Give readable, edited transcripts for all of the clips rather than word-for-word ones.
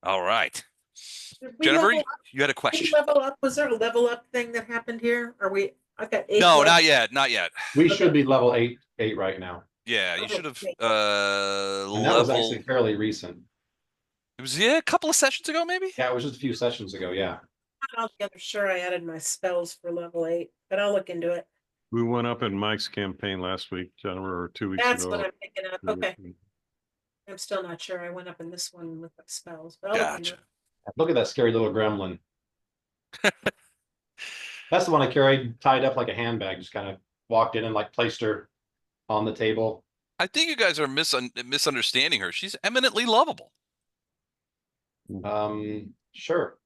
All right. Did we Jennifer, level up? you had a Did we question. level up? Was there a level up thing that happened here? Are we? I've got 8 No, level. not yet. Not yet. We Okay. should be level eight right now. Yeah, you Okay. should have Great. And that was level. actually fairly recent. It was a couple of sessions ago, maybe. Yeah, it was just a few sessions ago. Yeah. I'm not altogether sure I added my spells for level 8, but I'll look into it. We went up in Mike's campaign last week, Jennifer, or 2 weeks That's ago. what I'm thinking of. Okay. I'm still not sure. I went up in this one with my spells, but I'll look into Gotcha. it. Look at that scary little gremlin. That's the one I carried tied up like a handbag. Just kind of walked in and like placed her on the table. I think you guys are misunderstanding her. She's eminently lovable. Sure.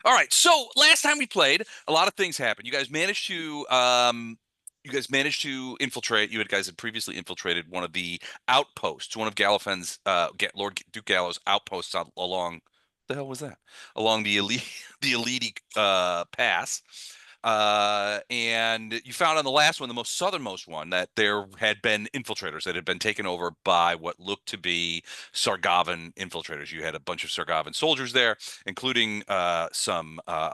All right. So last time we played, a lot of things happened. You guys managed to infiltrate. You guys had previously infiltrated one of the outposts, one of Galifen's, Lord Duke Gallo's outposts along. The hell was that? Along the Elite pass. And you found on the last one, the most southernmost one, that there had been infiltrators that had been taken over by what looked to be Sargavan infiltrators. You had a bunch of Sargavan soldiers there, including a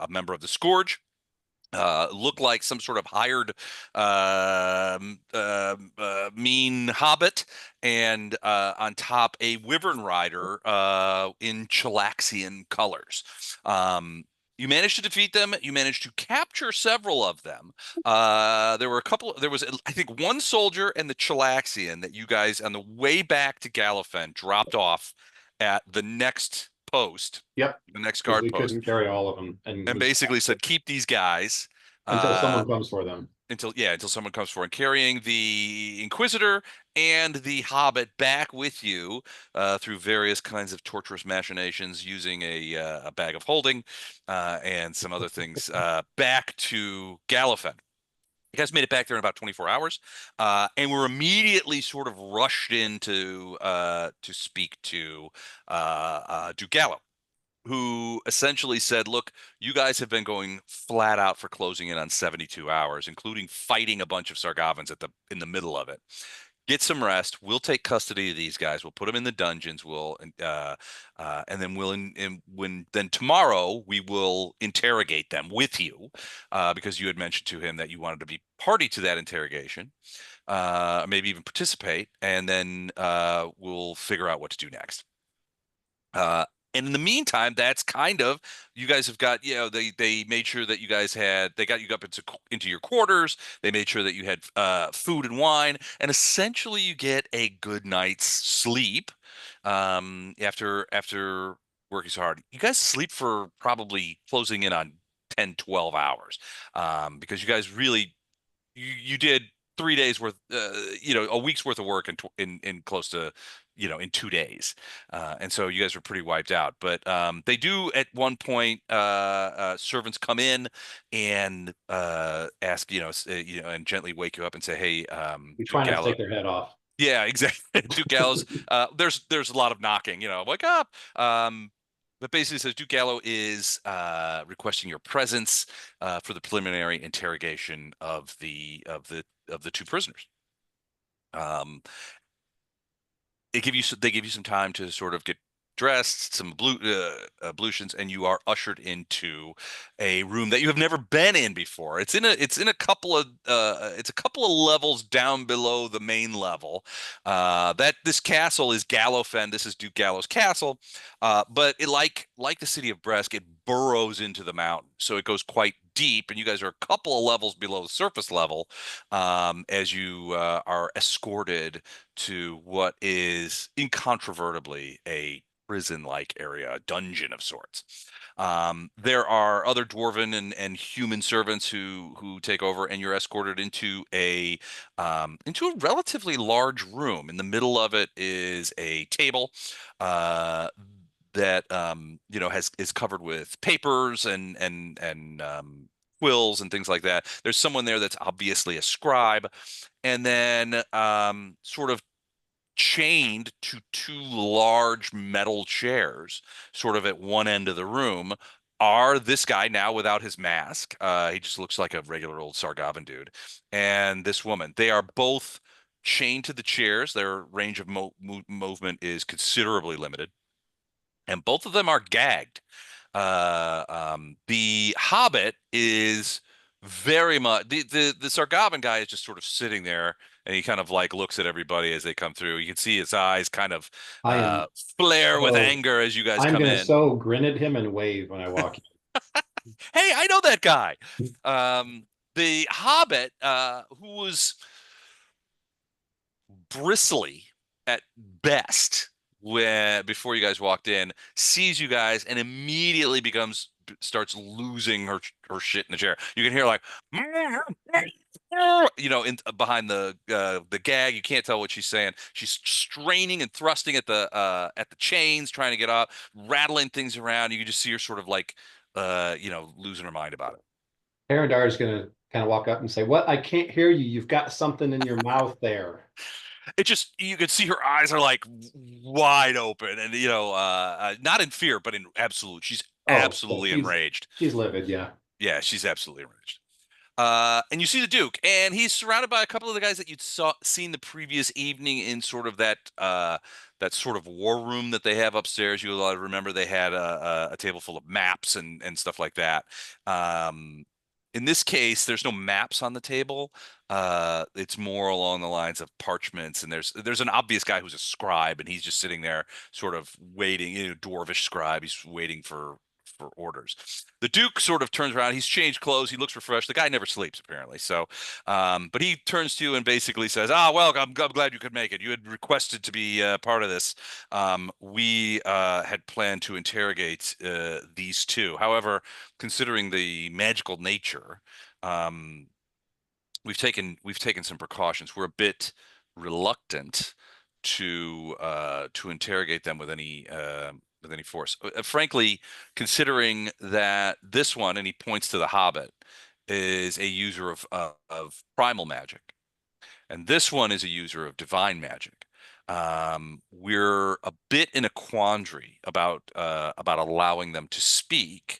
member of the Scourge. Looked like some sort of hired mean hobbit, and on top a wyvern rider in Chilaxian colors. You managed to defeat them. You managed to capture several of them. There was, I think, one soldier and the Chilaxian that you guys, on the way back to Gallifan, dropped off at the next post. Yep. The next Because guard we post. couldn't carry all of them, And basically said, keep these guys until someone comes for them. until someone comes for, and carrying the Inquisitor and the Hobbit back with you through various kinds of torturous machinations, using a bag of holding and some other things back to Galifan. You guys made it back there in about 24 hours, and were immediately sort of rushed in to speak to Duke Gallo, who essentially said, look, you guys have been going flat out for closing in on 72 hours, including fighting a bunch of Sargavans in the middle of it. Get some rest. We'll take custody of these guys. We'll put them in the dungeons. And then tomorrow we will interrogate them with you, because you had mentioned to him that you wanted to be party to that interrogation, maybe even participate, and then we'll figure out what to do next. And in the meantime, that's kind of, you guys have got, they made sure that they got you up into your quarters. They made sure that you had food and wine, and essentially you get a good night's sleep after working so hard. You guys sleep for probably closing in on 10, 12 hours, because you guys really, you did 3 days worth, a week's worth of work in close to, in 2 days. And so you guys were pretty wiped out. But they do at one point, servants come in and ask, and gently wake you up and say, hey, We try Duke not to Gallo. take their head off. Yeah, exactly. Duke Gallo's, there's a lot of knocking, wake up. But basically says Duke Gallo is requesting your presence for the preliminary interrogation of the two prisoners. They give you some time to sort of get dressed, some ablutions, and you are ushered into a room that you have never been in before. It's a couple of levels down below the main level. That this castle is Gallofen. This is Duke Gallo's castle, but like the city of Bresk, it burrows into the mountain, so it goes quite deep, and you guys are a couple of levels below the surface level, as you are escorted to what is incontrovertibly a prison-like area, a dungeon of sorts. There are other dwarven and human servants who take over, and you're escorted into a relatively large room. In the middle of it is a table that is covered with papers and quills and things like that. There's someone there that's obviously a scribe, and then sort of chained to two large metal chairs, sort of at one end of the room, are this guy now without his mask. He just looks like a regular old Sargavan dude, and this woman. They are both chained to the chairs. Their range of movement is considerably limited, and both of them are gagged. The Hobbit is very much the Sargavan guy is just sort of sitting there, and he kind of like looks at everybody as they come through. You can see his eyes kind of I am flare with so anger as you guys I'm come gonna in. so grin at him and wave when I walk in. Hey, I know that guy. The Hobbit, who was bristly at best when before you guys walked in, sees you guys and immediately starts losing her shit in the chair. You can hear like behind the gag. You can't tell what she's saying. She's straining and thrusting at the chains, trying to get up, rattling things around. You can just see her sort of like losing her mind about it. Arendar is gonna kind of walk up and say, "What? I can't hear you. You've got something in your mouth there." It just you could see her eyes are like wide open, and not in fear, but in absolute. She's Oh, so absolutely enraged. she's livid, yeah. Yeah, she's absolutely enraged. And you see the Duke, and he's surrounded by a couple of the guys that you'd seen the previous evening in sort of that sort of war room that they have upstairs. You'll remember they had a table full of maps and stuff like that. In this case, there's no maps on the table. It's more along the lines of parchments, and there's an obvious guy who's a scribe, and he's just sitting there, sort of waiting. Dwarvish scribe. He's waiting for orders. The Duke sort of turns around. He's changed clothes. He looks refreshed. The guy never sleeps, apparently. So, but he turns to you and basically says, well, I'm glad you could make it. You had requested to be part of this. We had planned to interrogate these two. However, considering the magical nature, we've taken some precautions. We're a bit reluctant to interrogate them with any force. Frankly, considering that this one, and he points to the Hobbit, is a user of primal magic, and this one is a user of divine magic. We're a bit in a quandary about allowing them to speak,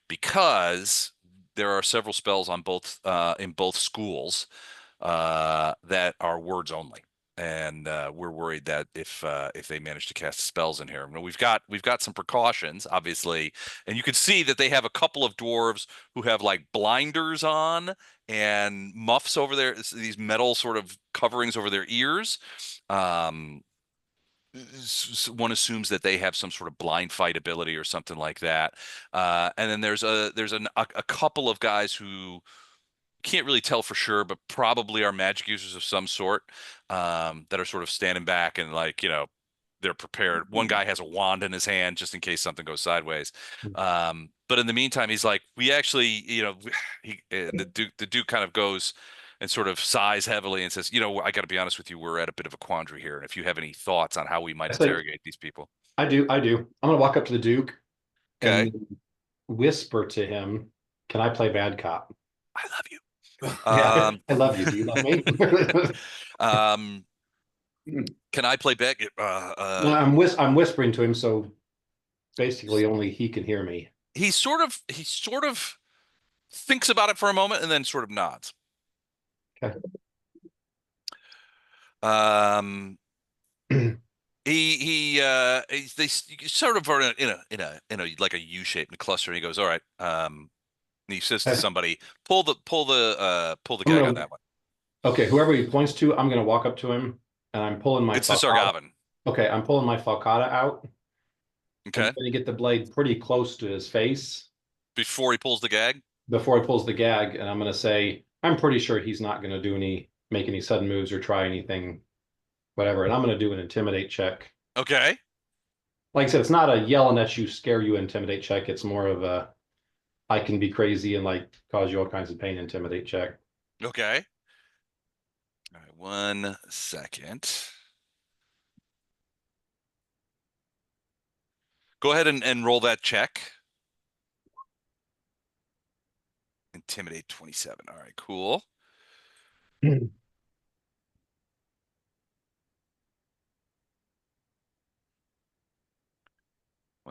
because there are several spells on both in both schools that are words only. And we're worried that if they manage to cast spells in here, we've got some precautions, obviously, and you can see that they have a couple of dwarves who have like blinders on and muffs over these metal sort of coverings over their ears. One assumes that they have some sort of blind fight ability or something like that. And then there's a couple of guys who can't really tell for sure, but probably are magic users of some sort, that are sort of standing back and like, they're prepared. One guy has a wand in his hand just in case something goes sideways. But in the meantime, he's like, we actually, the Duke kind of goes and sort of sighs heavily and says, I got to be honest with you, we're at a bit of a quandary here. And if you have any thoughts on how we might interrogate these people. I do. I'm gonna walk up to the Duke Okay. and whisper to him, "Can I play bad cop?" I love you. Yeah, I love you. Do you love me? Can I play back? No, I'm whispering to him, so basically only he can hear me. He sort of thinks about it for a moment and then sort of nods. Okay. They sort of are in a like a U shape in a cluster, and he goes, all right. And he says to somebody, pull the gag on that one. Okay, whoever he points to, I'm gonna walk up to him and I'm pulling my It's the Sargavan. Okay, I'm pulling my falcata out. Okay. I'm gonna get the blade pretty close to his face Before he pulls the gag? Before he pulls the gag, and I'm gonna say, I'm pretty sure he's not gonna make any sudden moves or try anything, whatever. And I'm gonna do an intimidate check. Okay. Like I said, it's not a yelling at you, scare you intimidate check. It's more of a I can be crazy and like cause you all kinds of pain intimidate check. Okay. All right, 1 second. Go ahead and roll that check. Intimidate 27. All right, cool. 1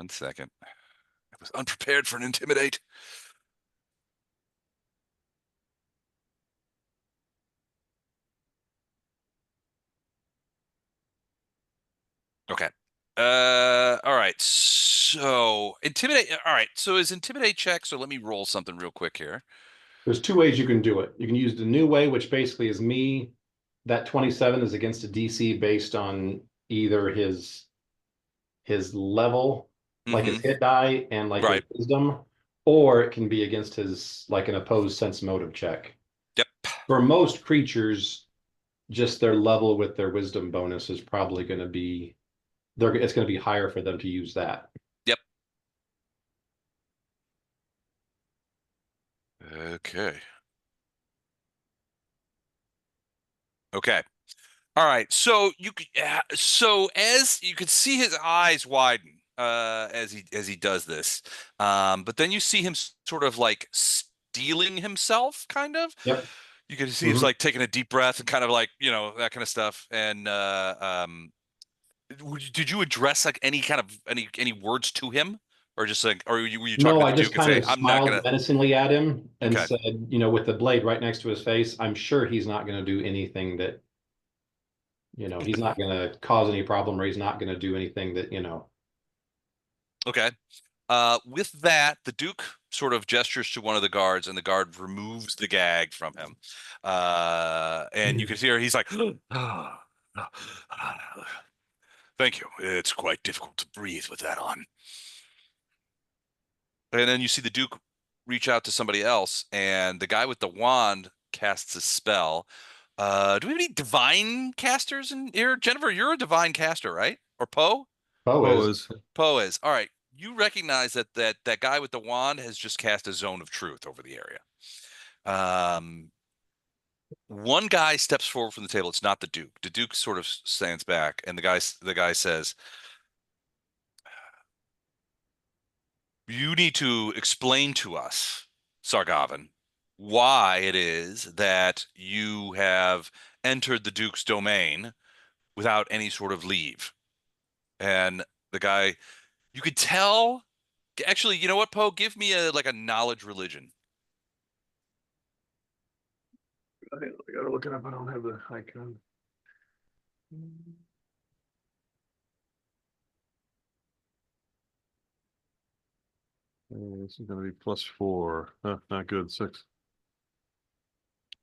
second. I was unprepared for an intimidate. All right. So intimidate. All right. So is intimidate check. So let me roll something real quick here. There's two ways you can do it. You can use the new way, which basically is me. That 27 is against a DC based on either his level, like his hit die and like his Right. wisdom, or it can be against his like an opposed sense motive check. Yep. For most creatures, just their level with their wisdom bonus is probably going to be it's going to be higher for them to use that. Yep. Okay. Okay. All right. So so as you can see his eyes widen as he does this. But then you see him sort of like steeling himself kind of. Yep. You can see he's like taking a deep breath and kind of like, that kind of stuff. And did you address like any kind of any words to him, or just like, or were you talking No, to I the just Duke and kind say, of I'm not smiled gonna? menacingly at him and Okay. said, with the blade right next to his face, I'm sure he's not going to do anything that, he's not going to cause any problem, or he's not going to do anything that, Okay. With that, the Duke sort of gestures to one of the guards, and the guard removes the gag from him. And you can hear he's like, thank you. It's quite difficult to breathe with that on. And then you see the Duke reach out to somebody else, and the guy with the wand casts a spell. Do we have any divine casters in here? Jennifer, you're a divine caster, right? Or Poe? Poe is. Poe is. All right. You recognize that guy with the wand has just cast a zone of truth over the area. One guy steps forward from the table. It's not the Duke. The Duke sort of stands back, and the guy says, "You need to explain to us, Sargavan, why it is that you have entered the Duke's domain without any sort of leave." And the guy, you could tell. Actually, you know what, Poe? Give me a knowledge religion. I gotta look it up. I don't have the icon. This is gonna be +4. Not good. 6.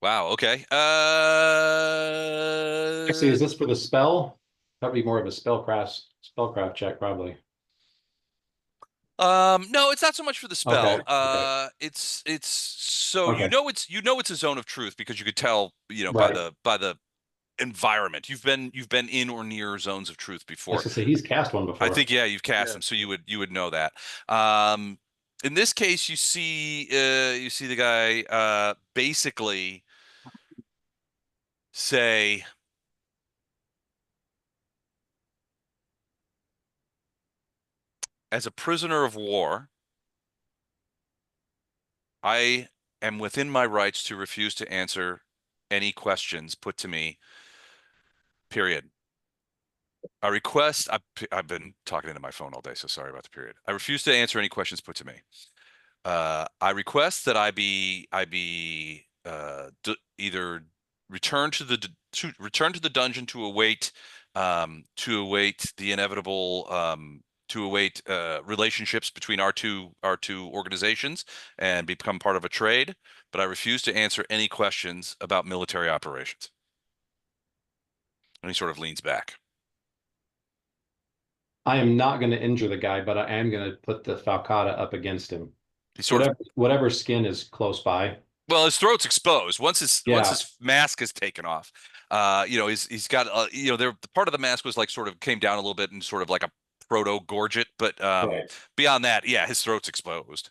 Wow. Okay. Actually, is this for the spell? That'd be more of a spellcraft check, probably. No, it's not so much for the spell. Okay. It's so Okay. it's a zone of truth because you could tell, Right. by the environment. You've been in or near zones of truth I was before. gonna say he's cast one I before. think, yeah, you've cast Yeah. them, so you would know that. In this case, you see the guy basically say, as a prisoner of war, I am within my rights to refuse to answer any questions put to me. Period. I request. I've been talking into my phone all day, so sorry about the period. I refuse to answer any questions put to me. I request that I be either returned to the dungeon to await the inevitable to await relationships between our two organizations and become part of a trade. But I refuse to answer any questions about military operations. And he sort of leans back. I am not going to injure the guy, but I am going to put the falcata up against him. He sort of Whatever skin is close by. Well, his throat's exposed once his Yeah. mask is taken off. He's got there part of the mask was like sort of came down a little bit and sort of like a proto gorget, but Right. beyond that, yeah, his throat's exposed.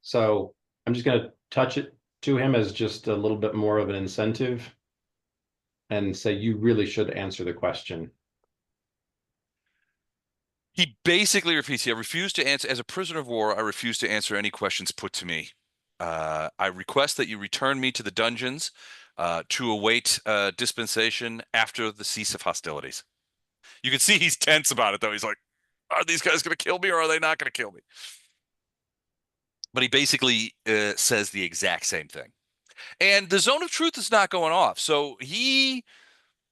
So I'm just going to touch it to him as just a little bit more of an incentive and say, you really should answer the question. He basically repeats, I refuse to answer, as a prisoner of war, I refuse to answer any questions put to me. I request that you return me to the dungeons to await dispensation after the cease of hostilities. You can see he's tense about it, though. He's like, are these guys going to kill me, or are they not going to kill me? But he basically says the exact same thing. And the zone of truth is not going off. So he...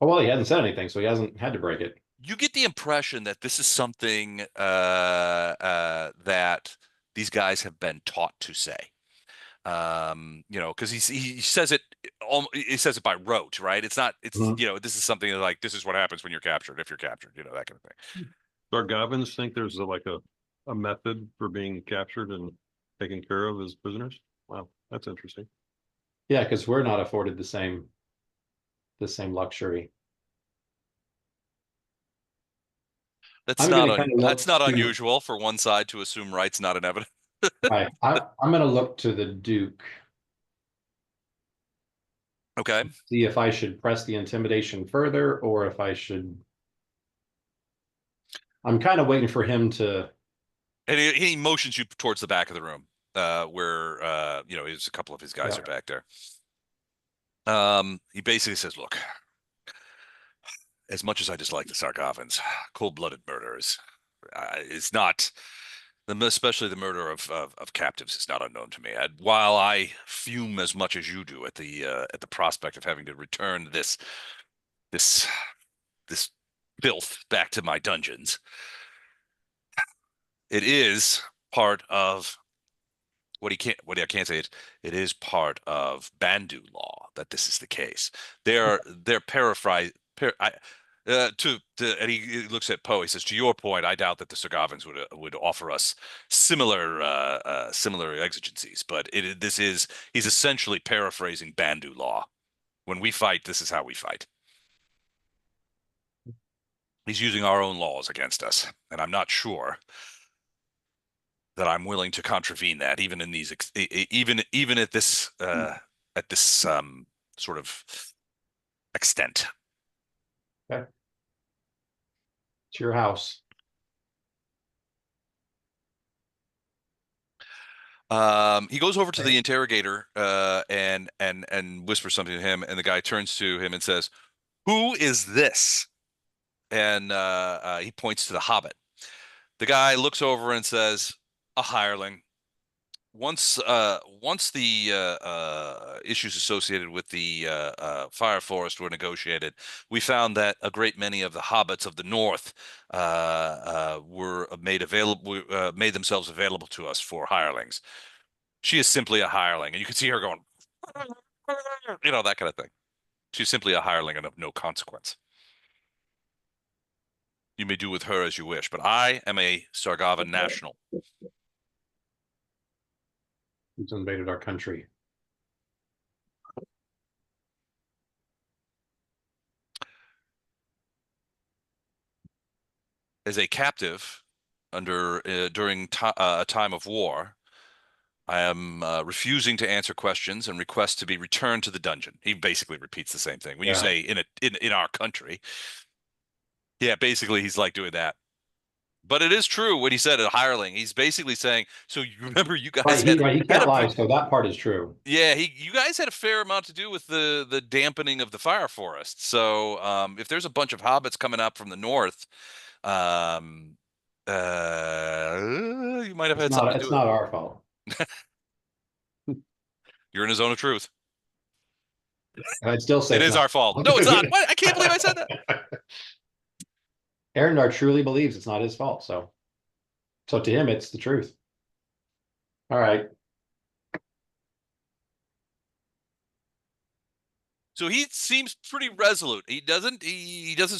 Oh, well, he hasn't said anything, so he hasn't had to break it. You get the impression that this is something that these guys have been taught to say. Because he says it, he says it by rote, right? It's not, it's, Mhm. this is something like, this is what happens when you're captured, if you're captured, that kind of thing. Sargavans think there's a method for being captured and taken care of as prisoners. Wow, that's interesting. Yeah, because we're not afforded the same luxury. That's I'm not going to kind of that's look not to. unusual for one side to assume rights not in evidence. Right. I'm going to look to the Duke. Okay. See if I should press the intimidation further or if I should. I'm kind of waiting for him to. And he motions you towards the back of the room, where there's a couple of his guys Yeah. are back there. He basically says, "Look, as much as I dislike the Sargavans, cold-blooded murderers, it's not, especially the murder of captives, is not unknown to me. While I fume as much as you do at the prospect of having to return this filth back to my dungeons, it is part of what I can't say is it is part of Bandu law that this is the case. They're paraphrase and he looks at Poe. He says, "To your point, I doubt that the Sargavans would offer us similar exigencies, but he's essentially paraphrasing Bandu law. When we fight, this is how we fight. He's using our own laws against us, and I'm not sure that I'm willing to contravene that, even in these, even at this sort of extent." Okay. It's your house. He goes over to the interrogator and whispers something to him, and the guy turns to him and says, "Who is this?" And he points to the Hobbit. The guy looks over and says, "A hireling. Once the issues associated with the fire forest were negotiated, we found that a great many of the hobbits of the north were made themselves available to us for hirelings. She is simply a hireling, and you can see her going, that kind of thing. She's simply a hireling and of no consequence. You may do with her as you wish, but I am a Sargavan national." Who's invaded our country? As a captive during a time of war, I am refusing to answer questions and request to be returned to the dungeon. He basically repeats the same thing. When you Yeah. say in our country, yeah, basically he's like doing that. But it is true what he said, a hireling. He's basically saying, so you remember you guys Right. He had can't lie. So that part is true. yeah, you guys had a fair amount to do with the dampening of the fire forest. So if there's a bunch of hobbits coming up from the north, um, you might have had something to do It's with it. not our fault. You're in a zone of truth. I'd still say It it's is not. our fault. No, it's not. What? I can't believe I said that. Arendar truly believes it's not his fault. So to him, it's the truth. All right. So he seems pretty resolute. He doesn't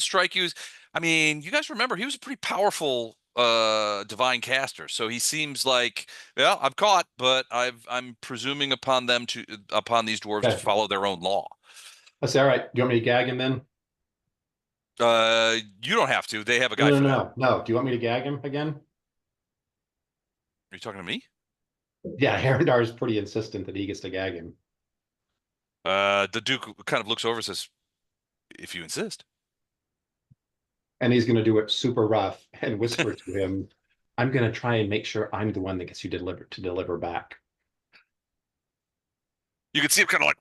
strike you as, I mean, you guys remember he was a pretty powerful divine caster. So he seems like, well, I'm caught, but I'm presuming upon these dwarves to Okay. follow their own law. That's all right. Do you want me to gag him then? You don't have to. They have a guy No, for no, that. no, no. Do you want me to gag him again? Are you talking to me? Yeah, Arendar is pretty insistent that he gets to gag him. The Duke kind of looks over and says, "If you insist." And he's going to do it super rough and whisper to him, I'm going to try and make sure I'm the one that gets you to deliver back. You can see him kind of like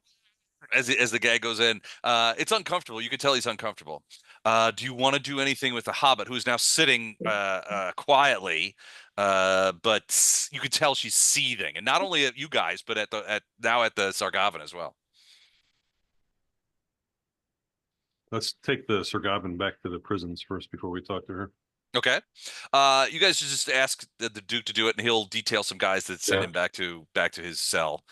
as the guy goes in. It's uncomfortable. You can tell he's uncomfortable. Do you want to do anything with the Hobbit, who is now sitting quietly, but you can tell she's seething, and not only at you guys, but at the Sargavan as well. Let's take the Sargavan back to the prisons first before we talk to her. Okay. You guys should just ask the Duke to do it, and he'll detail some guys that send Yeah. him back to his cell.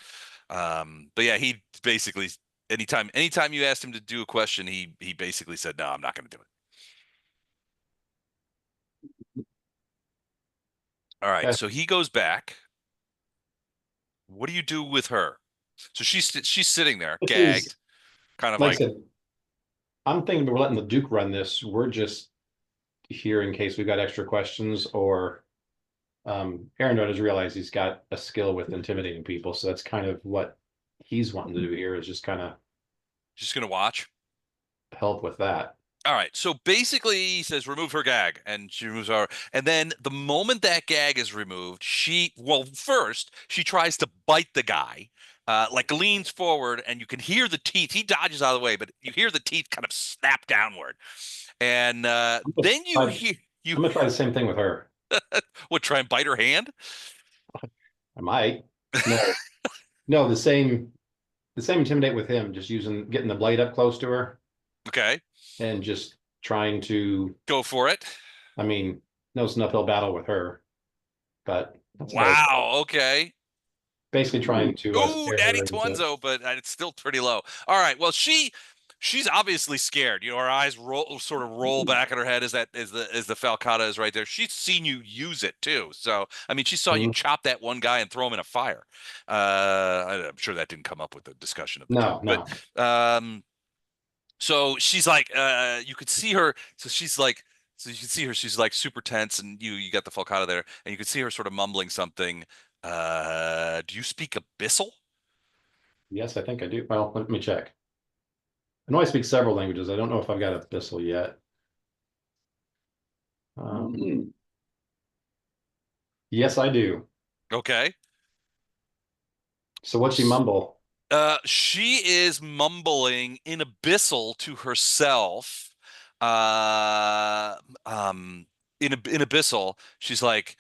But yeah, he basically anytime you asked him to do a question, he basically said, "No, I'm not going to do it." All right. Okay. So he goes back. What do you do with her? So she's sitting there, This gagged, is, kind of like I like, said, I'm thinking we're letting the Duke run this. We're just here in case we've got extra questions, or Aaron does realize he's got a skill with intimidating people. So that's kind of what he's wanting to do here, is just kind of just going to watch. help with that. All right. So basically, he says, remove her gag, and she removes her. And then the moment that gag is removed, first she tries to bite the guy, like leans forward, and you can hear the teeth. He dodges out of the way, but you hear the teeth kind of snap downward. And then you I'm hear gonna try the same thing with her. try and bite her hand. I might. No, no, the same intimidate with him, just getting the blade up close to her Okay, and just trying to, go for it. I mean, no, it's an uphill battle with her, but that's about it. Wow. Okay. Basically trying to Ooh, scare Daddy her into, Twinzo, but it's still pretty low. All right. Well, she's obviously scared. You know, her eyes sort of roll back in her head as the falcata is right there. She's seen you use it too. So I mean, she saw you Mhm. chop that one guy and throw him in a fire. I'm sure that didn't come up with the discussion of the No, Duke, no. but so she's like, you could see her. So you can see her. She's like super tense, and you got the falcata there, and you can see her sort of mumbling something. Do you speak Abyssal? Yes, I think I do. Well, let me check. I know I speak several languages. I don't know if I've got a Bissell yet. Yes, I do. Okay. So what's she mumble? She is mumbling in Abyssal to herself. Uh, um, in Abyssal, she's like,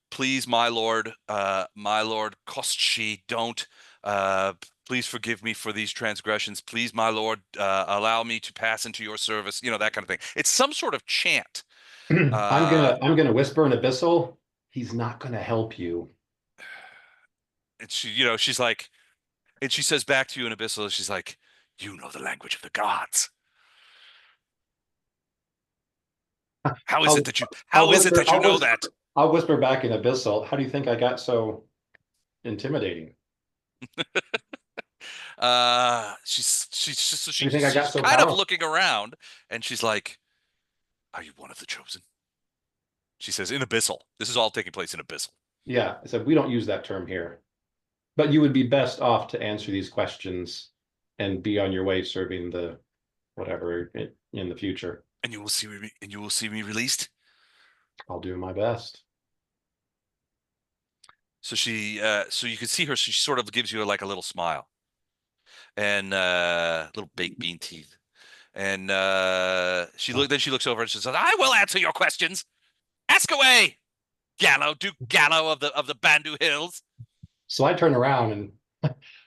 "Please, my lord Kostshi, don't. Uh, please forgive me for these transgressions. Please, my lord, allow me to pass into your service." You know, that kind of thing. It's some sort of chant. Uh, I'm gonna whisper in Abyssal. He's not gonna help you. and she's like, and she says back to you in Abyssal, she's like, "You know the language of the gods. How is I'll it that you I'll how is it whisper that you know that?" I'll whisper back in Abyssal. How do you think I got so intimidating? How do you think I got She's so kind of powerful? looking around, and she's like, "Are you one of the chosen?" She says, "In Abyssal. This is all taking place in Abyssal." Yeah, I said we don't use that term here. But you would be best off to answer these questions and be on your way serving the whatever in the future. And you will see me released. I'll do my best. So so you can see her. She sort of gives you like a little smile and little baked bean teeth. And then she looks over and she says, "I will answer your questions. Ask away, Gallo, Duke Gallo of the Bandu Hills." So I turn around and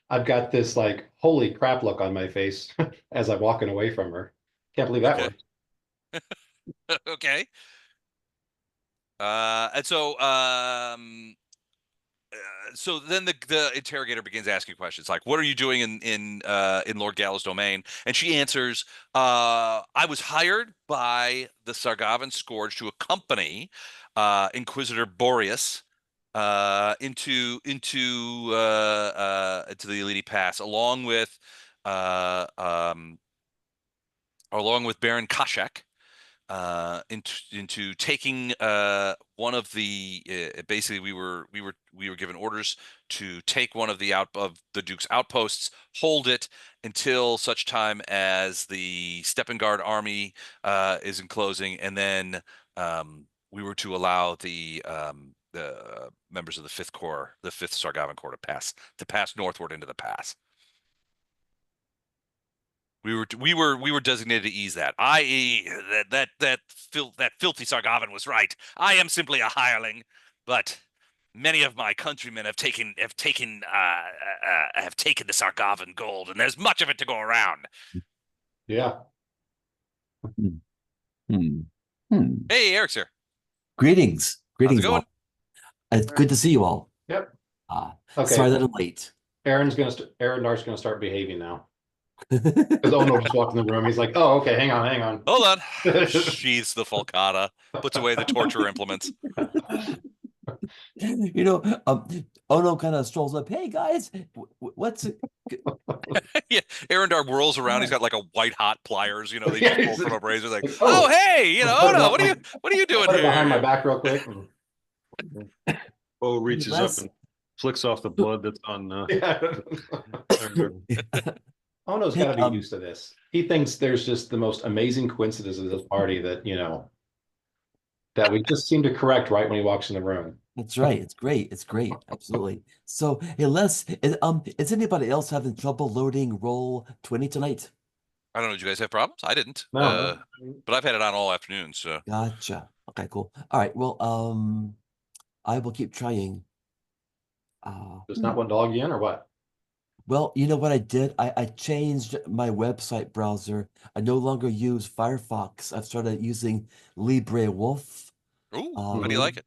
I've got this like holy crap look on my face as I'm walking away from her. Can't believe that Okay. worked. Okay. And so then the interrogator begins asking questions like, "What are you doing in Lord Gallo's domain?" And she answers, "I was hired by the Sargavan Scourge to accompany Inquisitor Boreas into the Elite Pass, uh, um, along with Baron Kashak." Into taking one of the basically we were given orders to take one of the Duke's outposts, hold it until such time as the Steppengard army is enclosing, and then we were to allow the members of the Fifth Sargavan Corps to pass northward into the pass. We were designated to ease that. I.e., that filthy Sargavan was right. I am simply a hireling, but many of my countrymen have taken the Sargavan gold, and there's much of it to go around. Yeah. Hmm. Hmm. Hmm. Hey, Eric's here. Greetings. How's it Greetings, going? all. It's good to see you all. Yep. Uh, Okay. Sorry that I'm late. Arendar's gonna start behaving now. Because Ono just walked in the room. He's like, "Oh, okay, hang on." Hold on. Sheathes the falcata, puts away the torture implements. You know, Ono kind of strolls up. Hey, guys, what's it? Yeah, Arendar whirls around. He's got like a white hot pliers. You know, they Yeah, just pull he's from a razor. Like, like, oh, oh, hey, you know, oh no, what are you I'll doing put it behind my here? back real quick. Bo reaches up last- and flicks off the blood that's on. Yeah. Ono's got to be Hey, used to this. He thinks there's just the most amazing coincidence of this party that that we just seem to correct right when he walks in the room. That's right. It's great. It's great. Absolutely. So, hey, is anybody else having trouble loading roll 20 tonight? I don't know. Did you guys have problems? I didn't. No. But I've had it on all afternoon. So Gotcha. Okay, cool. All right. Well, I will keep trying. Just not want to log you in or what? Well, you know what I did? I changed my website browser. I no longer use Firefox. I've started using LibreWolf. ooh, how do you like it?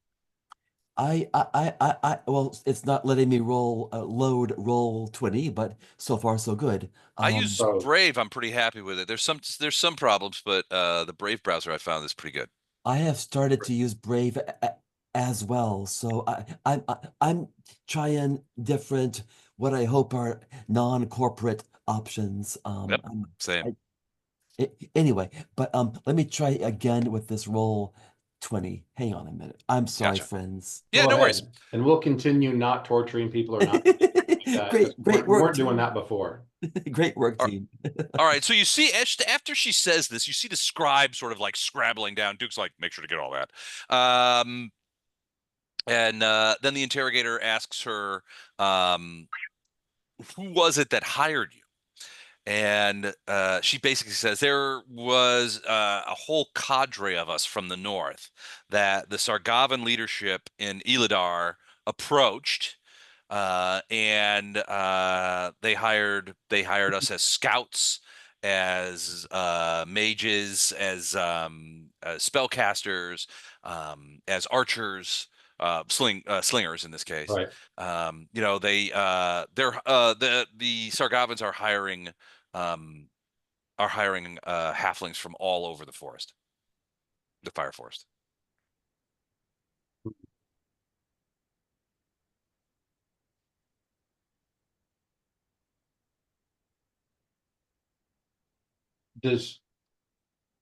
Well, it's not letting me load roll 20, but so far so good. I use Oh. Brave. I'm pretty happy with it. There's some problems, but the Brave browser I found is pretty good. I have started to use Brave as well. So I'm trying different, what I hope are non-corporate options. Yep, same. Anyway, but let me try again with this roll 20. Hang on a minute. I'm sorry, Gotcha. friends. Yeah, Go no ahead. worries. And we'll continue not torturing people or not. That. Great We work, weren't doing team. that before. Great work, All- team. All right, so you see, after she says this, you see the scribe sort of like scrabbling down. Duke's like, make sure to get all that. And then the interrogator asks her, who was it that hired you? And she basically says there was a whole cadre of us from the north that the Sargavan leadership in Eladar approached, and they hired us as scouts, as mages, as spellcasters, as archers, slingers in this case. Right. The Sargavans are hiring halflings from all over the forest, the fire forest.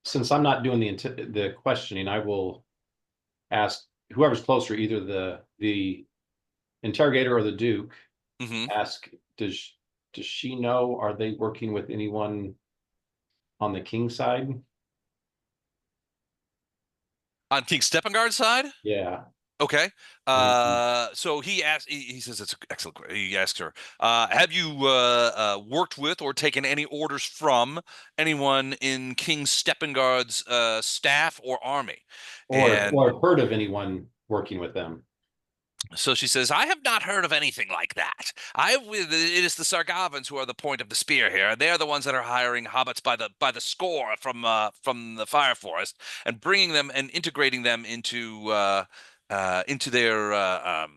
Since I'm not doing the questioning, I will ask whoever's closer, either the interrogator or the Duke. Mm-hmm. Ask, does she know? Are they working with anyone on the King side? On King Steppengard's side? Yeah. Okay. So he says it's an excellent question. He asks her, have you worked with or taken any orders from anyone in King Steppengard's staff or army? Or heard of anyone working with them? So she says, I have not heard of anything like that. It is the Sargavans who are the point of the spear here. They're the ones that are hiring hobbits by the score from the fire forest and bringing them and integrating them into their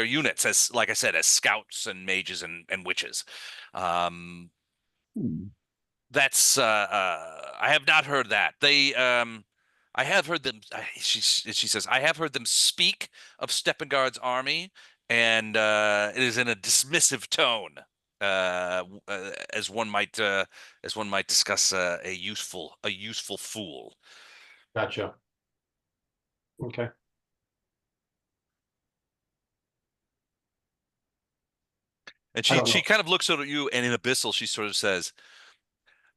units, as, like I said, as scouts and mages and witches. That's I have not heard that. I have heard them. She says, I have heard them speak of Steppengard's army, and it is in a dismissive tone, as one might discuss a useful fool. Gotcha. Okay. And she kind of looks at you, and in Abyssal, she sort of says,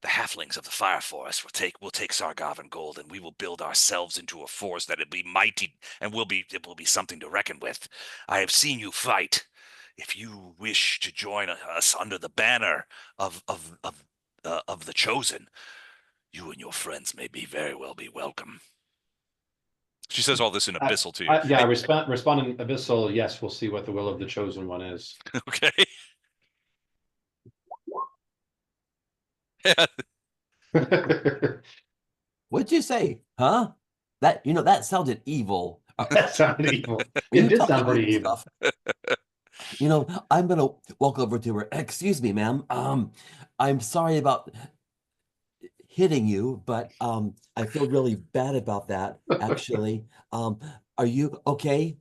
the halflings of the fire forest will take Sargavan gold, and we will build ourselves into a force that will be mighty and it will be something to reckon with. I have seen you fight. If you wish to join us under the banner of the chosen, you and your friends may very well be welcome. She says all this in Abyssal to you. I respond in Abyssal. Yes, we'll see what the will of the chosen one is. Okay. What'd you say? Huh? That sounded evil. That sounded evil. Are It you did talking sound pretty evil evil. stuff? I'm gonna walk over to her. Excuse me, ma'am. I'm sorry about hitting you, but I feel really bad about that, actually. Are you okay?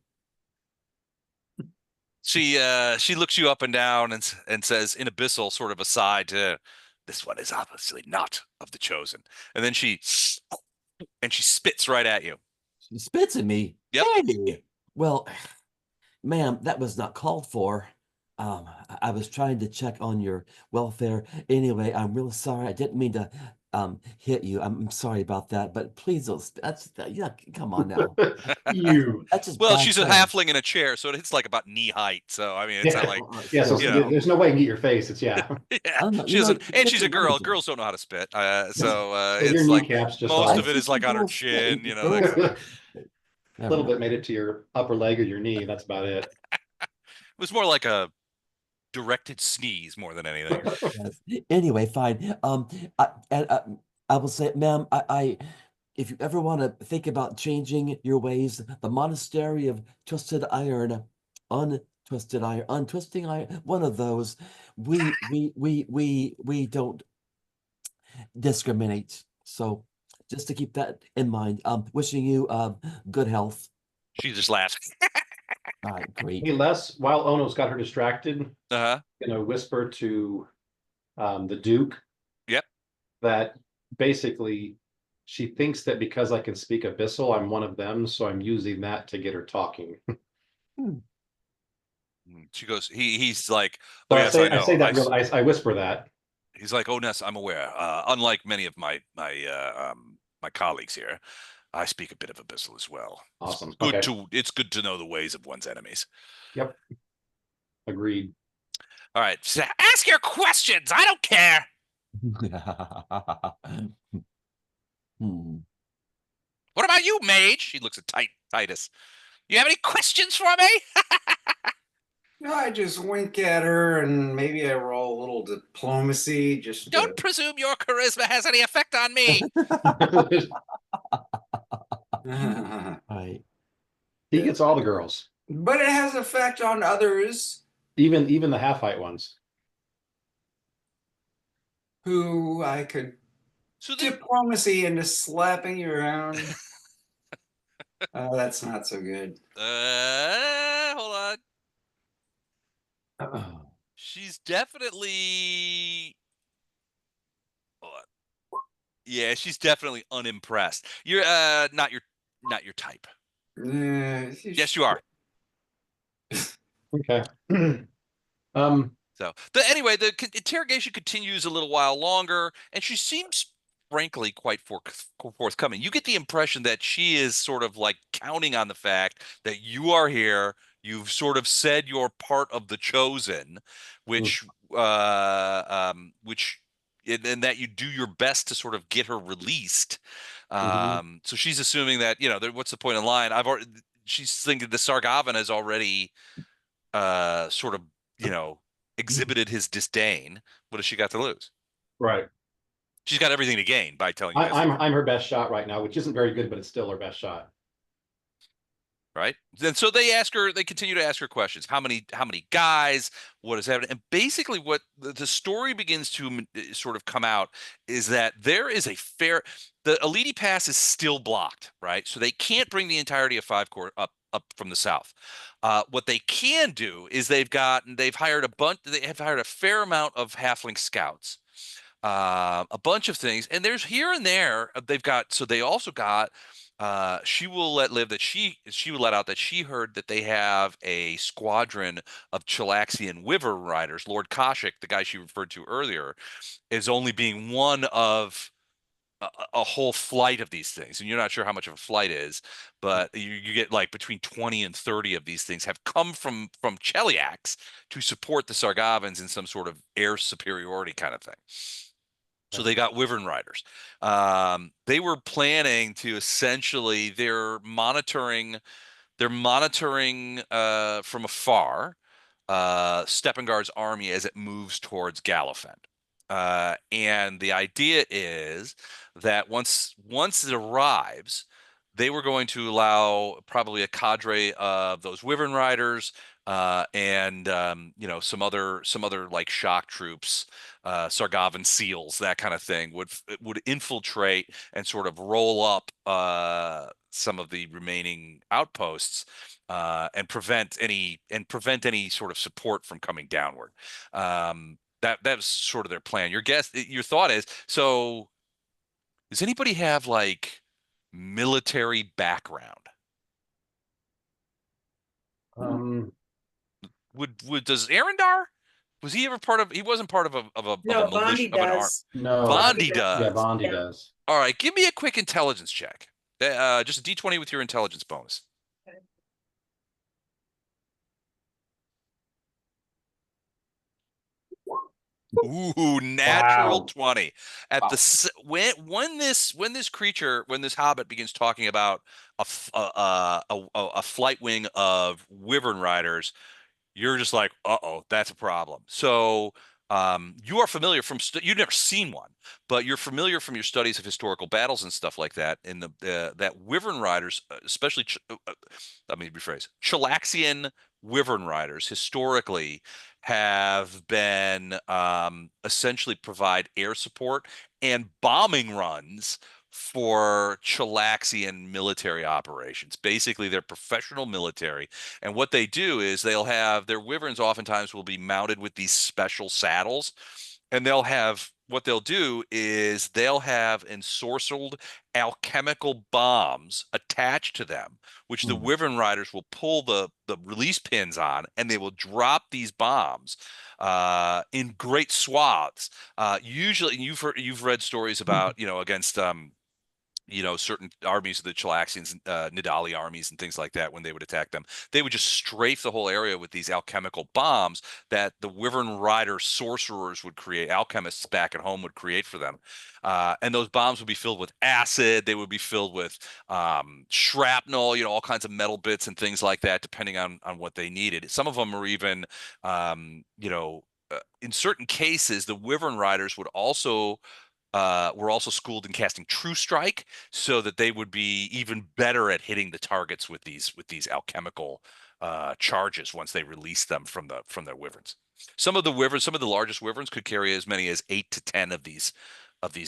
She looks you up and down and says in abyssal, sort of aside to, this one is obviously not of the chosen. And then she spits right at you. She spits at me. Yep. Hey. Well, ma'am, that was not called for. I was trying to check on your welfare. Anyway, I'm real sorry. I didn't mean to hit you. I'm sorry about that, but please don't. Yeah, come on now. You. That's just Well, bad she's a form. halfling in a chair, so it's like about knee height. So I mean, it's not like Yeah, so you know. there's no way you can get your face. It's yeah. I don't know. She doesn't, and get she's the a girl. numbers in. Girls don't know how to spit. So your it's like kneecaps just most off. of it is like on her Girls spit. chin. That kind of thing. A Never little mind. bit made it to your upper leg or your knee. That's about it. It was more like a directed sneeze more than anything. Yes. Anyway, fine. I will say, ma'am, if you ever want to think about changing your ways, the monastery of twisted iron, untwisting iron, one of those, we don't discriminate. So just to keep that in mind. Wishing you good health. She just laughs. All right, great. Hey, Les, while Ono's got her distracted, Uh-huh. whisper to the Duke. Yep. That basically she thinks that because I can speak Abyssal, I'm one of them, so I'm using that to get her talking. She goes, he's like, So oh yes, I know. I whisper that. He's like, oh Ness, I'm aware. Unlike many of my colleagues here, I speak a bit of Abyssal as well. Awesome. It's good to know the ways of one's enemies. Yep. Agreed. All right, so ask your questions. I don't care. What about you, mage? She looks at Titus. You have any questions for me? No, I just wink at her and maybe I roll a little diplomacy just Don't presume your charisma has any effect on me. Right. He gets all the girls, but it has effect on others even the half-height ones. who I could diplomacy into slapping you around. Oh, that's not so good. Hold on. She's definitely. Yeah, she's definitely unimpressed. You're not your type. Yes, you are. Okay. So anyway, the interrogation continues a little while longer, and she seems frankly quite forthcoming. You get the impression that she is sort of like counting on the fact that you are here. You've sort of said you're part of the chosen, which and that you do your best to sort of get her released. So she's assuming that what's the point in line? She's thinking the Sargavan has already sort of exhibited his disdain. What has she got to lose? Right. She's got everything to gain by telling you guys. I'm her best shot right now, which isn't very good, but it's still her best shot. Right. And so they continue to ask her questions. How many guys? What is happening? And basically what the story begins to sort of come out is that there is the Elite Pass is still blocked, right? So they can't bring the entirety of Five Corps up from the south. What they can do is they've hired a fair amount of halfling scouts, a bunch of things, and there's here and there they also got she will let live that she will let out that she heard that they have a squadron of Chilaxian Wyvern riders. Lord Kashik, the guy she referred to earlier, is only being one of a whole flight of these things, and you're not sure how much of a flight is, but you get like between 20 and 30 of these things have come from Cheliax to support the Sargavans in some sort of air superiority kind of thing. So they got Wyvern riders. They were planning to essentially they're monitoring from afar Steppengard's army as it moves towards Gallofend. And the idea is that once it arrives, they were going to allow probably a cadre of those Wyvern riders, and some other like shock troops, Sargavan seals, that kind of thing would infiltrate and sort of roll up some of the remaining outposts, and prevent any sort of support from coming downward. That was sort of their plan. Your thought is, so does anybody have like military background? Does Arendar, was he ever part of, he wasn't part of a No, militia, Bondi of an arm. does. No. Bondi Yeah, does. Bondi Yeah. does. All right, give me a quick intelligence check. Just a D20 with your intelligence bonus. Okay. Ooh, natural Wow. 20. At Wow. the when this creature, when this hobbit begins talking about a flight wing of Wyvern riders, you're just like, uh-oh, that's a problem. So you are familiar from you've never seen one, but you're familiar from your studies of historical battles and stuff like that. In that Wyvern riders, especially let me rephrase, Chilaxian Wyvern riders historically have been, essentially provide air support and bombing runs for Chilaxian military operations. Basically, they're professional military. And what they do is they'll have their wyverns oftentimes will be mounted with these special saddles. And what they'll do is they'll have ensorcelled alchemical bombs attached to them, which the wyvern riders will pull the release pins on, and they will drop these bombs in great swaths. Usually, you've read stories about, against certain armies of the Chilaxians, Nidali armies and things like that. When they would attack them, they would just strafe the whole area with these alchemical bombs that the Wyvern Rider sorcerers would create, alchemists back at home would create for them. And those bombs would be filled with acid. They would be filled with shrapnel, all kinds of metal bits and things like that, depending on what they needed. Some of them are even, in certain cases, the Wyvern Riders were also schooled in casting True Strike, so that they would be even better at hitting the targets with these alchemical charges once they released them from their wyverns. Some of the largest wyverns could carry as many as 8 to 10 of these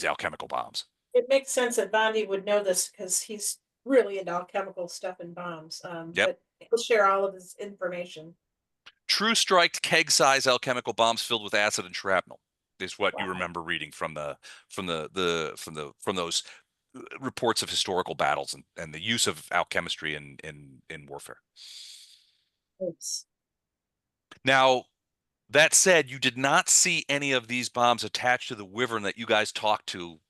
alchemical bombs. It makes sense that Bondi would know this because he's really into alchemical stuff and bombs. Yep. But he'll share all of his information. True Strike keg-size alchemical bombs filled with acid and shrapnel is what you remember reading from those reports of historical battles and the use of alchemistry in warfare. Oops. Now, that said, you did not see any of these bombs attached to the wyvern that you guys talked to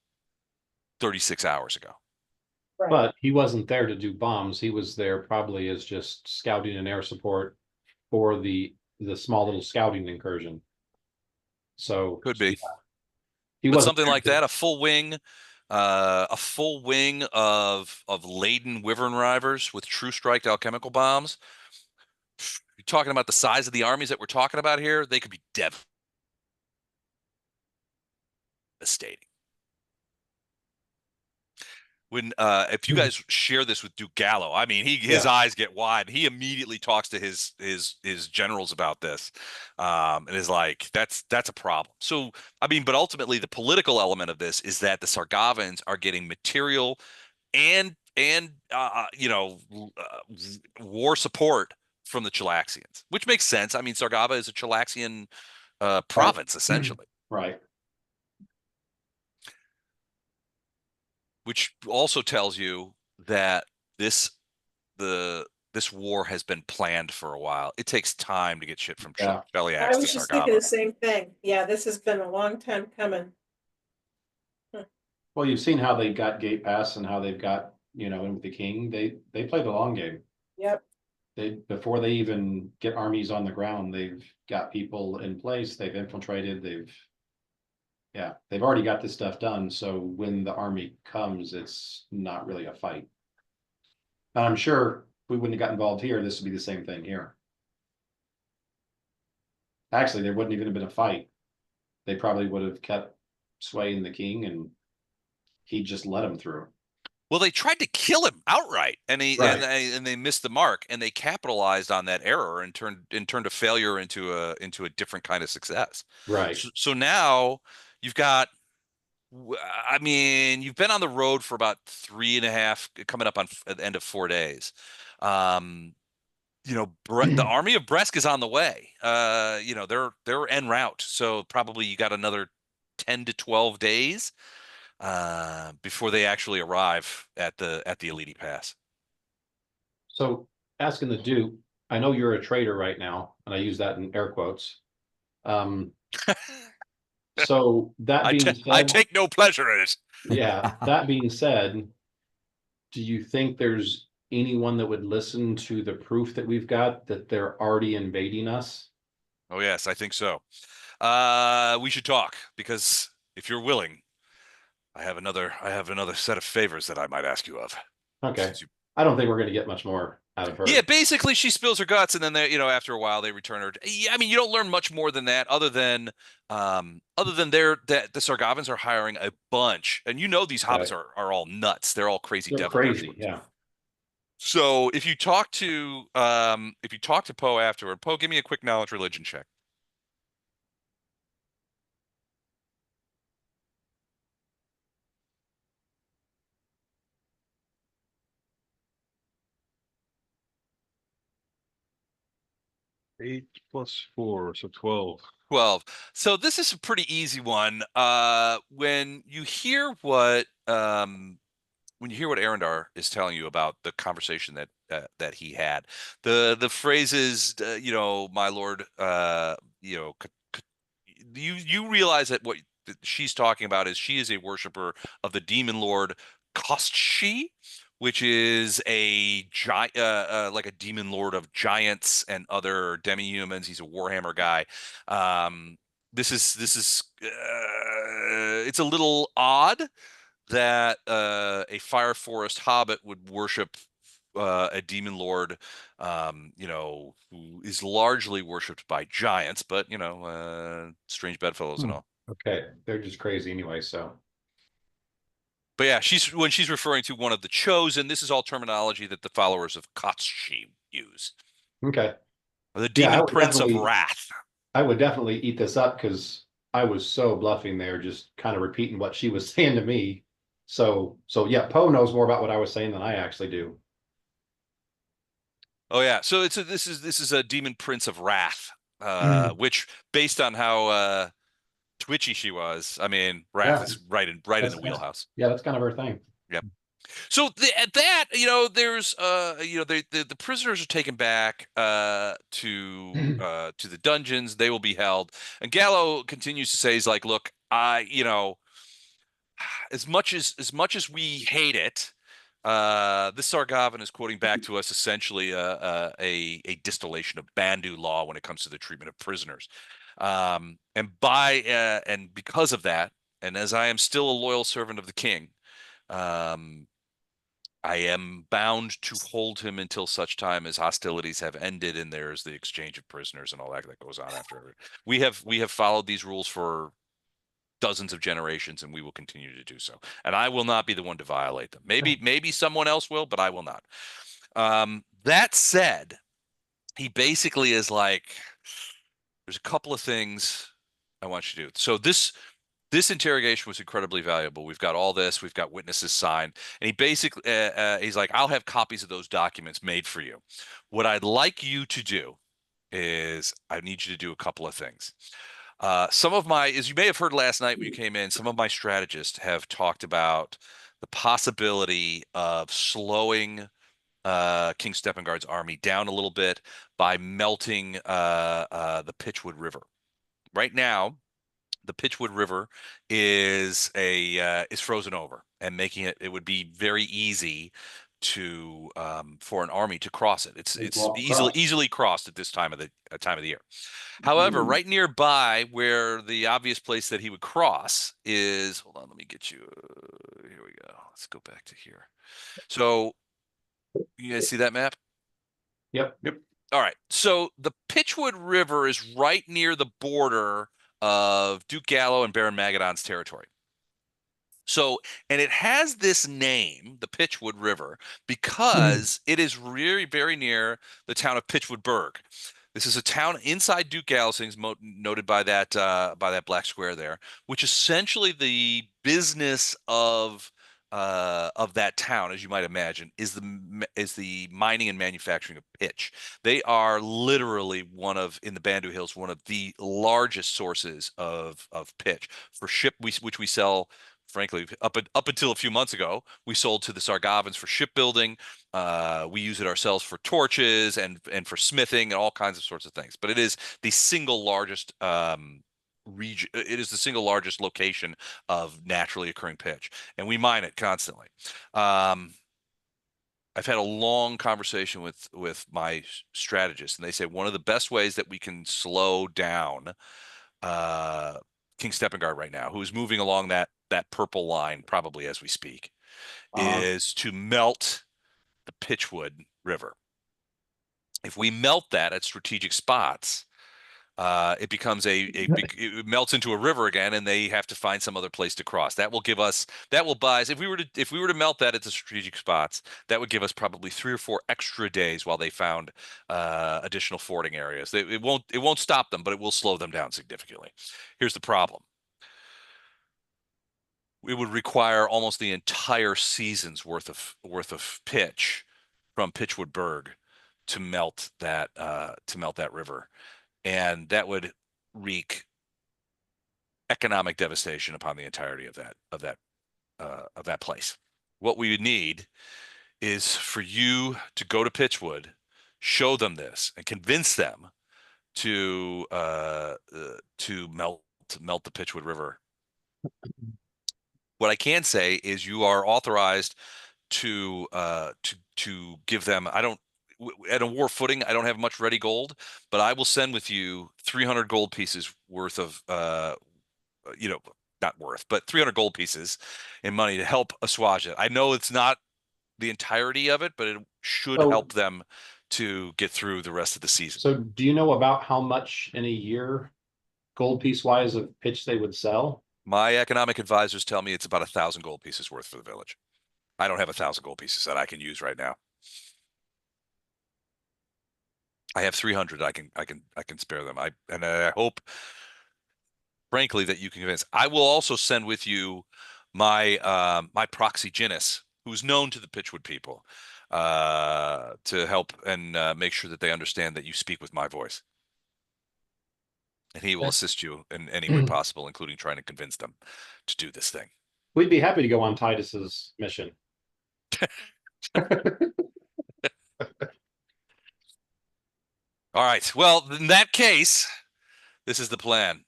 36 hours ago. Right. But he wasn't there to do bombs. He was there probably as just scouting and air support for the small little scouting incursion. So could be, he but something like that, a full wing of laden wyvern riders with True Strike alchemical bombs. You're talking about the size of the armies that we're talking about here. They could be devastating. When if you guys share this with Duke Gallo, I mean, his eyes get wide. He immediately talks to his generals about this, and is like, that's a problem. So I mean, but ultimately, the political element of this is that the Sargavans are getting material and war support from the Chilaxians, which makes sense. I mean, Sargava is a Chilaxian province, essentially. Right. Which also tells you that this war has been planned for a while. It takes time to get shit from Cheliax to Sargava. I was just thinking the same thing. Yeah, this has been a long time coming. Well, you've seen how they got Gate Pass and how they've got, in with the king. They play the long game. Yep. Before they even get armies on the ground, they've got people in place. They've infiltrated. They've already got this stuff done. So when the army comes, it's not really a fight. And I'm sure if we wouldn't have got involved here, this would be the same thing here. Actually, there wouldn't even have been a fight. they probably would have kept swaying the king, and he just let them through. Well, they tried to kill him outright, and Right. and they missed the mark, and they capitalized on that error and turned a failure into a different kind of success. Right. So now you've got, I mean, you've been on the road for about 3.5, coming up on the end of 4 days. You know, the army of Bresk is on the way. You know, they're en route, so probably you got another 10 to 12 days before they actually arrive at the Elite Pass. So asking the Duke, I know you're a traitor right now, and I use that in air quotes. So that being said, I take no pleasure in it. yeah, that being said, do you think there's anyone that would listen to the proof that we've got that they're already invading us? Oh yes, I think so. We should talk, because if you're willing, I have another set of favors that I might ask you of. Okay. I don't think we're going to get much more out of her. Yeah, basically she spills her guts, and then they, you know, after a while they return her. Yeah, I mean, you don't learn much more than that, other than that the Sargavans are hiring a bunch, and you know these hobbits are all nuts. They're all crazy. They're devil crazy, worshippers. yeah. So if you talk to Poe afterward, Poe, give me a quick knowledge religion check. Eight plus 4, so 12. 12. So this is a pretty easy one. When you hear what Arendar is telling you about the conversation that he had, the phrases, you know, my lord, you know, you realize that what she's talking about is she is a worshiper of the demon lord Kostshi, which is a giant, like a demon lord of giants and other demi-humans. He's a Warhammer guy. This is it's a little odd that a Fire Forest hobbit would worship a demon lord, you know, who is largely worshipped by giants, but you know, strange bedfellows and all. Okay, they're just crazy anyway. So, but yeah, when she's referring to one of the chosen, this is all terminology that the followers of Kostshi use. Okay, The demon prince of wrath. I would definitely eat this up, because I was so bluffing there, just kind of repeating what she was saying to me. So yeah, Poe knows more about what I was saying than I actually do. Oh yeah, so this is a demon prince of wrath, which, based on how twitchy she was, I mean, wrath is right in the wheelhouse. Yeah, that's kind of her thing. Yep. So at that, you know, there's you know, the prisoners are taken back to the dungeons. They will be held, and Gallo continues to say, he's like, look, you know, as much as we hate it, this Sargavan is quoting back to us essentially a distillation of Bandu law when it comes to the treatment of prisoners, and because of that, and as I am still a loyal servant of the king, I am bound to hold him until such time as hostilities have ended and there's the exchange of prisoners and all that goes on after. We have followed these rules for dozens of generations, and we will continue to do so. And I will not be the one to violate them. Maybe someone else will, but I will not. That said, he basically is like, there's a couple of things I want you to do. So this interrogation was incredibly valuable. We've got all this. We've got witnesses signed. And he basically, he's like, I'll have copies of those documents made for you. What I'd like you to do is I need you to do a couple of things. Some of my, as you may have heard last night when you came in, some of my strategists have talked about the possibility of slowing King Steppengard's army down a little bit by melting the Pitchwood River. Right now, the Pitchwood River is frozen over, and making it would be very easy to for an army to cross it. It's easily crossed at this time of the year. However, right nearby, where the obvious place that he would cross is, hold on, let me get you. Here we go. Let's go back to here. So, you guys see that map? Yep. All right. So the Pitchwood River is right near the border of Duke Gallo and Baron Magadon's territory. So, and it has this name, the Pitchwood River, because it is really very near the town of Pitchwood Burg. This is a town inside Duke Gallo, noted by that black square there, which essentially the business of that town, as you might imagine, is the mining and manufacturing of pitch. They are literally in the Bandu Hills, one of the largest sources of pitch for which we sell. Frankly, up until a few months ago, we sold to the Sargavans for shipbuilding. We use it ourselves for torches and for smithing and all kinds of sorts of things. But it is the single largest region. It is the single largest location of naturally occurring pitch, and we mine it constantly. I've had a long conversation with my strategists, and they say one of the best ways that we can slow down King Steppengard right now, who is moving along that purple line probably as we speak, is to melt the Pitchwood River. If we melt that at strategic spots, it becomes it melts into a river again, and they have to find some other place to cross. That will buy us, if we were to melt that at the strategic spots, that would give us probably 3 or 4 extra days while they found additional fording areas. It won't stop them, but it will slow them down significantly. Here's the problem. It would require almost the entire season's worth of pitch from Pitchwood Burg to melt that river, and that would wreak economic devastation upon the entirety of that place. What we would need is for you to go to Pitchwood, show them this, and convince them to melt the Pitchwood River. What I can say is you are authorized to give them. At a war footing, I don't have much ready gold, but I will send with you 300 gold pieces worth of, not worth, but 300 gold pieces in money to help assuage it. I know it's not the entirety of it, but it should help them to get through the rest of the season. So do you know about how much in a year, gold piece wise, of pitch they would sell? My economic advisors tell me it's about 1,000 gold pieces worth for the village. I don't have 1,000 gold pieces that I can use right now. I have 300. I can spare them. I hope, frankly, that you can convince. I will also send with you my my proxy Ginnis, who's known to the Pitchwood people, to help and make sure that they understand that you speak with my voice. And he will assist you in any way possible, including trying to convince them to do this thing. We'd be happy to go on Titus's mission. All right. Well, in that case, this is the plan.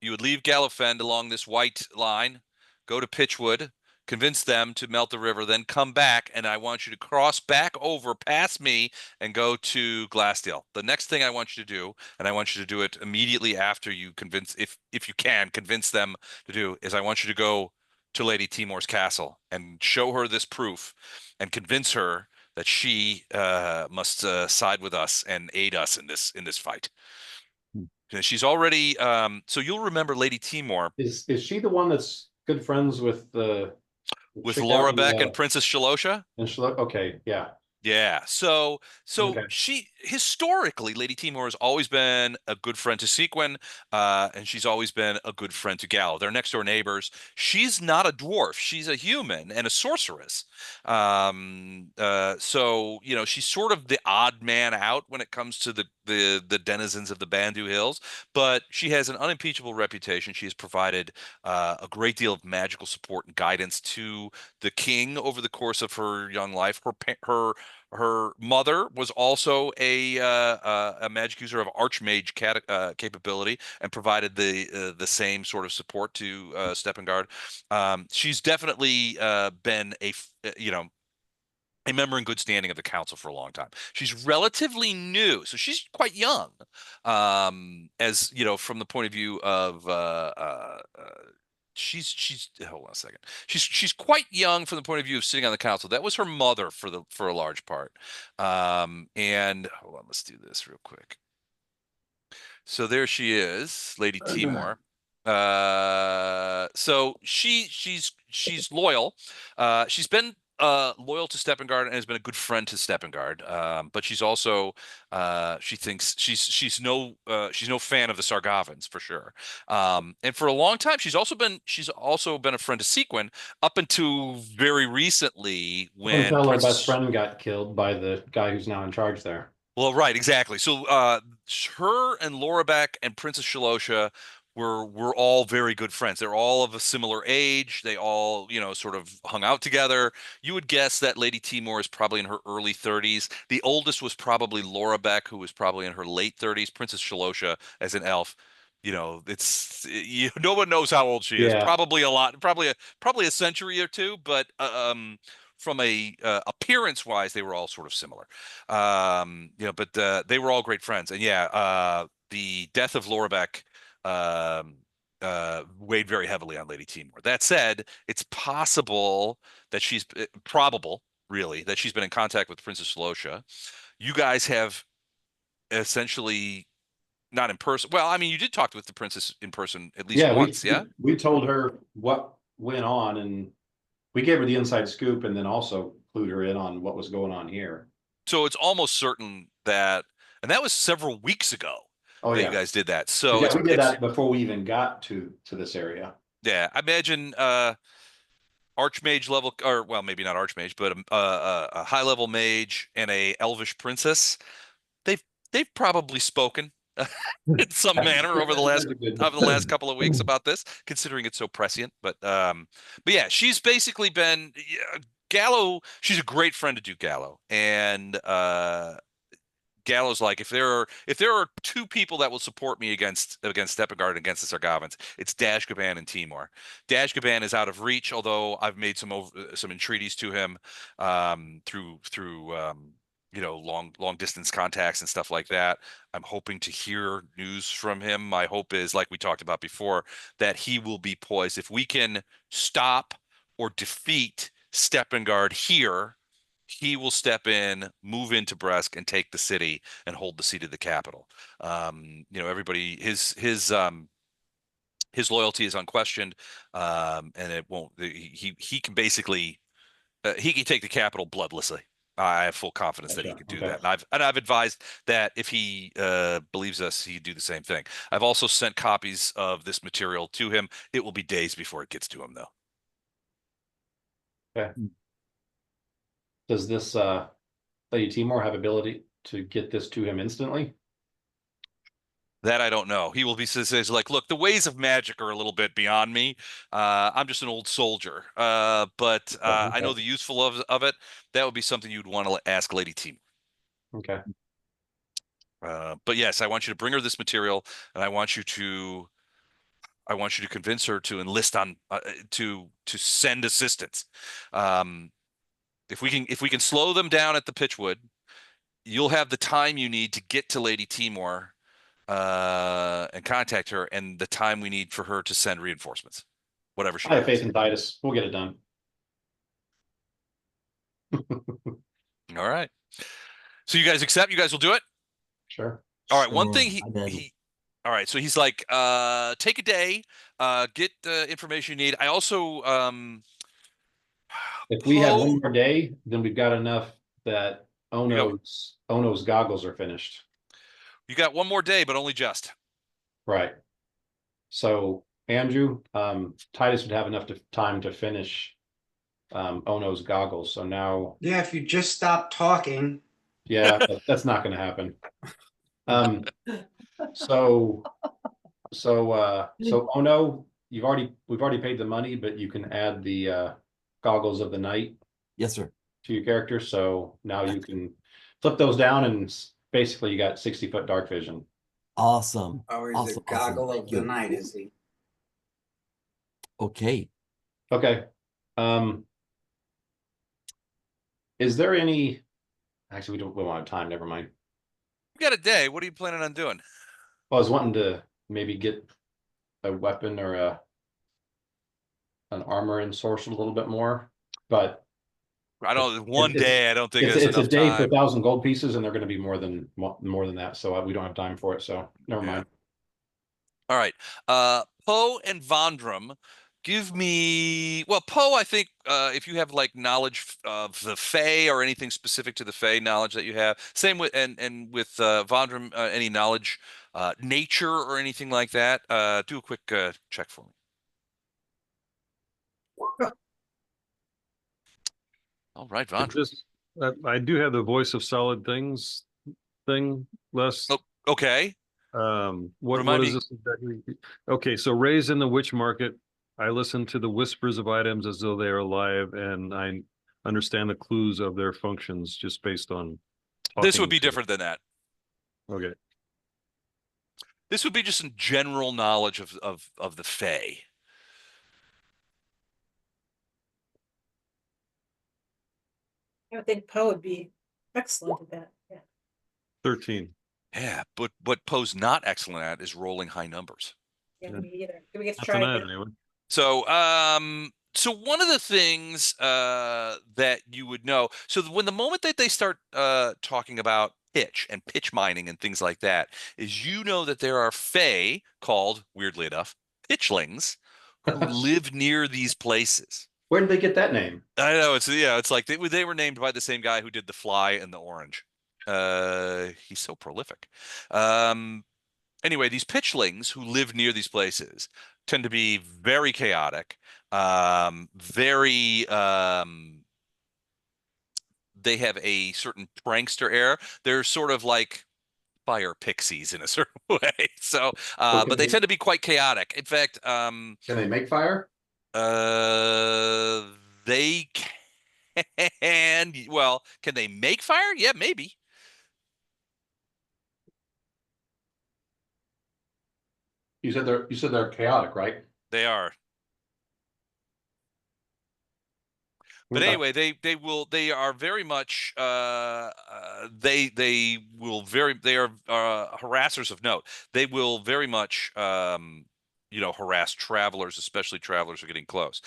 You would leave Gallowfend along this white line, go to Pitchwood, convince them to melt the river, then come back, and I want you to cross back over past me and go to Glassdale. The next thing I want you to do, and I want you to do it immediately after you convince, if you can, convince them to do, is I want you to go to Lady Timor's castle and show her this proof and convince her that she must side with us and aid us in this fight. She's already so you'll remember Lady Timor is she the one that's good friends with Laura Beck and Princess Shalosha? Okay, yeah. So Okay. she historically, Lady Timor has always been a good friend to Sequin, and she's always been a good friend to Gallo. They're next door neighbors. She's not a dwarf; she's a human and a sorceress. So she's sort of the odd man out when it comes to the denizens of the Bandu Hills, but she has an unimpeachable reputation. She has provided a great deal of magical support and guidance to the king over the course of her young life. Her mother was also a magic user of archmage capability and provided the same sort of support to Steppengard. She's definitely been a member in good standing of the council for a long time. She's relatively new, so she's quite young, as from the point of view of she's hold on a second. She's quite young from the point of view of sitting on the council. That was her mother for a large part. And hold on, let's do this real quick. So there she is, Lady Timor. So she's loyal. She's been loyal to Steppengard and has been a good friend to Steppengard. But she's also she thinks she's no fan of the Sargavans for sure. And for a long time she's also been a friend to Sequin up until very recently when Until her best friend got killed by the guy who's now in charge there. Well, right, exactly. So her and Lorabek and Princess Shalosha were all very good friends. They're all of a similar age. They all, sort of hung out together. You would guess that Lady Timor is probably in her early 30s. The oldest was probably Lorabek, who was probably in her late 30s. Princess Shalosha, as an elf, no one knows how old she is. Yeah. Probably a lot, probably a century or two, but from a appearance wise, they were all sort of similar. But they were all great friends. And the death of Lorabek weighed very heavily on Lady Timor. That said, it's possible that probable, really, that she's been in contact with Princess Shalosha. You guys have essentially not in person. Well, I mean, you did talk with the princess in person at least once, yeah? We told her what went on, and we gave her the inside scoop, and then also clued her in on what was going on here. So it's almost certain that, and that was several weeks ago that you guys did that. So we did that before we even got to this area. Yeah, I imagine archmage level, or well, maybe not archmage, but a high level mage and a elvish princess. They've probably spoken in some manner over the last couple of weeks about this, considering it's so prescient. But yeah, she's basically been Gallo. She's a great friend to Duke Gallo, and Gallo's like, if there are two people that will support me against Steppengard and against the Sargavans, it's Dashgaban and Timor. Dashgaban is out of reach, although I've made some entreaties to him through long distance contacts and stuff like that. I'm hoping to hear news from him. My hope is, like we talked about before, that he will be poised. If we can stop or defeat Steppengard here, he will step in, move into Brest, and take the city and hold the seat of the capital. Everybody, his loyalty is unquestioned, and it won't. He can basically he can take the capital bloodlessly. I have full confidence that he can do that. And I've advised that if he believes us, he'd do the same thing. I've also sent copies of this material to him. It will be days before it gets to him, though. Okay. Does this Lady Timor have ability to get this to him instantly? That I don't know. He will be says like, look, the ways of magic are a little bit beyond me. I'm just an old soldier. But I know the useful of it. That would be something you'd want to ask Lady Timor. Okay. But yes, I want you to bring her this material, and I want you to convince her to enlist on to send assistance. If we can slow them down at the Pitchwood, you'll have the time you need to get to Lady Timor and contact her, and the time we need for her to send reinforcements, whatever she. I have faith in Titus. We'll get it done. All right. So you guys accept? You guys will do it? Sure. All right. One thing all right. So he's like, take a day, get the information you need. I also, if we have one more day, then we've got enough that Ono's goggles are finished. You got one more day, but only just. Right. So Andrew, Titus would have enough time to finish Ono's goggles. So now. Yeah, if you just stop talking. Yeah, that's not going to happen. So Ono, we've already paid the money, but you can add the goggles of the night. Yes, sir. To your character. So now you can flip those down, and basically you got 60-foot dark vision. Awesome. Oh, he's awesome, a goggle awesome. of the night, is he? Okay. Okay. Is there any? Actually, we don't have time. Never mind. You got a day. What are you planning on doing? Well, I was wanting to maybe get a weapon or an armor ensorcelled a little bit more, but I don't. One day, I don't think it's a day for 1,000 gold pieces, and they're going to be more than that. So we don't have time for it. So never mind. All right. Poe and Vondrum, give me, well, Poe, I think if you have like knowledge of the Fae or anything specific to the Fae knowledge that you have, same with and with Vondrum, any knowledge, nature or anything like that, do a quick check for me. All right, Vondrum. Just, I do have the voice of solid things thing, Les. Oh, okay. What Remind is me. this exactly? Okay, so raised in the witch market, I listen to the whispers of items as though they are alive, and I understand the clues of their functions just based on This would talking be to different than that. them. Okay. This would be just some general knowledge of the Fae. I would think Poe would be excellent at that. Yeah. 13. Yeah, but what Poe's not excellent at is rolling high numbers. Yeah, Yeah. me either. Do we get to That's an try ad again? anyway. So one of the things that you would know, so when the moment that they start talking about pitch and pitch mining and things like that, is you know that there are Fae called, weirdly enough, pitchlings who live near these places. Where did they get that name? I know it's like they were named by the same guy who did the Fly and the Orange. He's so prolific. Anyway, these pitchlings who live near these places tend to be very chaotic, very they have a certain prankster air. They're sort of like fire pixies in a certain way. So, but they tend to be quite chaotic. In fact, Can they make fire? they can, well, can they make fire? Yeah, maybe. You said they're chaotic, right? They are. But Okay. anyway, they are very much they will very they are harassers of note. They will very much harass travelers, especially travelers who are getting close.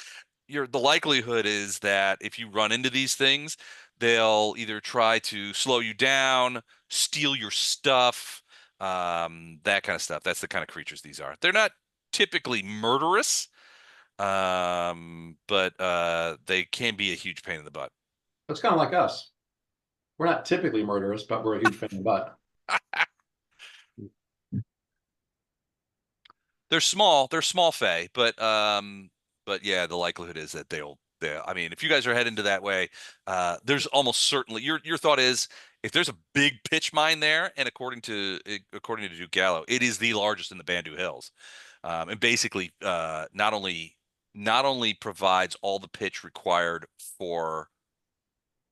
The likelihood is that if you run into these things, they'll either try to slow you down, steal your stuff, that kind of stuff. That's the kind of creatures these are. They're not typically murderous, but they can be a huge pain in the butt. That's kind of like us. We're not typically murderous, but we're a huge pain in the butt. They're small Fae, but yeah, the likelihood is that I mean, if you guys are heading to that way, there's almost certainly your thought is if there's a big pitch mine there, and according to Duke Gallo, it is the largest in the Bandu Hills, and basically not only provides all the pitch required for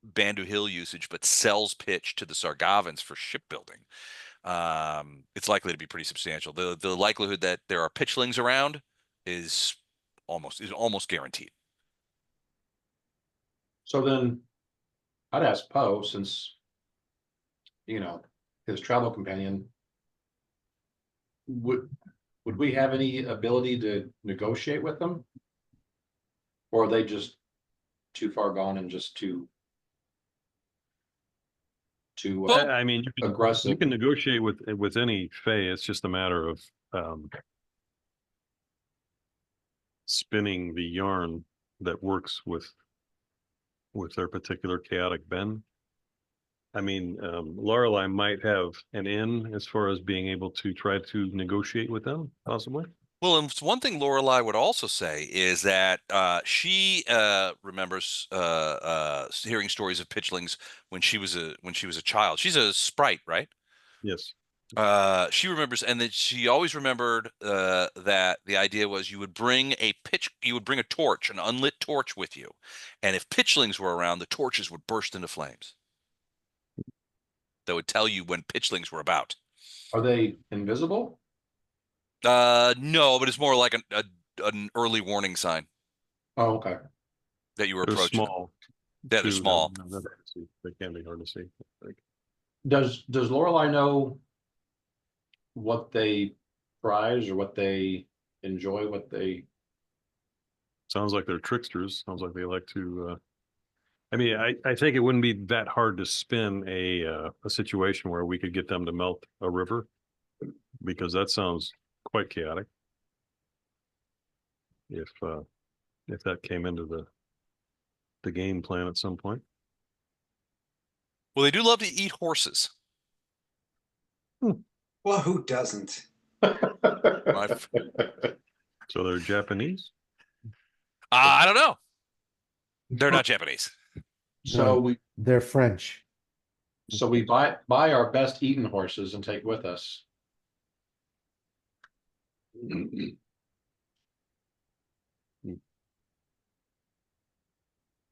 Bandu Hill usage, but sells pitch to the Sargavans for shipbuilding. It's likely to be pretty substantial. The likelihood that there are pitchlings around is almost guaranteed. So then I'd ask Poe, since his travel companion, would we have any ability to negotiate with them? Or are they just too far gone and just too I mean, aggressive? you can negotiate with any Fae. It's just a matter of spinning the yarn that works with their particular chaotic bend. I mean, Lorelei might have an in as far as being able to try to negotiate with them, possibly. Well, and one thing Lorelei would also say is that she remembers hearing stories of pitchlings when she was a child. She's a sprite, right? Yes. She remembers, and that she always remembered that the idea was you would bring a torch, an unlit torch with you, and if pitchlings were around, the torches would burst into flames. That would tell you when pitchlings were about. Are they invisible? No, but it's more like an early warning sign. Oh, okay. That you were They're approaching. small. Yeah, they're small. They can be hard to see. Does Lorelei know what they prize or what they enjoy, what they... Sounds like they're tricksters. Sounds like they like to I mean, I think it wouldn't be that hard to spin a situation where we could get them to melt a river, because that sounds quite chaotic. If that came into the game plan at some point. Well, they do love to eat horses. Well, who doesn't? So they're Japanese? I don't know. They're not Japanese. So they're French. we buy our best eaten horses and take with us.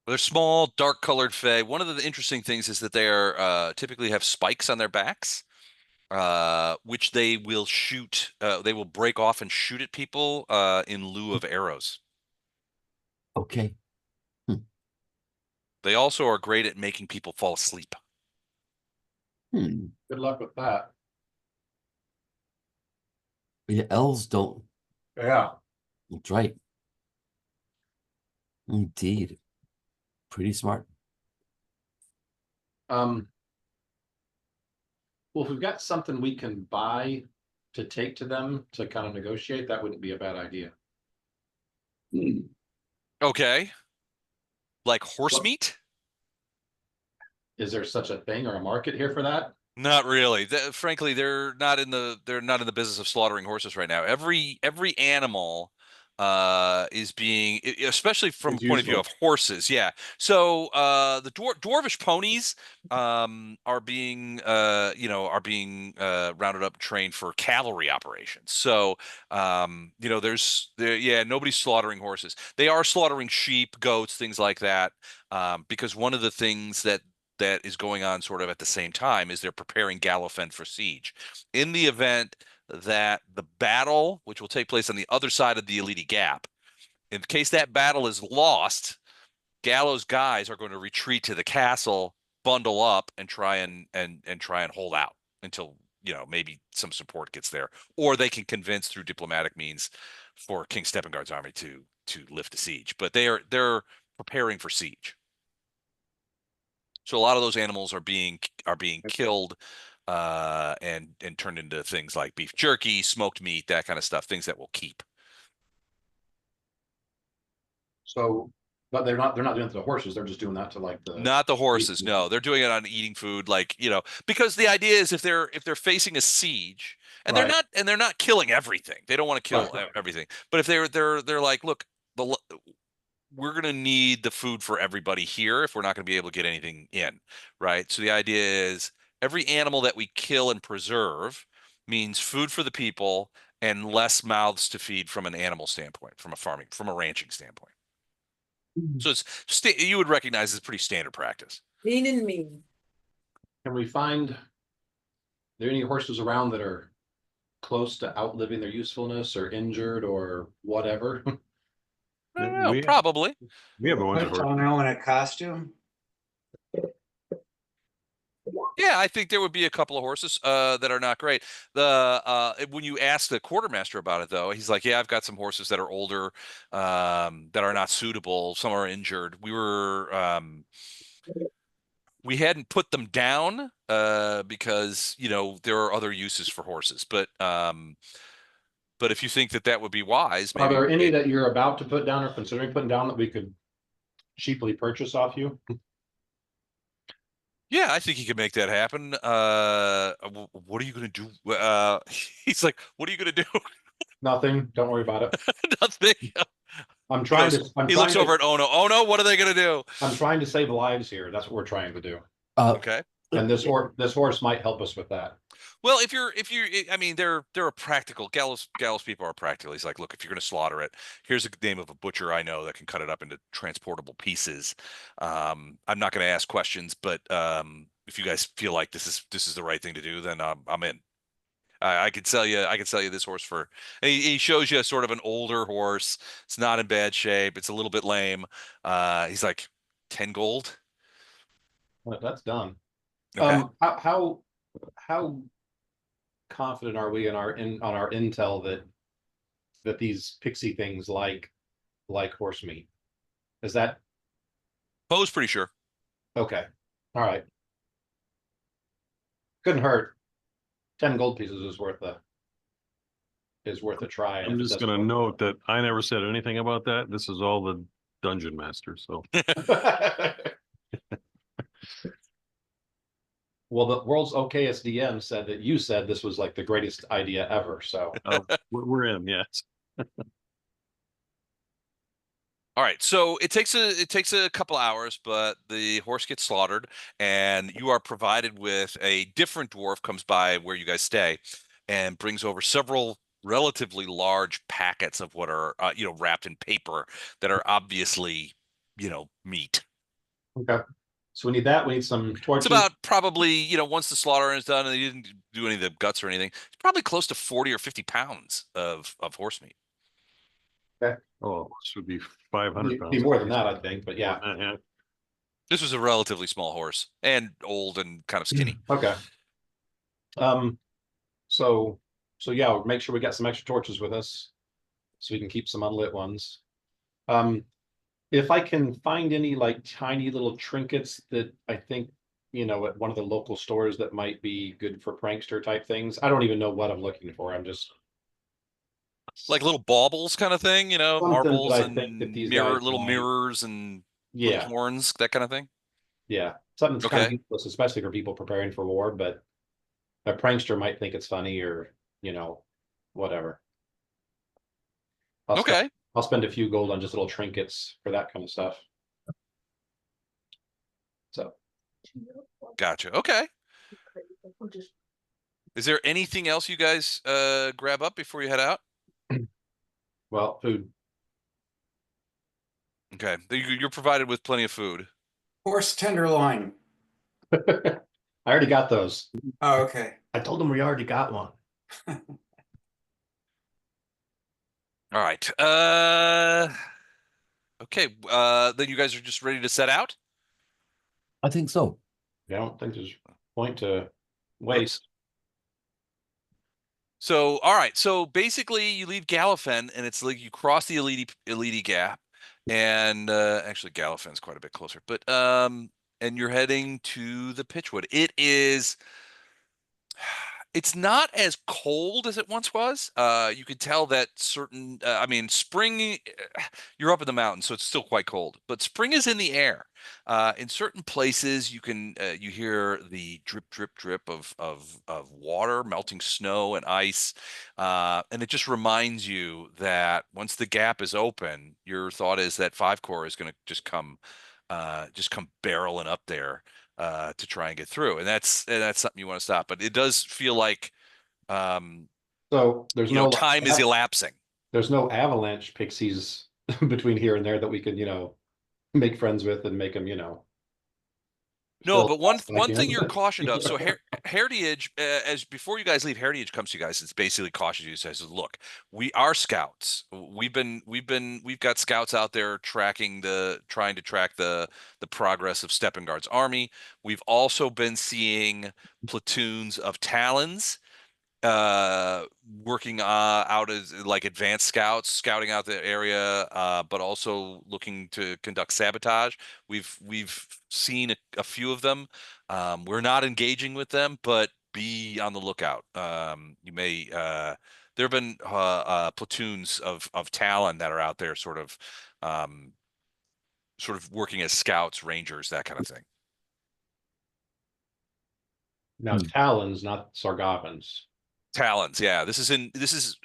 They're small, dark-colored fey. One of the interesting things is that they are typically have spikes on their backs, which they will shoot. They will break off and shoot at people in lieu of arrows. Okay. They also are great at making people fall asleep. Good luck with that. Yeah, elves don't. Yeah. That's right. Indeed. Pretty smart. Well, if we've got something we can buy to take to them to kind of negotiate, that wouldn't be a bad idea. Okay. Like horse meat? Is there such a thing or a market here for that? Not really. Frankly, they're not in the business of slaughtering horses right now. Every animal is being, especially from It's a point of view useful. of horses. Yeah. So the dwarvish ponies are being rounded up and trained for cavalry operations. So nobody's slaughtering horses. They are slaughtering sheep, goats, things like that, because one of the things that is going on sort of at the same time is they're preparing Gallo for siege. In the event that the battle, which will take place on the other side of the Elite Gap, in case that battle is lost, Gallo's guys are going to retreat to the castle, bundle up, and try and hold out until maybe some support gets there, or they can convince through diplomatic means for King Steppengard's army to lift the siege. But they're preparing for siege. So a lot of those animals are being killed and turned into things like beef jerky, smoked meat, that kind of stuff, things that will keep. So, but they're not doing it to the horses. They're just doing that to like the. Not the horses. No, they're doing it on eating food, because the idea is if they're facing a siege and Right. they're not killing everything. They don't want to kill Right. everything. But if they're like, look, we're going to need the food for everybody here if we're not going to be able to get anything in, right? So the idea is every animal that we kill and preserve means food for the people and less mouths to feed from an animal standpoint, from a ranching standpoint. So you would recognize it's pretty standard practice. Lean and mean. Can we find, are there any horses around that are close to outliving their usefulness or injured or whatever? I don't know, probably. We have a bunch of Put horses. Tono in a costume. Yeah, I think there would be a couple of horses that are not great. When you ask the quartermaster about it, though, he's like, "Yeah, I've got some horses that are older, that are not suitable. Some are injured. We hadn't put them down because there are other uses for horses. But if you think that would be wise, Are maybe there any that you're about to put down or considering putting down that we could cheaply purchase off you? Yeah, I think he could make that happen. What are you going to do? He's like, "What are you going to do?" Nothing. Don't worry about it. Nothing. I'm trying to. He looks over at Ono. Ono, what are they going to do? I'm trying to save lives here. That's what we're trying to do. Okay. And this horse might help us with that. Well, I mean, they're a practical. Gallo's people are practical. He's like, look, if you're going to slaughter it, here's the name of a butcher I know that can cut it up into transportable pieces. I'm not going to ask questions, but if you guys feel like this is the right thing to do, then I'm in. I could sell you this horse for. And he shows you sort of an older horse. It's not in bad shape. It's a little bit lame. He's like 10 gold. Well, that's done. Okay. How confident are we on our intel that these pixie things like horse meat? Is that Poe's pretty sure. okay? All right. Couldn't hurt. 10 gold pieces is worth is worth a try. I'm just gonna note that I never said anything about that. This is all the dungeon master, so. Well, the world's okayest DM said that you said this was like the greatest idea ever. So We're in, yes. All right, so it takes a couple hours, but the horse gets slaughtered, and you are provided with a different dwarf comes by where you guys stay, and brings over several relatively large packets of what are wrapped in paper that are obviously meat. okay. So we need that. We need some torches. It's about probably once the slaughter is done and they didn't do any of the guts or anything, it's probably close to 40 or 50 pounds of horse meat. Okay. Oh, this would be 500 pounds. Be more than that, I think, but yeah. This was a relatively small horse and old and kind of skinny. Okay. So yeah, we'll make sure we got some extra torches with us so we can keep some unlit ones. If I can find any like tiny little trinkets that I think, at one of the local stores that might be good for prankster type things. I don't even know what I'm looking for. I'm just like little baubles kind of thing, marbles and little mirrors and little horns, that kind of thing. Yeah, something that's kind of useless, especially for people preparing for war, but a prankster might think it's funny or, whatever. I'll spend a few gold on just little trinkets for that kind of stuff. So. Gotcha. Okay. Is there anything else you guys grab up before you head out? Well, food. Okay. You're provided with plenty of food. Horse tenderloin. I already got those. Oh, okay. I told them we already got one. All right. Okay. Then you guys are just ready to set out? I think so. I don't think there's a point to waste. So, all right. So basically you leave Gallofen and it's like you cross the Elite Gap, and actually Gallofen's quite a bit closer, but and you're heading to the Pitchwood. It's not as cold as it once was. You could tell that spring, you're up in the mountains, so it's still quite cold, but spring is in the air. In certain places, you hear the drip, drip, drip of water, melting snow and ice. And it just reminds you that once the gap is open, your thought is that 5 Corps is going to just come barreling up there to try and get through, and that's something you want to stop. But it does feel like so there's no time is elapsing. There's no avalanche pixies between here and there that we could make friends with and make them No, but one thing you're cautioned of. So Heritage, as before you guys leave, Heritage comes to you guys. It's basically cautions you. Says, look, we are scouts. We've got scouts out there trying to track the progress of Steppengard's army. We've also been seeing platoons of Talons working out as like advanced scouts, scouting out the area, but also looking to conduct sabotage. We've seen a few of them. We're not engaging with them, but be on the lookout. You may there have been platoons of Talon that are out there sort of working as scouts, rangers, that kind of thing. Now Talons, not Sargavans. Talons, yeah. This is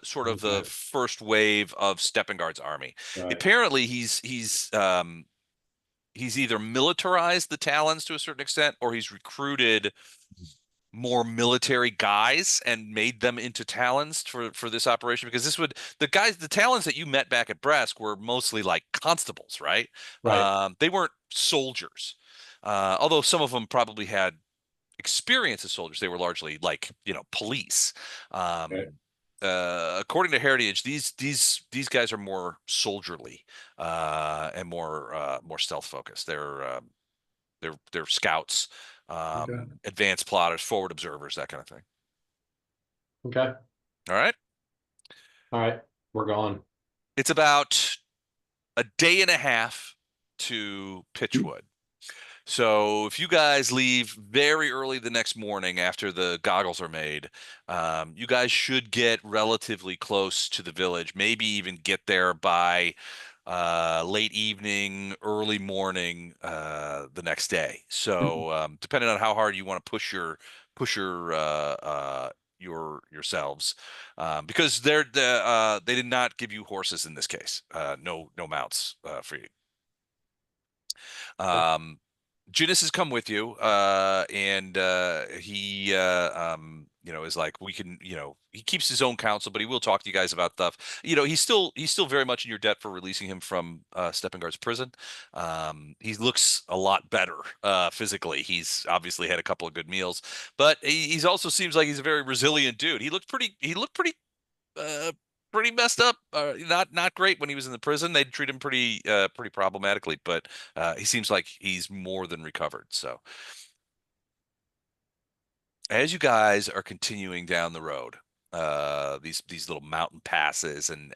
sort of the first wave of Steppengard's army. Right. Apparently, he's either militarized the Talons to a certain extent, or he's recruited more military guys and made them into Talons for this operation. Because the Talons that you met back at Bresk were mostly like constables, right? Right. They weren't soldiers, although some of them probably had experience as soldiers. They were largely like police. According to Heritage, these guys are more soldierly and more stealth focused. They're scouts, advanced plotters, forward observers, that kind of thing. Okay. All right, we're gone. It's about a day and a half to Pitchwood. So if you guys leave very early the next morning after the goggles are made, you guys should get relatively close to the village, maybe even get there by late evening, early morning the next day. So depending on how hard you want to push yourselves, because they did not give you horses in this case. No mounts for you. Ginnis has come with you, and he, is like, we can, he keeps his own counsel, but he will talk to you guys about stuff. He's still very much in your debt for releasing him from Steppengard's prison. He looks a lot better physically. He's obviously had a couple of good meals, but he's also seems like he's a very resilient dude. He looked pretty messed up. Not great when he was in the prison. They treat him pretty problematically, but he seems like he's more than recovered. So as you guys are continuing down the road, these little mountain passes and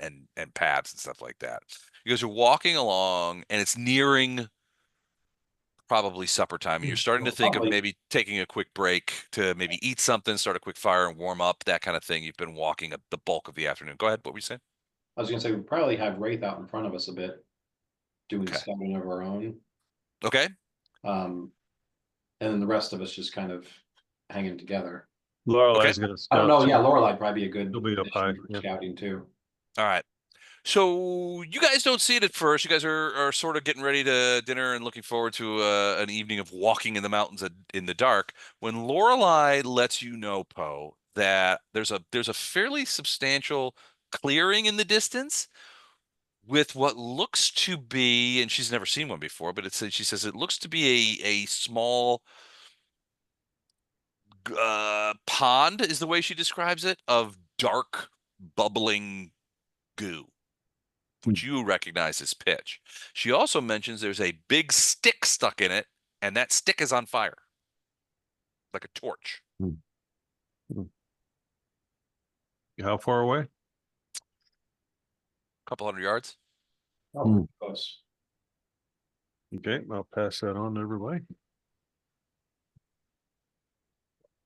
paths and stuff like that, you guys are walking along, and it's nearing probably supper time, and you're starting to think of maybe taking a quick break to maybe eat something, start a quick fire, and warm up, that kind of thing. You've been walking the bulk of the afternoon. Go ahead. What were you saying? I was gonna say, we probably have Wraith out in front of us a bit, doing scouting of our own. Okay. And then the rest of us just kind of hanging together. Lorelei's gonna I don't know. scout Yeah, too. Lorelei probably be a good She'll be up high, addition for yeah. scouting too. All right. So you guys don't see it at first. You guys are sort of getting ready to dinner and looking forward to an evening of walking in the mountains in the dark, when Lorelei lets you know, Poe, that there's a fairly substantial clearing in the distance with what looks to be, and she's never seen one before, but she says it looks to be a small pond, is the way she describes it, of dark bubbling goo, which you recognize as pitch. She also mentions there's a big stick stuck in it, and that stick is on fire, like a torch. How far away? A couple hundred yards. Oh, close. Okay, I'll pass that on to everybody.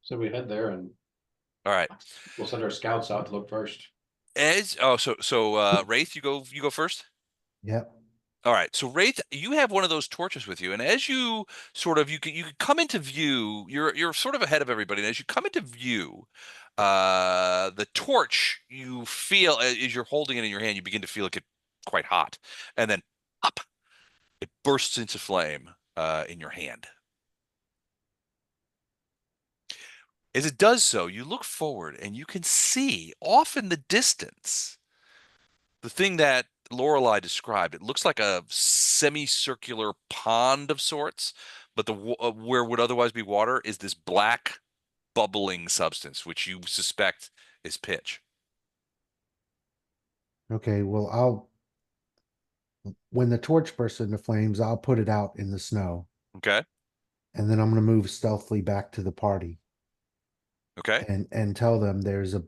So we head there, and All right. we'll send our scouts out to look first. Wraith, you go first. Yep. All right. So Wraith, you have one of those torches with you, and as you sort of you can come into view, you're sort of ahead of everybody, and as you come into view, the torch, you feel as you're holding it in your hand, you begin to feel it get quite hot, and then up, it bursts into flame in your hand. As it does so, you look forward and you can see off in the distance the thing that Lorelei described. It looks like a semicircular pond of sorts, but where would otherwise be water is this black bubbling substance, which you suspect is pitch. Okay, well, when the torch bursts into flames, I'll put it out in the snow. Okay. And then I'm going to move stealthily back to the party. Okay. And tell them there's a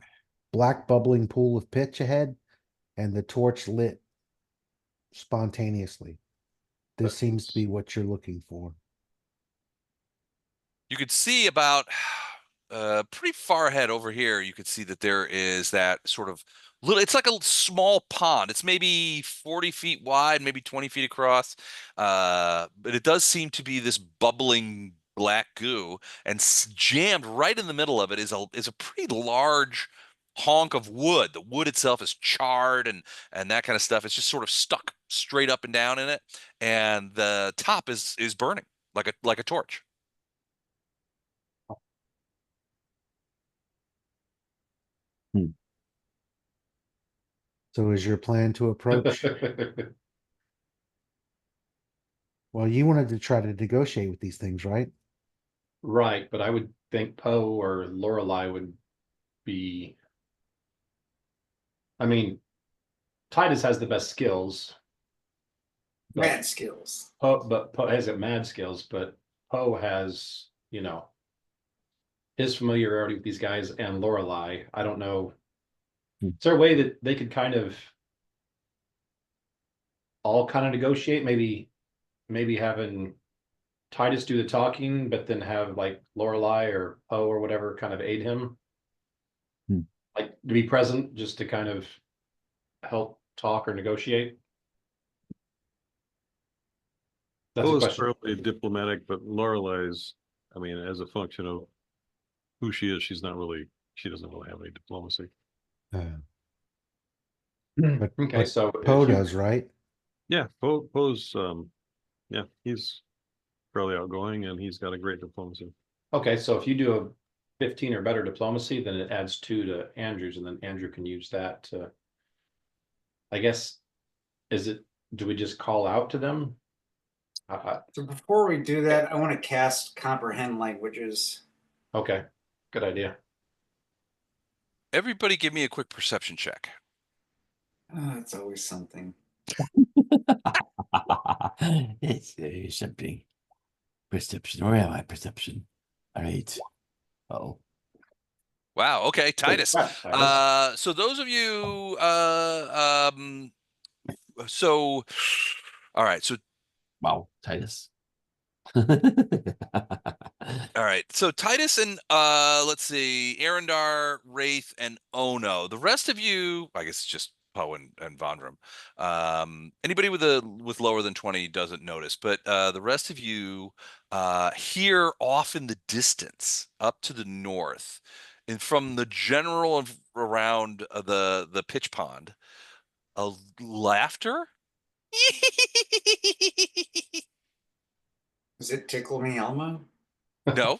black bubbling pool of pitch ahead, and the torch lit spontaneously. This seems to be what you're looking for. You could see about pretty far ahead over here. You could see that there is that sort of little, it's like a small pond. It's maybe 40 feet wide, maybe 20 feet across. But it does seem to be this bubbling black goo, and jammed right in the middle of it is a pretty large honk of wood. The wood itself is charred and that kind of stuff. It's just sort of stuck straight up and down in it, and the top is burning like a torch. So is your plan to approach? Well, you wanted to try to negotiate with these things, right? Right, but I would think Poe or Lorelei would be. I mean, Titus has the best skills. Mad skills. Poe has mad skills, but Poe has, his familiarity with these guys, and Lorelei. I don't know. Is there a way that they could kind of all kind of negotiate? Maybe having Titus do the talking, but then have like Lorelei or Poe or whatever kind of aid him. Hmm. Like to be present just to kind of help talk or negotiate. That's a Poe's question. fairly diplomatic, but Lorelei's, I mean, as a function of who she is, she doesn't really have any diplomacy. But, Okay, but so Poe if you- does, right? Yeah, Poe's, yeah, he's fairly outgoing and he's got a great diplomacy. Okay, so if you do a 15 or better diplomacy, then it adds 2 to Andrew's, and then Andrew can use that to. I guess, do we just call out to them? So before we do that, I want to cast comprehend languages. Okay, good idea. Everybody give me a quick perception check. Oh, it's always something. It's something. Perception. Where am I? Perception. All right. Oh. Wow. Okay, Titus. Titus. So those of you, so, all right. So, Wow, Titus. all right. So Titus and let's see, Arendar, Wraith, and Ono. The rest of you, I guess, it's just Poe and Vondram. Anybody with lower than 20 doesn't notice, but the rest of you hear off in the distance, up to the north, and from the general around the pitch pond, a laughter. Is it Tickle Me Elmo? No.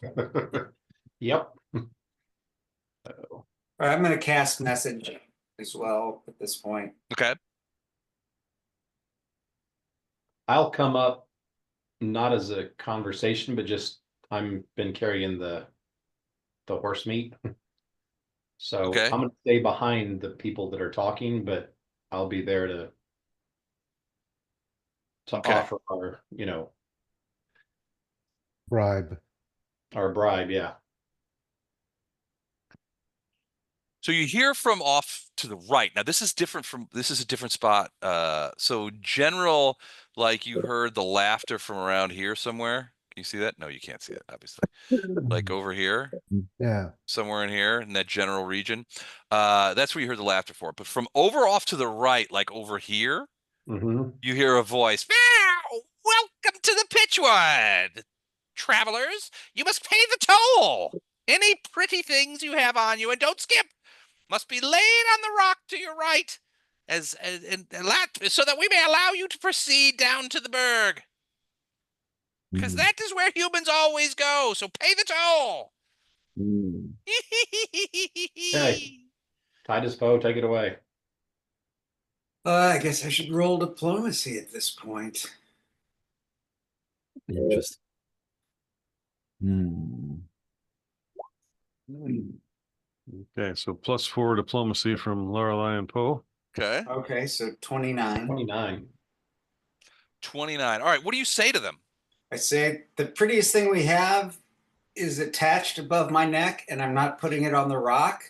Yep. All right, I'm going to cast message as well at this point. Okay. I'll come up not as a conversation, but just I'm been carrying the horse meat. So Okay. I'm gonna stay behind the people that are talking, but I'll be there to Okay. offer our, Bribe. our bribe, yeah. So you hear from off to the right. Now this is a different spot. So general, like you heard the laughter from around here somewhere. Can you see that? No, you can't see it, obviously. Like over here, Yeah. somewhere in here in that general region. That's where you heard the laughter for. But from over off to the right, like over here, Mm-hmm. you hear a voice. Meow! Welcome to the Pitchwood, travelers. You must pay the toll. Any pretty things you have on you, and don't skip, must be laid on the rock to your right, so that we may allow you to proceed down to the Burg. Because that is where humans always go. So pay the toll. Hey, Titus Poe, take it away. I guess I should roll diplomacy at this point. Interesting. Okay, so +4 diplomacy from Lorelei and Poe. Okay. Okay, so 29. 29. 29. All right. What do you say to them? I say the prettiest thing we have is attached above my neck, and I'm not putting it on the rock.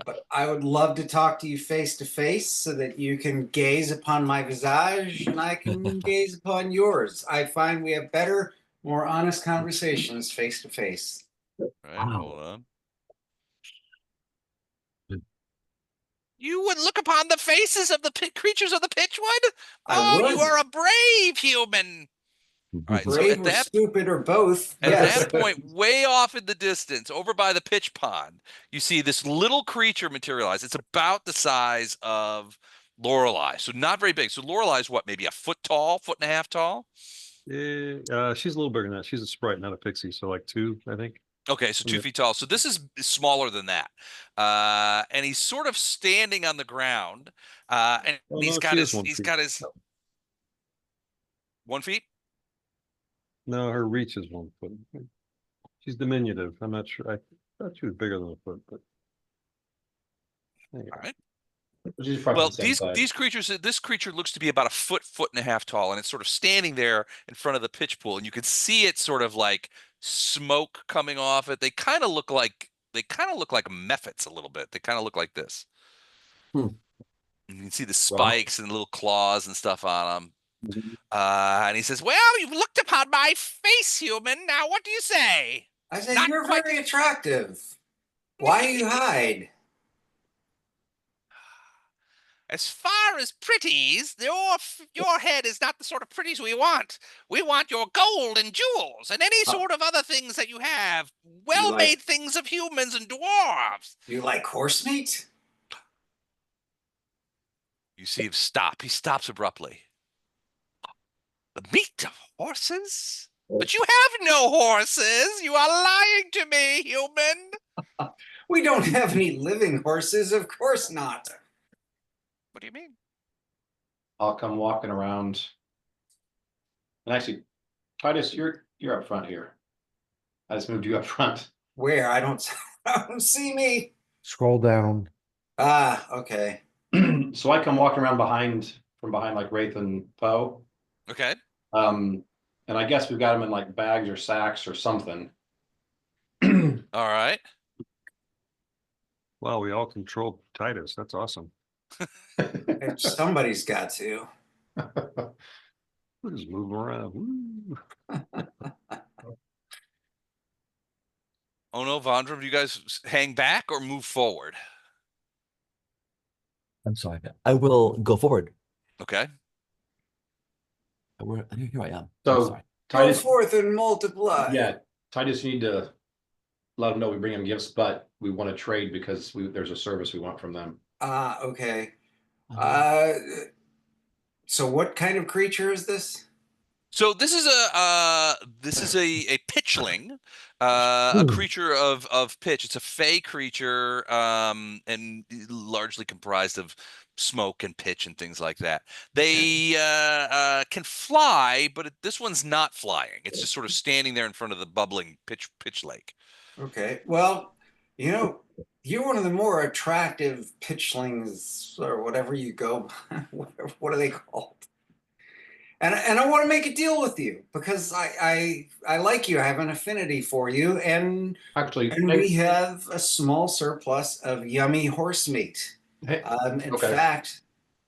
But I would love to talk to you face to face so that you can gaze upon my visage and I can gaze upon yours. I find we have better, more honest conversations face to face. All right, hold on. You would look upon the faces of the creatures of the Pitchwood? Oh, you are a brave human. All right, Brave so or stupid or both. at Yes. that point, way off in the distance, over by the pitch pond, you see this little creature materialize. It's about the size of Lorelei, so not very big. So Lorelai's what, maybe a foot tall, foot and a half tall? She's a little bigger than that. She's a sprite, not a pixie. So like 2, I think. Okay, so 2 Yeah. feet tall. So this is smaller than that. And he's sort of standing on the ground. And Oh, he's no, got she his is 1 feet. 1 feet? No, her reach is 1 foot. She's diminutive. I'm not sure. I thought she was bigger than a foot, but All right. She's probably Well, the same size. these creatures, this creature looks to be about a foot, foot and a half tall, and it's sort of standing there in front of the pitch pool, and you can see it sort of like smoke coming off it. They kind of look like mephits a little bit. They kind of look like this. Hmm. You can see the spikes and little claws and stuff on them. And he says, "Well, you've looked upon my face, human. Now, what do you say?" I say, Not you're quite- very attractive. Why you hide? As far as pretties, your head is not the sort of pretties we want. We want your gold and jewels and any sort of other things that you have. Well-made things of humans and dwarves. You like horse meat? You see him stop. He stops abruptly. The meat of horses? But you have no horses. You are lying to me, human. We don't have any living horses, of course not. What do you mean? I'll come walking around. And actually, Titus, you're up front here. I just moved you up front. Where? I don't see me. Scroll down. Ah, okay. So I come walking around from behind like Wraith and Poe. Okay. And I guess we've got them in like bags or sacks or something. All right. Wow, we all control Titus. That's awesome. Somebody's got to. We'll just move around. Woo. Oh no, Vondra, do you guys hang back or move forward? I'm sorry. I will go forward. Okay. Here I am. I'm So sorry. Go Titus, forth and multiply. yeah, Titus, you need to let them know we bring them gifts, but we want to trade because there's a service we want from them. Ah, okay. Uh, So what kind of creature is this? So this is a pitchling, a creature of pitch. It's a fey creature, and largely comprised of smoke and pitch and things like that. They can fly, but this one's not flying. It's just sort of standing there in front of the bubbling pitch lake. Okay. Well, you're one of the more attractive pitchlings or whatever you go. What are they called? And I want to make a deal with you because I like you. I have an affinity for you, and Actually, we have a small surplus of yummy horse meat. In okay. fact,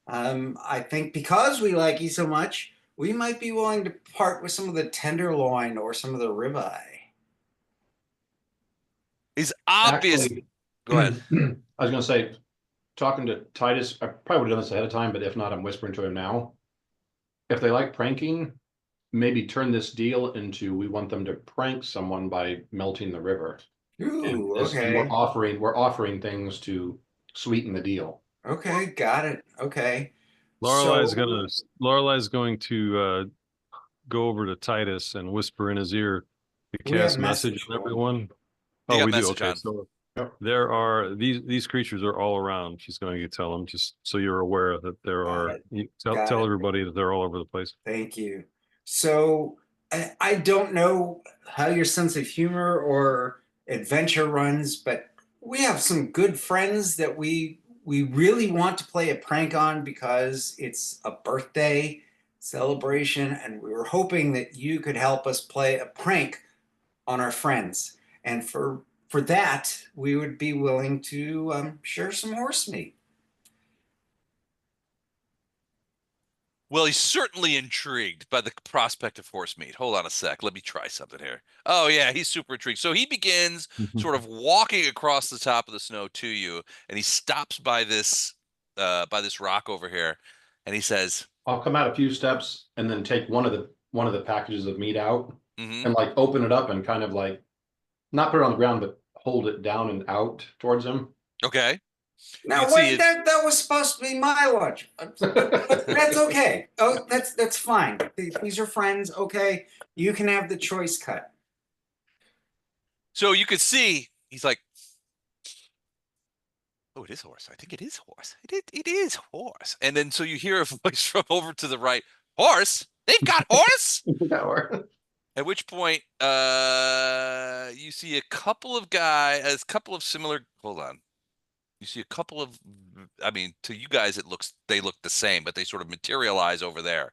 I think because we like you so much, we might be willing to part with some of the tenderloin or some of the ribeye. He's obvious. Actually, Go ahead. I was going to say, talking to Titus, I probably would have done this ahead of time, but if not, I'm whispering to him now. If they like pranking, maybe turn this deal into we want them to prank someone by melting the river. Ooh, And okay. we're offering things to sweeten the deal. Okay, got it. Okay. Lorelai's going to go over to Titus and whisper in his ear to We have cast message message on on. everyone. You Oh, got we do. message Okay, on. so Yep. there are these creatures are all around. She's going to tell them just so you're aware that there Got are. it. You Got tell it. everybody that they're all over the place. Thank you. So I don't know how your sense of humor or adventure runs, but we have some good friends that we really want to play a prank on because it's a birthday celebration, and we were hoping that you could help us play a prank on our friends. And for that, we would be willing to share some horse meat. Well, he's certainly intrigued by the prospect of horse meat. Hold on a sec. Let me try something here. Oh, yeah, he's super intrigued. So he begins sort of walking across the top of the snow to you, and he stops by this rock over here, and he says, I'll come out a few steps and then take one of the packages of meat out mhm. and like open it up and kind of like not put it on the ground, but hold it down and out towards him. Okay. Now You wait, see that was supposed to be my lunch. That's okay. Oh, that's fine. These are friends. Okay, you can have the choice cut. So you could see he's like, oh, it is horse. I think it is horse. It is horse. And then so you hear a voice from over to the right. Horse? They've got horse? At which point, you see a couple of similar. Hold on. You see a couple of. I mean, to you guys, they look the same, but they sort of materialize over there,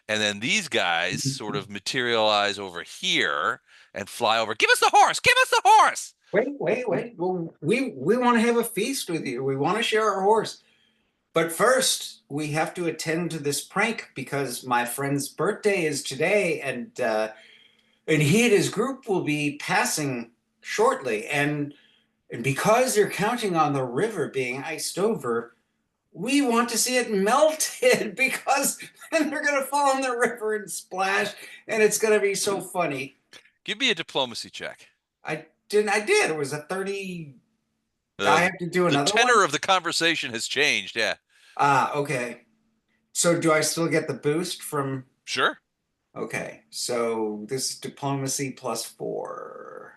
and then these guys sort of materialize over here and fly over. Give us the horse! Give us the horse! Wait. Well, we want to have a feast with you. We want to share our horse. But first, we have to attend to this prank because my friend's birthday is today, and he and his group will be passing shortly. And because they're counting on the river being iced over, we want to see it melted because then they're going to fall in the river and splash, and it's going to be so funny. Give me a diplomacy check. I did. It was a 30. I have to do another The tenor one? of the conversation has changed. Yeah. Okay. So do I still get the boost from? Sure. Okay. So this is diplomacy +4.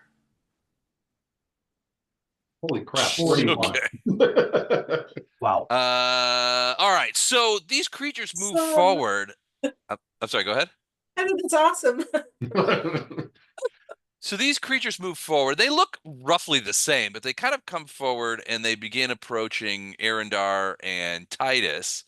Holy crap. 41. Okay. Wow. All right. So these creatures move So- forward. I'm sorry. Go ahead. I think it's awesome. So these creatures move forward. They look roughly the same, but they kind of come forward and they begin approaching Arendar and Titus.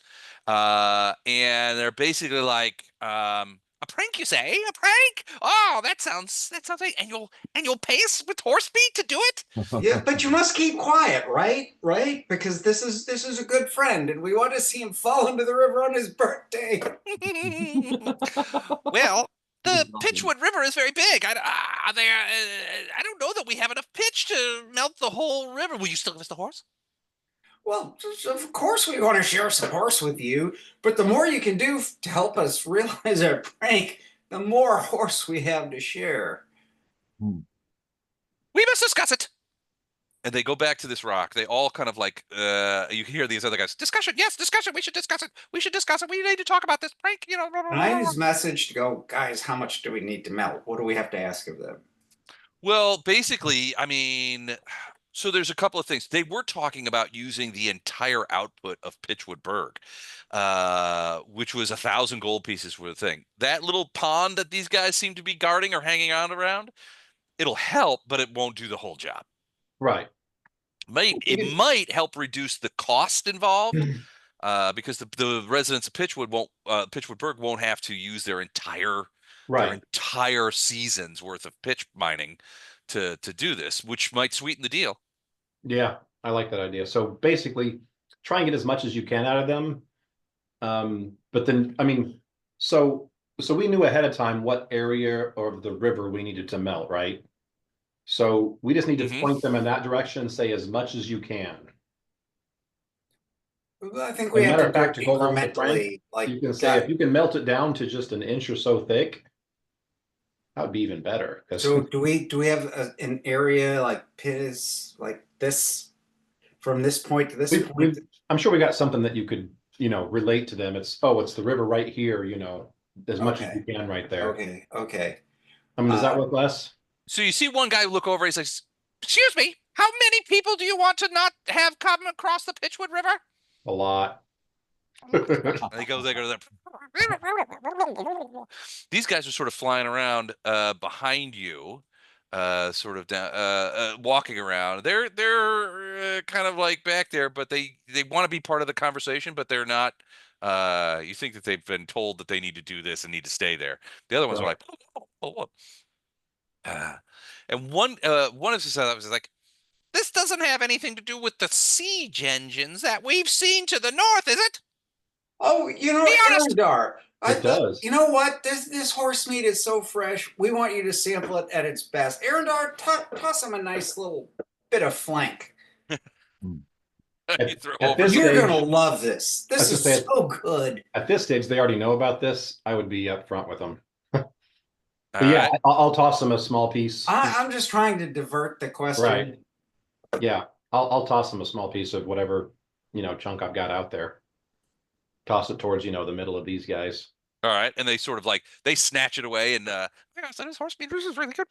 And they're basically like, a prank, you say? A prank? Oh, that sounds like, and you'll pay us with horse meat to do it? Yeah, but you must keep quiet, right? Right? Because this is a good friend, and we want to see him fall into the river on his birthday. Well, the Pitchwood River is very big. I don't know that we have enough pitch to melt the whole river. Will you still give us the horse? Well, of course we want to share some horse with you, but the more you can do to help us realize our prank, the more horse we have to share. We must discuss it. And they go back to this rock. They all kind of like, you hear these other guys, discussion, yes, discussion, we should discuss it. We should discuss it. We need to talk about this prank, you know. And I use message to go, guys, how much do we need to melt? What do we have to ask of them? Well, basically, I mean, so there's a couple of things. They were talking about using the entire output of Pitchwood Burg, which was 1,000 gold pieces for the thing. That little pond that these guys seem to be guarding or hanging on around, it'll help, but it won't do the whole job. Right. It might help reduce the cost involved, because the residents of Pitchwood Burg won't have to use their entire season's worth of pitch mining to do this, which might sweeten the deal. Yeah, I like that idea. So basically, try and get as much as you can out of them. But then, I mean, so we knew ahead of time what area of the river we needed to melt, right? So we just need to point them in that direction and say as much as you can. I think we As a have matter to of fact, to go along with incrementally. Like You can say if you can melt it down to just an inch or so thick, that would be even better. so do we have an area like Piz, like this, from this point to this point? I'm sure we got something that you could, relate to them. It's the river right here, as much as you can right there. Okay. I mean, does that work less? So you see one guy look over, he says, excuse me, how many people do you want to not have come across the Pitchwood River? A lot. And he goes there. These guys are sort of flying around behind you, sort of down, walking around. They're kind of like back there, but they want to be part of the conversation, but they're not. You think that they've been told that they need to do this and need to stay there. The other ones are like, and one of the was like, this doesn't have anything to do with the siege engines that we've seen to the north, is it? Oh, Be honest. Arendar, It does. You know what? This horse meat is so fresh. We want you to sample it at its best. Arendar, toss him a nice little bit of flank. You're gonna love this. This is so good. At this stage, they already know about this. I would be upfront with them. But yeah, I'll toss them a small piece. I'm just trying to divert the question. Right. Yeah, I'll toss them a small piece of whatever chunk I've got out there. Toss it towards the middle of these guys. All right, and they sort of like they snatch it away, and so this horse meat is really good.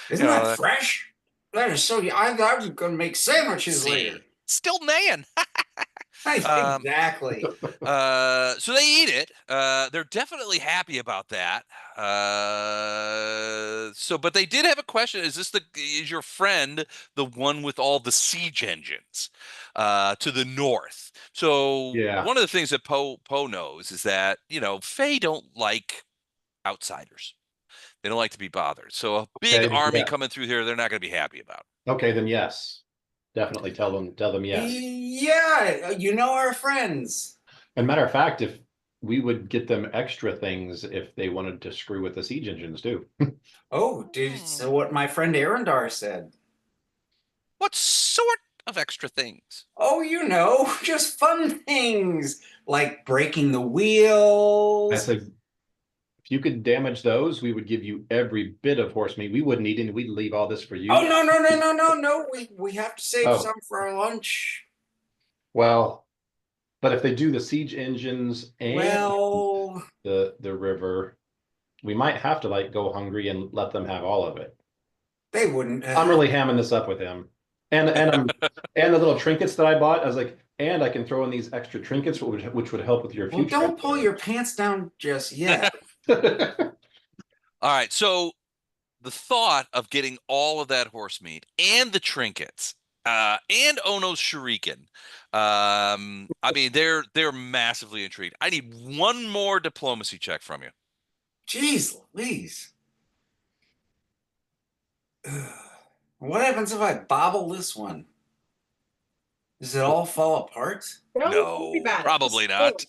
Isn't that fresh? That is so. I was gonna make sandwiches later. Still neighing. Exactly. So they eat it. They're definitely happy about that. But they did have a question. Is your friend the one with all the siege engines to the north? So one of the things that Poe knows is that, Fae don't like outsiders. They don't like to be bothered. So a big army coming through here, they're not going to be happy about. Okay, then yes. definitely tell them yes. Yeah, you know our friends. And matter of fact, if we would get them extra things if they wanted to screw with the siege engines too. Oh, dude, so what my friend Arendar said. What sort of extra things? Oh, you know, just fun things like breaking the wheels. I said, if you could damage those, we would give you every bit of horse meat. We wouldn't eat any. We'd leave all this for you. Oh, no. We have to save Oh. some for our lunch. Well, but if they do the siege engines and Well, the river, we might have to like go hungry and let them have all of it. they wouldn't. I'm really hamming this up with him. And and the little trinkets that I bought, I was like, and I can throw in these extra trinkets, which would help with your Well, future. don't pull your pants down just yet. All right, so the thought of getting all of that horse meat and the trinkets and Ono's shuriken, I mean, they're massively intrigued. I need one more diplomacy check from you. Jeez Louise. What happens if I bobble this one? Does it all fall apart? No, probably not.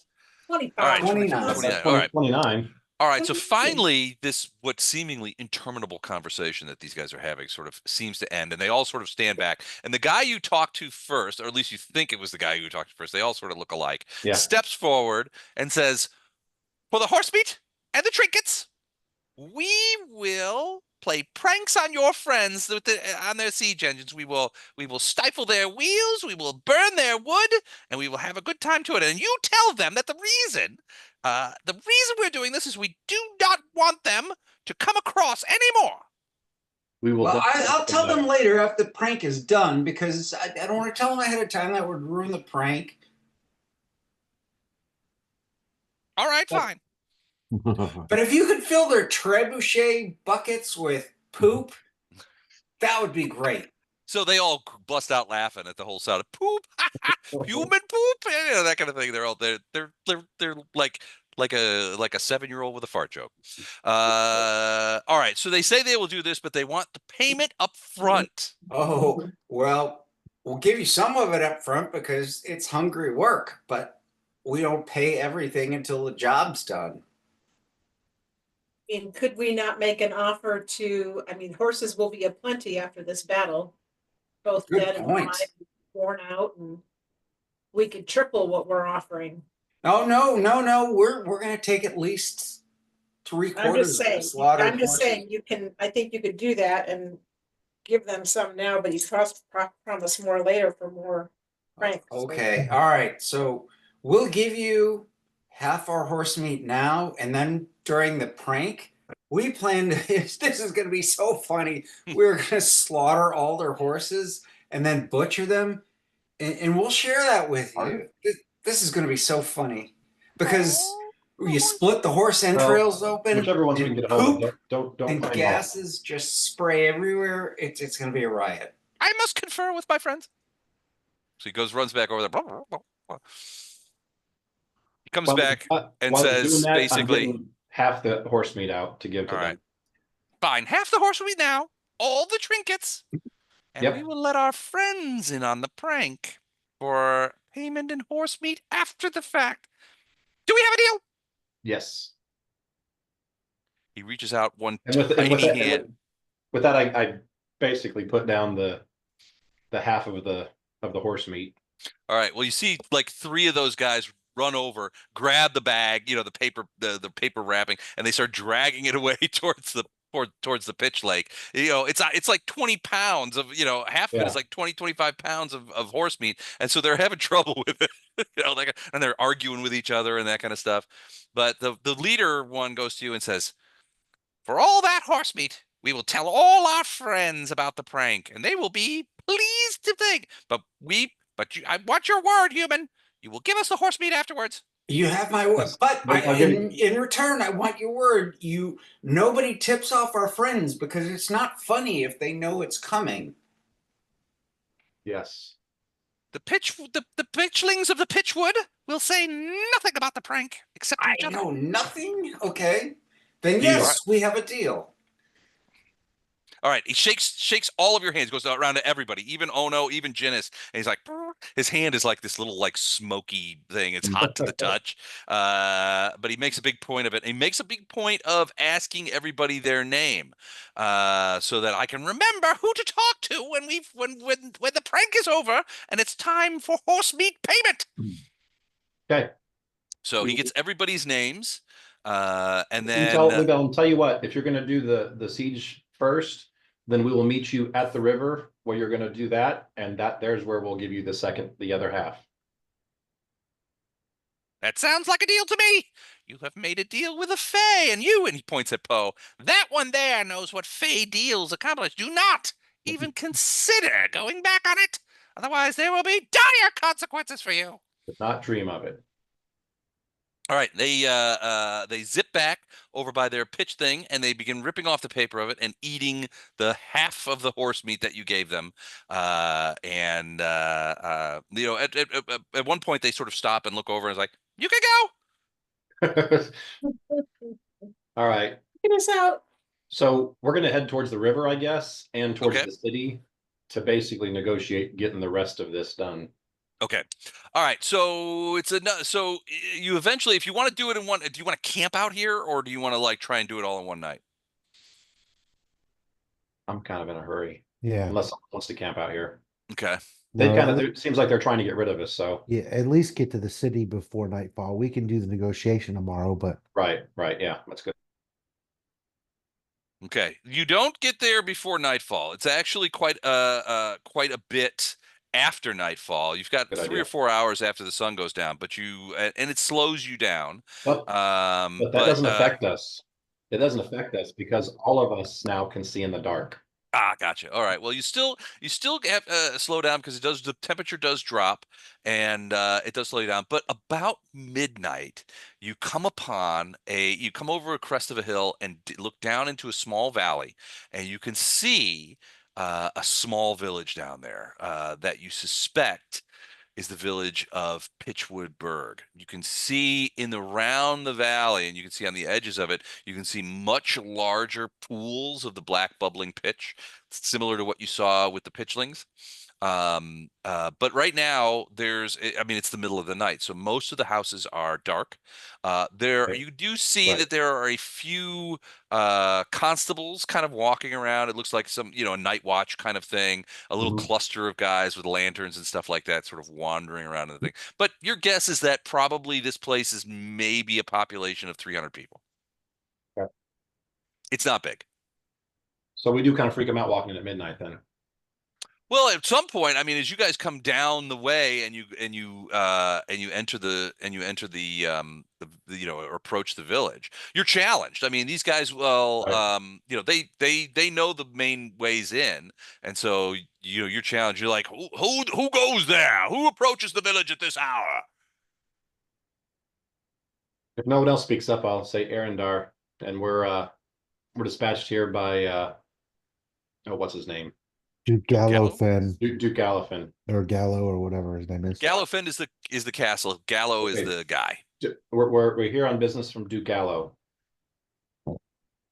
25. All right, 29. 29. All right. 29. All right, so 29. finally, this what seemingly interminable conversation that these guys are having sort of seems to end, and they all sort of stand back. And the guy you talked to first, or at least you think it was the guy you talked to first, they all sort of look alike, Yeah. steps forward and says, "For the horse meat and the trinkets, we will play pranks on your friends with on their siege engines. We will stifle their wheels, we will burn their wood, and we will have a good time to it. And you tell them that the reason we're doing this is we do not want them to come across anymore." We will. Well, I'll tell them later after the prank is done because I don't want to tell them ahead of time. That would ruin the prank. All right, fine. But if you could fill their trebuchet buckets with poop, that would be great. So they all bust out laughing at the whole sound of poop, human poop, you know, that kind of thing. They're all they're like a 7-year-old with a fart joke. All right, so they say they will do this, but they want the payment up front. Oh, well, we'll give you some of it up front because it's hungry work, but we don't pay everything until the job's done. I mean, could we not make an offer to, I mean, horses will be aplenty after this battle, both Good dead and point. alive, worn out, and we could triple what we're offering. Oh, no. We're going to take at least I'm just three-quarters of saying, the slaughtered I'm just horses. saying, I think you could do that and give them some now, but you promise more later for more pranks. Okay, all right. So we'll give you half our horse meat now, and then during the prank, we plan to. This is going to be so funny. We're going to slaughter all their horses and then butcher them, and we'll share that with you. This is going to be so funny because you split the horse entrails open, Whichever ones we can and get a hold poop of. Don't and find gases just spray everywhere. It's going to be a riot. I must confer with my friends. So he runs back over there. He comes back and says, basically, half the horse meat out to give to all them. right, fine, half the horse meat now, all the trinkets, and Yep. we will let our friends in on the prank for payment in horse meat after the fact. Do we have a deal? Yes. He reaches out one And with tiny that, hand. with that, I basically put down the half of the horse meat. All right. Well, you see like 3 of those guys run over, grab the bag, you know, the paper wrapping, and they start dragging it away towards the pitch lake. You know, it's like 20 pounds of, you know, half of it is like 25 pounds of horse meat. And so they're having trouble with it, you know, like, and they're arguing with each other and that kind of stuff. But the leader one goes to you and says, "For all that horse meat, we will tell all our friends about the prank, and they will be pleased to think. But I want your word, human. You will give us the horse meat afterwards." You have my word, but I'll give in return, I want your word. Nobody tips off our friends because it's not funny if they know it's coming. Yes. The pitchlings of the Pitchwood will say nothing about the prank except to each I other. know nothing. Okay, then Yeah. yes, we have a deal. All right. He shakes all of your hands, goes around to everybody, even Ono, even Jinnis. And he's like, "Brr." His hand is like this little like smoky thing. It's hot to the touch. But he makes a big point of it. He makes a big point of asking everybody their name, so that I can remember who to talk to when the prank is over and it's time for horse meat payment. Okay. So he gets everybody's names, and I'll tell you what, if you're gonna do the siege first, then we will meet you at the river where you're gonna do that, and there's where we'll give you the other half. that sounds like a deal to me. You have made a deal with a Fae, and he points at Poe. That one there knows what Fae deals accomplish. Do not even consider going back on it. Otherwise, there will be dire consequences for you. But not dream of it. All right, they zip back over by their pitch thing, and they begin ripping off the paper of it and eating the half of the horse meat that you gave them. You know, at one point they sort of stop and look over and is like, "You can go." All right. Get us out. So we're gonna head towards the river, I guess, and towards Okay. the city to basically negotiate getting the rest of this done. Okay. All right. So you eventually, if you want to do it in one, do you want to camp out here, or do you want to like try and do it all in one night? I'm kind of in a hurry, Yeah. unless someone wants to camp out here. Okay. It seems like they're trying to get rid of us, so. Yeah, at least get to the city before nightfall. We can do the negotiation tomorrow, but Right, yeah, that's good. Okay. You don't get there before nightfall. It's actually quite a bit after nightfall. You've got Good 3 idea. or 4 hours after the sun goes down, but and it slows you down. But that doesn't affect us. It doesn't affect us because all of us now can see in the dark. Gotcha. All right. Well, you still have slow down because the temperature does drop, and it does slow you down. But about midnight, you come over a crest of a hill and look down into a small valley, and you can see a small village down there that you suspect is the village of Pitchwood Burg. You can see around the valley, and you can see on the edges of it, you can see much larger pools of the black bubbling pitch, similar to what you saw with the pitchlings. But right now it's the middle of the night, so most of the houses are dark. Okay. You do see Right. that there are a few constables kind of walking around. It looks like a night watch kind of thing, a little Mhm. cluster of guys with lanterns and stuff like that, sort of wandering around in the thing. But your guess is that probably this place is maybe a population of 300 people. Okay. It's not big. So we do kind of freak them out walking in at midnight then. Well, at some point, I mean, as you guys come down the way and you enter or approach the village, you're challenged. I mean, these guys, well, Right. they know the main ways in, and so you're challenged. You're like, who goes there? Who approaches the village at this hour? If no one else speaks up, I'll say Arendar, and we're dispatched here by what's his name? Duke Gallo? Gallofin Duke Gallofin. or Gallo or whatever his name is. Gallofin is the castle. Gallo is Okay. the guy. We're here on business from Duke Gallo.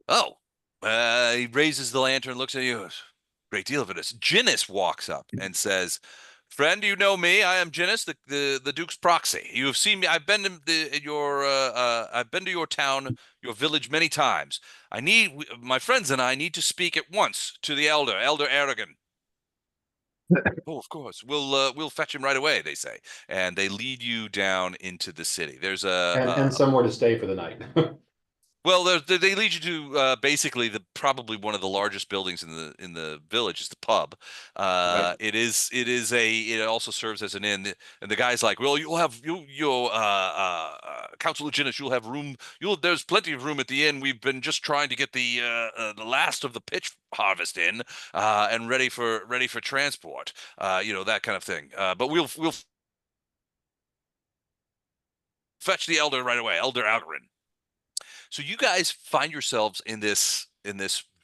Oh, he raises the lantern, looks at you. Great deal of it is. Jinnis walks up and says, "Friend, you know me. I am Jinnis, the Duke's proxy. You have seen me. I've been to your town, your village many times. My friends and I need to speak at once to the Elder Aragon." Oh, of course. We'll fetch him right away, they say, and they lead you down into the city. There's And somewhere to stay for the night. Well, they lead you to basically probably one of the largest buildings in the village is the pub. Right. It also serves as an inn, and the guy's like, well, you'll Councilor Jinnis, you'll have room. There's plenty of room at the inn. We've been just trying to get the last of the pitch harvest in and ready for transport. That kind of thing. But we'll fetch the elder right away, Elder Algarin. So you guys find yourselves in this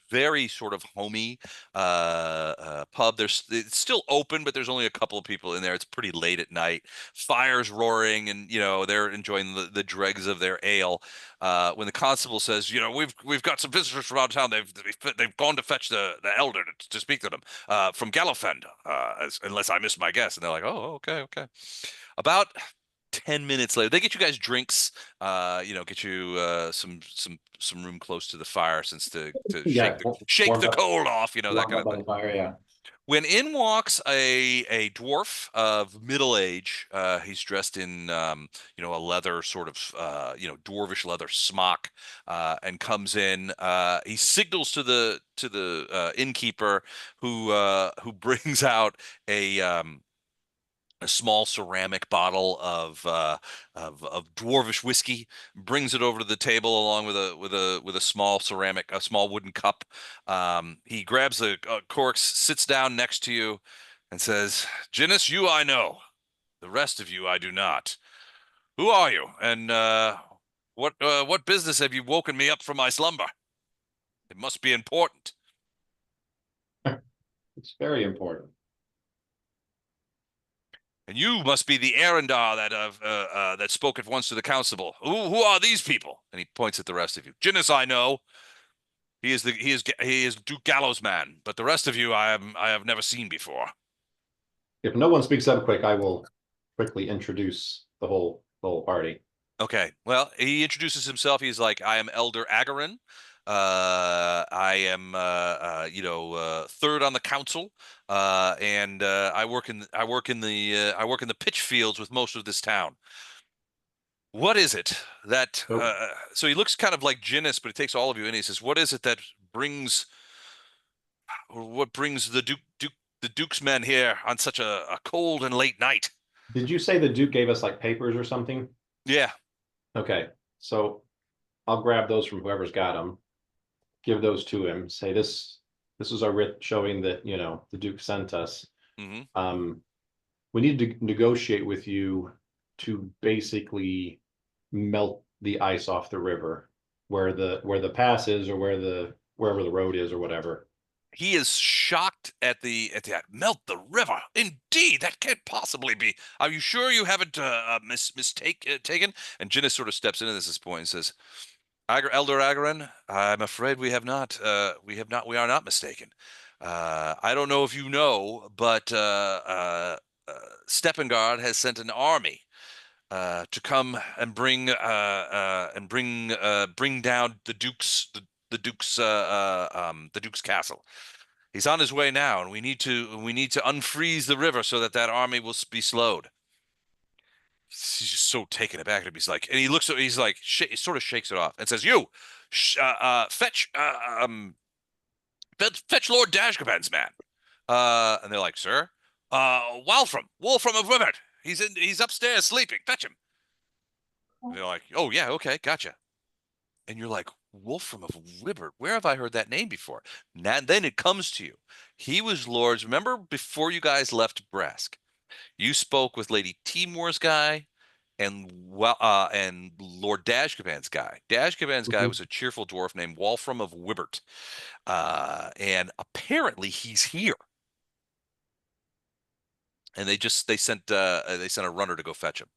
very sort of homey pub. It's still open, but there's only a couple of people in there. It's pretty late at night. Fire's roaring, and they're enjoying the dregs of their ale. When the constable says, we've got some visitors from out of town. They've gone to fetch the elder to speak to them from Gallo, unless I missed my guess. And they're like, oh, okay. About 10 minutes later, they get you guys drinks, get you some room close to the fire, since to Yeah, shake warmed the up- cold off, that warmed kind up of by thing. the fire, yeah. When in walks a dwarf of middle age, he's dressed in a leather sort of dwarvish leather smock, and comes in. He signals to the innkeeper, who brings out a small ceramic bottle of dwarvish whiskey, brings it over to the table along with a small wooden cup. He grabs the corks, sits down next to you, and says, "Ginnis, you I know. The rest of you I do not. Who are you? And what business have you woken me up from my slumber? It must be important." It's very important. "And you must be the errandar that spoke at once to the constable. Who are these people?" And he points at the rest of you. "Ginnis I know. He is Duke Gallo's man. But the rest of you I have never seen before." If no one speaks up quick, I will quickly introduce the whole party. Okay. Well, he introduces himself. He's like, "I am Elder Agarin. I am third on the council, and I work in the pitch fields with most of this town. What is it that so he looks kind of like Ginnis, but he takes all of you in. He says, "What is it that brings the Duke's men here on such a cold and late night?" Did you say the Duke gave us like papers or something? Yeah. Okay, so I'll grab those from whoever's got them, give those to him, say this is our writ showing that, the Duke sent us. Mm-hmm. We need to negotiate with you to basically melt the ice off the river where the pass is, or wherever the road is, or whatever. He is shocked at the melt the river. Indeed, that can't possibly be. Are you sure you haven't taken? And Ginnis sort of steps into this point and says, "Elder Agarin, I'm afraid we have not. We are not mistaken. I don't know if you know, but Steppengard has sent an army to come and bring down the Duke's castle. He's on his way now, and we need to unfreeze the river so that army will be slowed." He's just so taken aback. He's like, and he looks at, he's like, he sort of shakes it off and says, "You, fetch Lord Dashkaban's man." And they're like, "Sir, Wolfram of Wibbert. He's upstairs sleeping. Fetch him." And they're like, "Oh yeah, okay, gotcha." And you're like, "Wolfram of Wibbert, where have I heard that name before?" And then it comes to you. He was Lord's. Remember before you guys left Brask, you spoke with Lady Timur's guy and Lord Dashkaban's guy. Dashkaban's guy was a cheerful dwarf named Wolfram of Wibbert. And apparently he's here. And they sent a runner to go fetch him.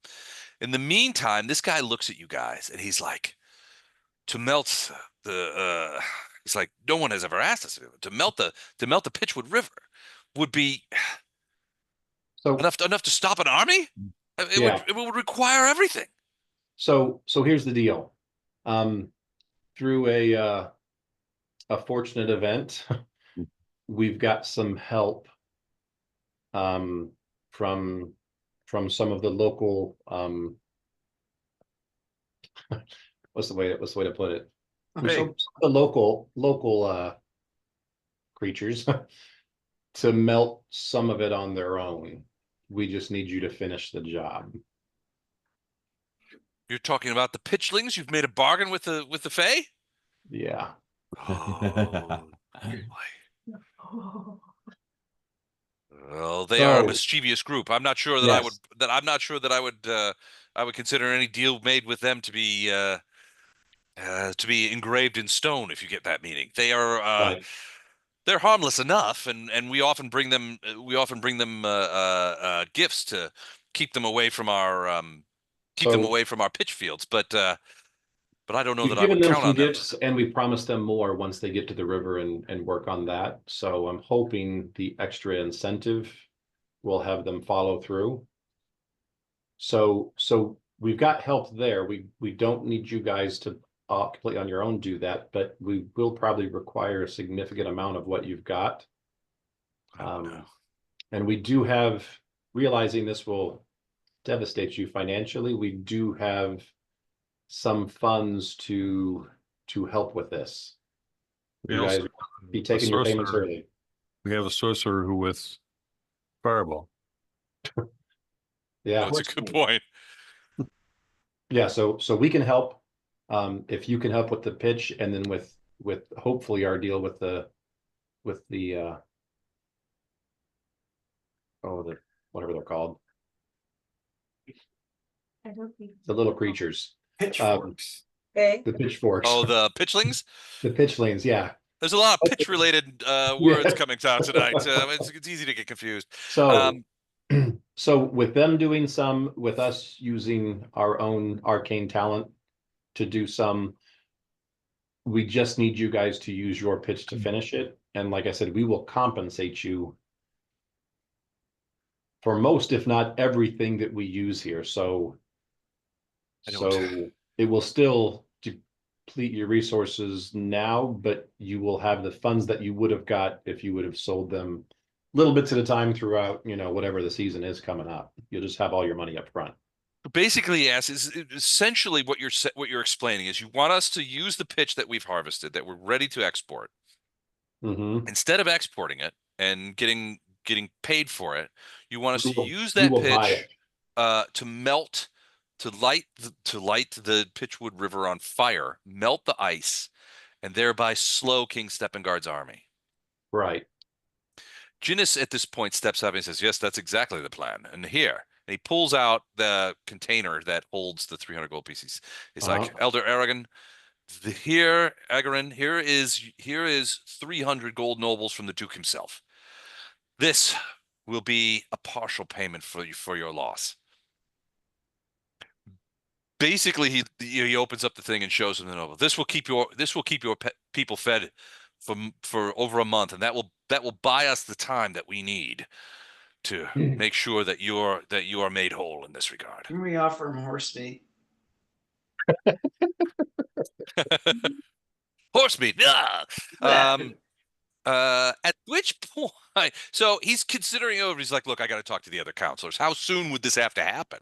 In the meantime, this guy looks at you guys and he's like, to melt the he's like, "No one has ever asked us to melt the Pitchwood River would be enough to stop an army. It would require everything." So here's the deal. Through a fortunate event, we've got some help from some of the local what's the way to put it? Some of the local creatures to melt some of it on their own. We just need you to finish the job. You're talking about the pitchlings? You've made a bargain with the Fae? Yeah. Oh, well, they are a mischievous group. I'm not sure that I would consider any deal made with them to be to be engraved in stone, if you get that meaning. They are Right. they're harmless enough, and we often bring them gifts to keep them away from our So pitch fields. But I don't know we've that I given would them count some on them. gifts, and we promised them more once they get to the river and work on that. So I'm hoping the extra incentive will have them follow through. So we've got help there. We don't need you guys to completely on your own do that, but we will probably require a significant amount of what you've got. No. And we do have, realizing this will devastate you financially, we do have some funds to help with this. We You also guys have be a taking your payments sorcerer. early. We have a sorcerer who with fireball. Yeah. That's a good point. Yeah, so we can help. If you can help with the pitch, and then with hopefully our deal with the whatever they're called, I don't think. the little creatures, Pitchforks. Okay, the pitchforks, Oh, the pitchlings. the pitchlings. Yeah. There's a lot of pitch-related words coming out tonight. It's easy to get confused. So, so with them doing some, with us using our own arcane talent to do some, we just need you guys to use your pitch to finish it. And like I said, we will compensate you for most, if not everything that we use here. So it will still deplete your resources now, but you will have the funds that you would have got if you would have sold them little bits at a time throughout, whatever the season is coming up. You'll just have all your money up front. Basically, yes, is essentially what you're explaining is you want us to use the pitch that we've harvested, that we're ready to export. Instead of exporting it and getting paid for it, you want us to use that pitch to light the Pitchwood River on fire, melt the ice, and thereby slow King Steppengard's army. Right. Ginnis at this point steps up and says, "Yes, that's exactly the plan." And he pulls out the container that holds the 300 gold pieces. He's like, "Elder Aragon, here is 300 gold nobles from the Duke himself. This will be a partial payment for your loss." Basically, he opens up the thing and shows them the noble. This will keep your people fed for over a month, and that will buy us the time that we need to make sure that you are made whole in this regard. Can we offer him horse meat? Horse meat. Yeah. At which point, so he's considering over. He's like, "Look, I got to talk to the other counselors. How soon would this have to happen?"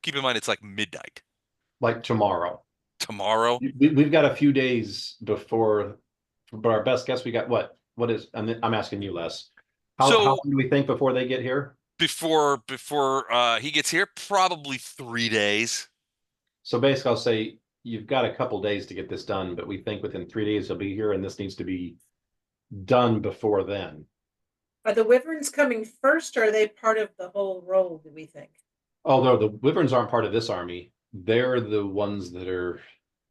Keep in mind, it's like midnight. Like tomorrow. Tomorrow. We've got a few days before, but our best guess, we got what is, I'm asking you, Les. How long do we think before they get here? Before he gets here, probably 3 days. So basically, I'll say you've got a couple days to get this done, but we think within 3 days he'll be here, and this needs to be done before then. Are the wyverns coming first, or are they part of the whole roll, do we think? Although the wyverns aren't part of this army, they're the ones that are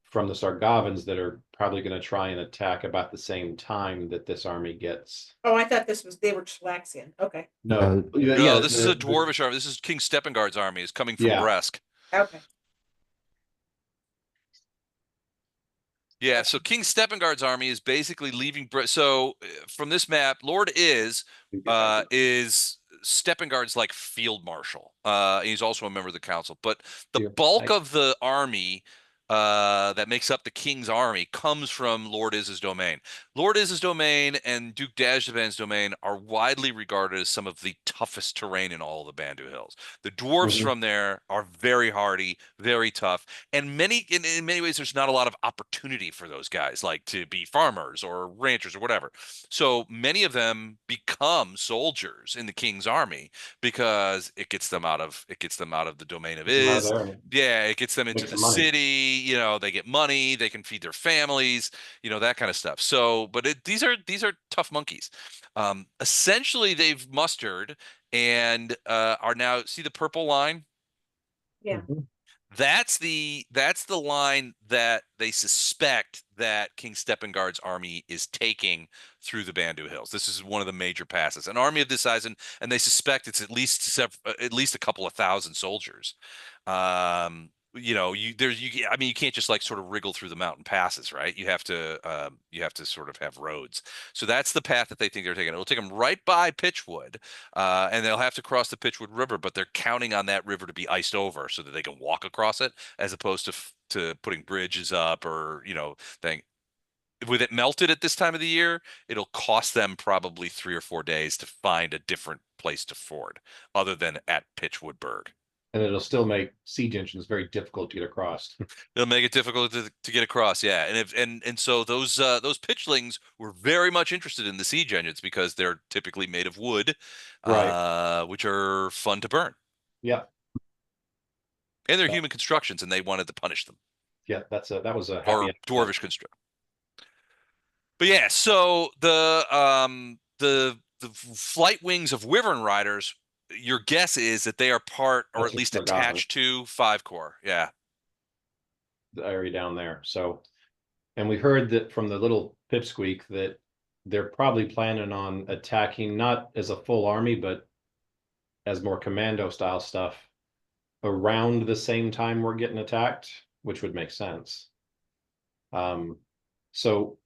from the Sargavans that are probably going to try and attack about the same time that this army gets. Oh, I thought they were Schlaxian. Okay. No, No, this is a dwarvish army. This is King Steppengard's army. Is coming from Bresk. Okay. Yeah, so King Steppengard's army is basically leaving. So from this map, Lord is Steppengard's like field marshal. He's also a member of the council, but the bulk of the army that makes up the king's army comes from Lord Iz's domain. Lord Iz's domain and Duke Dajdaban's domain are widely regarded as some of the toughest terrain in all the Bandu Hills. The dwarves from there are very hardy, very tough, and in many ways there's not a lot of opportunity for those guys, like to be farmers or ranchers or whatever. So many of them become soldiers in the king's army because it gets them out of the domain of Iz. Yeah, it gets them into the city. They get money, they can feed their families, that kind of stuff. So, but these are tough monkeys. Essentially, they've mustered and are now, see the purple line? Yeah. That's the line that they suspect that King Steppengard's army is taking through the Bandu Hills. This is one of the major passes. An army of this size, and they suspect it's at least a couple of thousand soldiers. I mean, you can't just like sort of wriggle through the mountain passes, right? You have to sort of have roads. So that's the path that they think they're taking. It'll take them right by Pitchwood, and they'll have to cross the Pitchwood River, but they're counting on that river to be iced over so that they can walk across it, as opposed to putting bridges up or thing. With it melted at this time of the year, it'll cost them probably 3 or 4 days to find a different place to ford, other than at Pitchwood Burg. And it'll still make siege engines very difficult to get across. It'll make it difficult to get across, yeah. And so those pitchlings were very much interested in the siege engines because they're typically made of wood, Right. which are fun to burn. Yeah. And they're human constructions, and they wanted to punish them. Yeah, that was a Or happy dwarvish construct. But yeah, so the flight wings of Wyvern Riders, your guess is that they are part, or That's at least Sargavan. attached to 5 Corps. Yeah. the area down there. So, and we heard that from the little pipsqueak that they're probably planning on attacking not as a full army, but as more commando style stuff around the same time we're getting attacked, which would make sense. So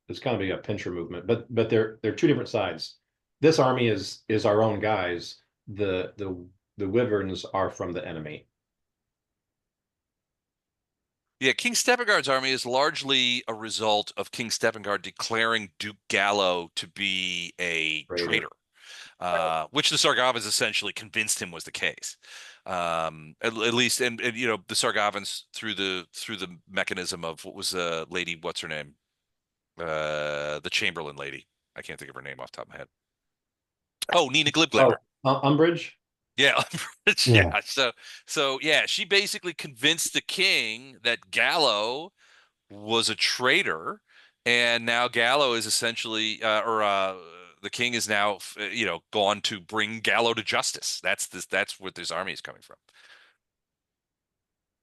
it's going to be a pincher movement, but they're two different sides. This army is our own guys. The Wyverns are from the enemy. Yeah, King Steppengard's army is largely a result of King Steppengard declaring Duke Gallo to be a traitor, which the Sargavans essentially convinced him was the case. At least, and the Sargavans through the mechanism of what was the lady, what's her name? The Chamberlain lady. I can't think of her name off the top of my head. Oh, Nina Glibglamber. Oh, Umbridge. Yeah, Yeah. yeah. So yeah, she basically convinced the king that Gallo was a traitor, and now Gallo is essentially, the king is now, gone to bring Gallo to justice. That's where this army is coming from.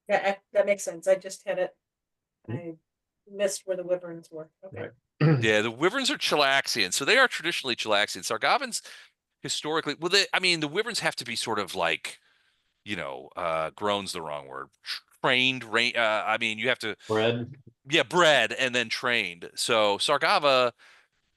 Yeah, that makes sense. I just had it. I missed where the Wyverns were. Okay. Right. Yeah, the Wyverns are Chilaxian, so they are traditionally Chilaxian. Sargavans historically, well, the Wyverns have to be sort of like, groan's the wrong word. Trained, you have to, Bred. yeah, bred and then trained. So Sargava,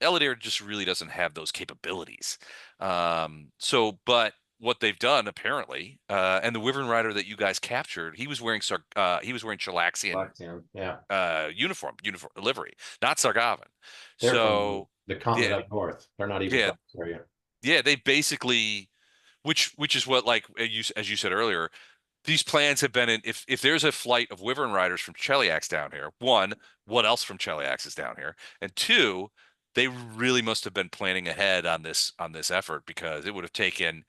Eladir just really doesn't have those capabilities. But what they've done apparently, and the Wyvern Rider that you guys captured, he was wearing Chilaxian Yeah. uniform livery, not Sargavan. They're So from the continent up north. They're not even Yeah. from this area. yeah, they basically, which is what, like as you said earlier, these plans have been in. If there's a flight of Wyvern Riders from Cheliax down here, one, what else from Cheliax is down here, and two, they really must have been planning ahead on this effort, because it would have taken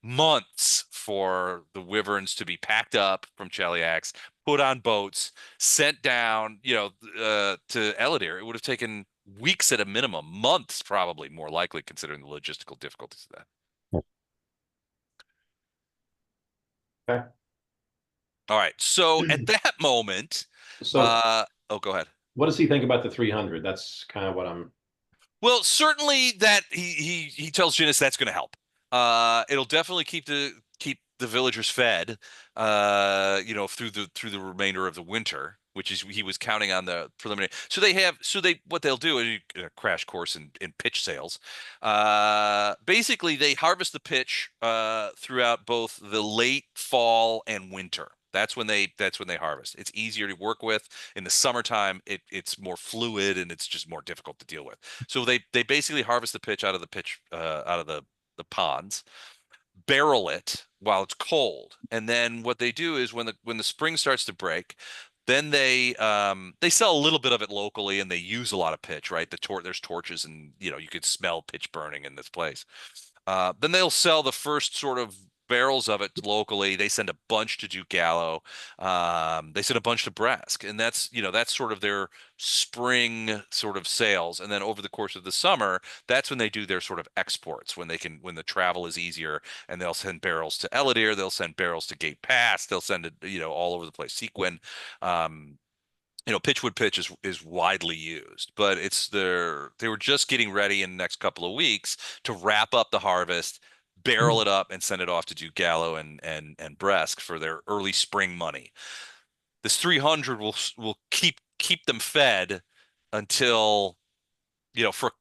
months for the Wyverns to be packed up from Cheliax, put on boats, sent down, to Eladir. It would have taken weeks at a minimum, months probably, more likely, considering the logistical difficulties of that. Okay. All right. So at that moment, So go ahead. what does he think about the 300? That's kind of what I'm. Well, certainly that he tells Jinnis that's going to help. It'll definitely keep the villagers fed, through the remainder of the winter, which is, he was counting on the preliminary. What they'll do is a crash course in pitch sales. Basically, they harvest the pitch throughout both the late fall and winter. That's when they harvest. It's easier to work with. In the summertime, it's more fluid and it's just more difficult to deal with. So they basically harvest the pitch out of the ponds, barrel it while it's cold, and then what they do is when the spring starts to break, then they sell a little bit of it locally, and they use a lot of pitch, right? There's torches, and you could smell pitch burning in this place. Then they'll sell the first sort of barrels of it locally. They send a bunch to Duke Gallo. They send a bunch to Bresk, and that's that's sort of their spring sort of sales. And then over the course of the summer, that's when they do their sort of exports, when the travel is easier, and they'll send barrels to Eladir, they'll send barrels to Gate Pass, they'll send it all over the place. Sequin. Pitchwood pitch is widely used, but they were just getting ready in the next couple of weeks to wrap up the harvest, barrel it up, and send it off to Duke Gallo and Bresk for their early spring money. This 300 will keep them fed until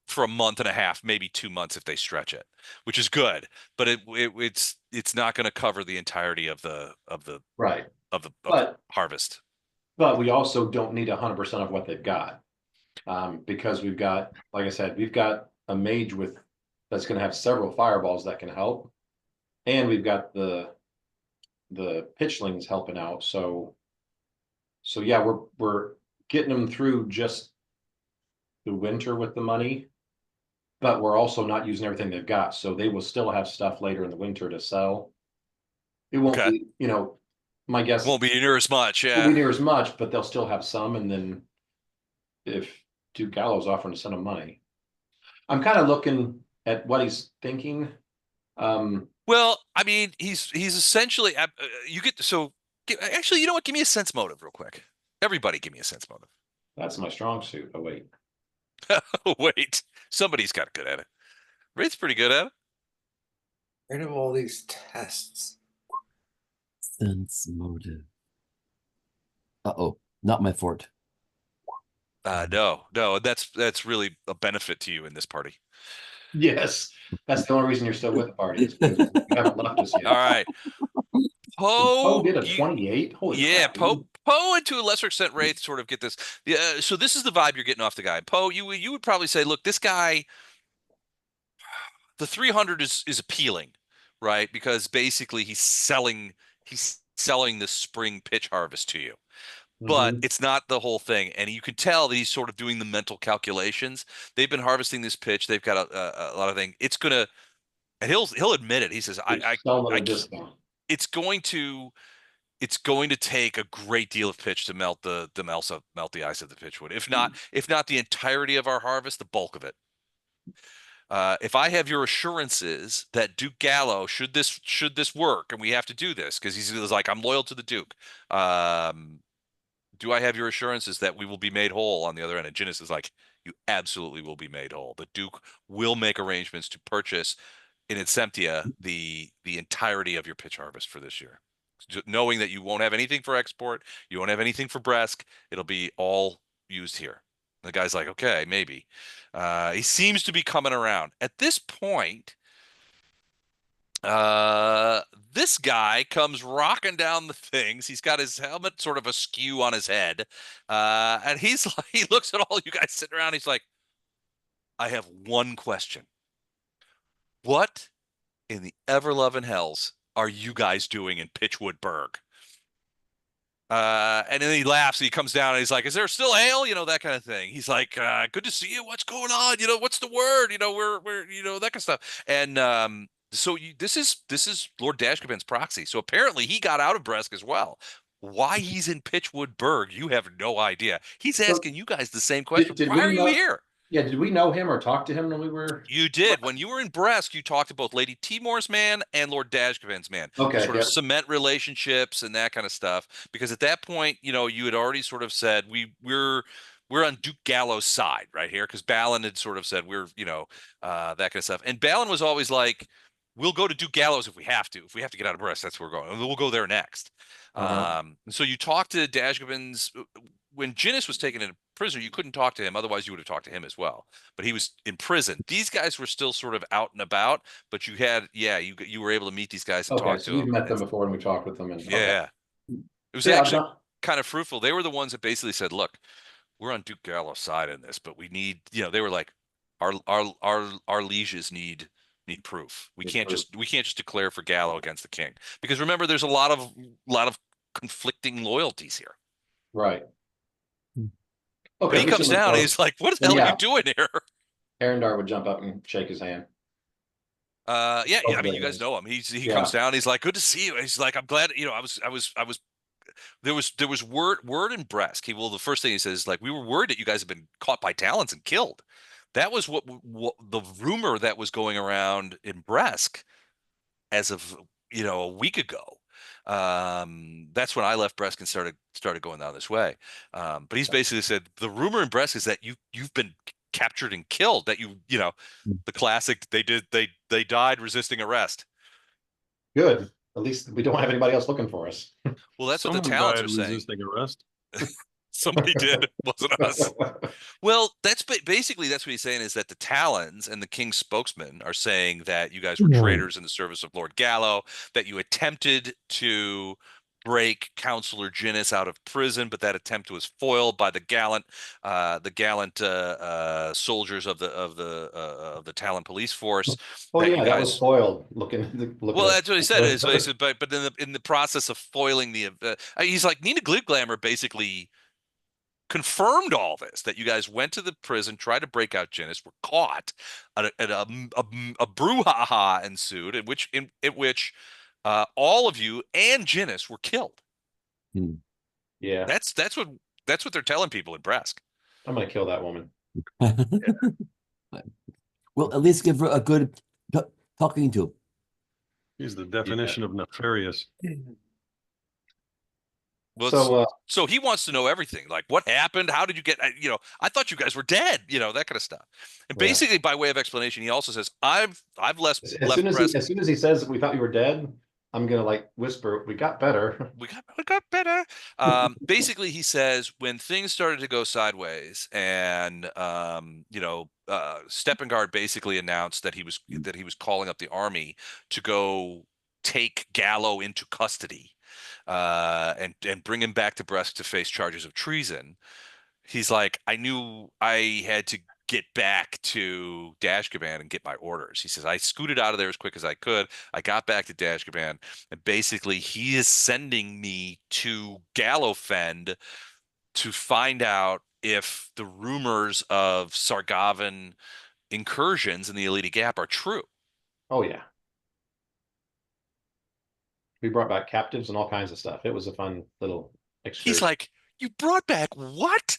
for a month and a half, maybe 2 months if they stretch it, which is good, but it's not going to cover the entirety of the Right. the harvest. But we also don't need 100% of what they've got, because we've got, like I said, we've got a mage that's going to have several fireballs that can help, and we've got the pitchlings helping out. So yeah, we're getting them through just the winter with the money, but we're also not using everything they've got, so they will still have stuff later in the winter to sell. It won't be, my guess won't be near as much, won't be near as much, but they'll still have some. And then if Duke Gallo's offering to send them money, I'm kind of looking at what he's thinking. Well, I mean, he's essentially actually, you know what? Give me a sense motive real quick. Everybody, give me a sense motive. That's my strong suit. Oh wait. Wait, somebody's got good at it. Wraith's pretty good at it. Rid of all these tests. Sense motive. Uh-oh, not my fort. No, that's really a benefit to you in this party. Yes, that's the only reason you're still with the party, is because you haven't left us yet. All right. Poe did a 28. Holy crap, Poe and to a lesser extent Wraith sort of get this. So this is the vibe you're getting off the guy. Poe, you would probably say, look, this guy, the 300 is appealing, right? Because basically he's selling the spring pitch harvest to you. But it's not the whole thing, and you can tell that he's sort of doing the mental calculations. They've been harvesting this pitch. They've got a lot of things. It's gonna, and he'll admit it. He says, it's going to take a great deal of pitch to melt the ice of the Pitchwood. If not the entirety of our harvest, the bulk of it. If I have your assurances that Duke Gallo, should this work, and we have to do this because he's like, I'm loyal to the Duke. Do I have your assurances that we will be made whole on the other end? And Ginnis is like, you absolutely will be made whole. The Duke will make arrangements to purchase in Inceptia the entirety of your pitch harvest for this year, knowing that you won't have anything for export, you won't have anything for Bresk. It'll be all used here. The guy's like, okay, maybe. He seems to be coming around. At this point, this guy comes rocking down the things. He's got his helmet sort of askew on his head. And he looks at all you guys sitting around. He's like, I have one question. What in the ever-loving hells are you guys doing in Pitchwood Burg? And then he laughs and he comes down and he's like, is there still ale? That kind of thing. He's like, good to see you. What's going on? What's the word? We're that kind of stuff. And, so this is Lord Dashkaban's proxy. So apparently he got out of Bresk as well. Why he's in Pitchwood Burg, you have no idea. He's asking you guys the same question. Why are you here? Yeah, did we know him or talk to him when we were? You did. When you were in Bresk, you talked to both Lady Timor's man and Lord Dashkaban's man. Okay. Sort of cement relationships and that kind of stuff. Because at that point, you had already sort of said we're on Duke Gallo's side right here, because Balin had sort of said we're that kind of stuff. And Balin was always like, we'll go to Duke Gallo's if we have to. If we have to get out of Bresk, that's where we're going. We'll go there next. So you talked to Dashkaban's when Ginnis was taken into prison. You couldn't talk to him, otherwise you would have talked to him as well. But he was in prison. These guys were still sort of out and about, but you had you were able to meet these guys and talk to them. You've met them before, and we talked with them. And it was actually kind of fruitful. They were the ones that basically said, "Look, we're on Duke Gallo's side in this, but we need." They were like, "Our lieges need proof. We can't just declare for Gallo against the king, because remember, there's a lot of conflicting loyalties here." Right. Okay. But he comes down and he's like, "What the hell are you doing here?" Arendar would jump up and shake his hand. Yeah, Oh, I mean, there you it guys is. know him. He Yeah. comes down. He's like, "Good to see you." He's like, "I'm glad." You know, I was. There was word in Brest. The first thing he says is like, "We were worried that you guys have been caught by Talons and killed." That was what the rumor that was going around in Brest as of a week ago. That's when I left Brest and started going down this way. But he's basically said the rumor in Brest is that you've been captured and killed. That the classic they died resisting arrest. Good. At least we don't have anybody else looking for us. Well, that's what the Someone Talons died are saying. resisting arrest. Somebody did, wasn't us. Well, basically that's what he's saying is that the Talons and the King's spokesman are saying that you guys were traitors in the service of Lord Gallo, that you attempted to break Counselor Ginnis out of prison, but that attempt was foiled by the gallant soldiers of the Talon police force. Oh that yeah, you that guys was foiled. Looking Well, at that's what he said. Is basically, but in the process of foiling he's like Nina Glibglammer basically confirmed all this, that you guys went to the prison, tried to break out Ginnis, were caught, a brouhaha ensued, in which all of you and Ginnis were killed. Yeah, That's what they're telling people in Brest. I'm gonna kill that woman. Well, at least give her a good talking to. He's the definition of nefarious. Well, so he wants to know everything, like what happened, how did you get, I thought you guys were dead, that kind of stuff. And basically, by way of explanation, he also says, I've left Brest. As soon as he says we thought you were dead, I'm gonna like whisper, we got better. We got better. Basically, he says when things started to go sideways, and Steppengard basically announced that he was calling up the army to go take Gallo into custody, and bring him back to Brest to face charges of treason. He's like, I knew I had to get back to Dashkaban and get my orders. He says, I scooted out of there as quick as I could. I got back to Dashkaban, and basically he is sending me to Gallowfend to find out if the rumors of Sargavan incursions in the Elite Gap are true. Oh yeah. We brought back captives and all kinds of stuff. It was a fun little excursion. He's like, you brought back what?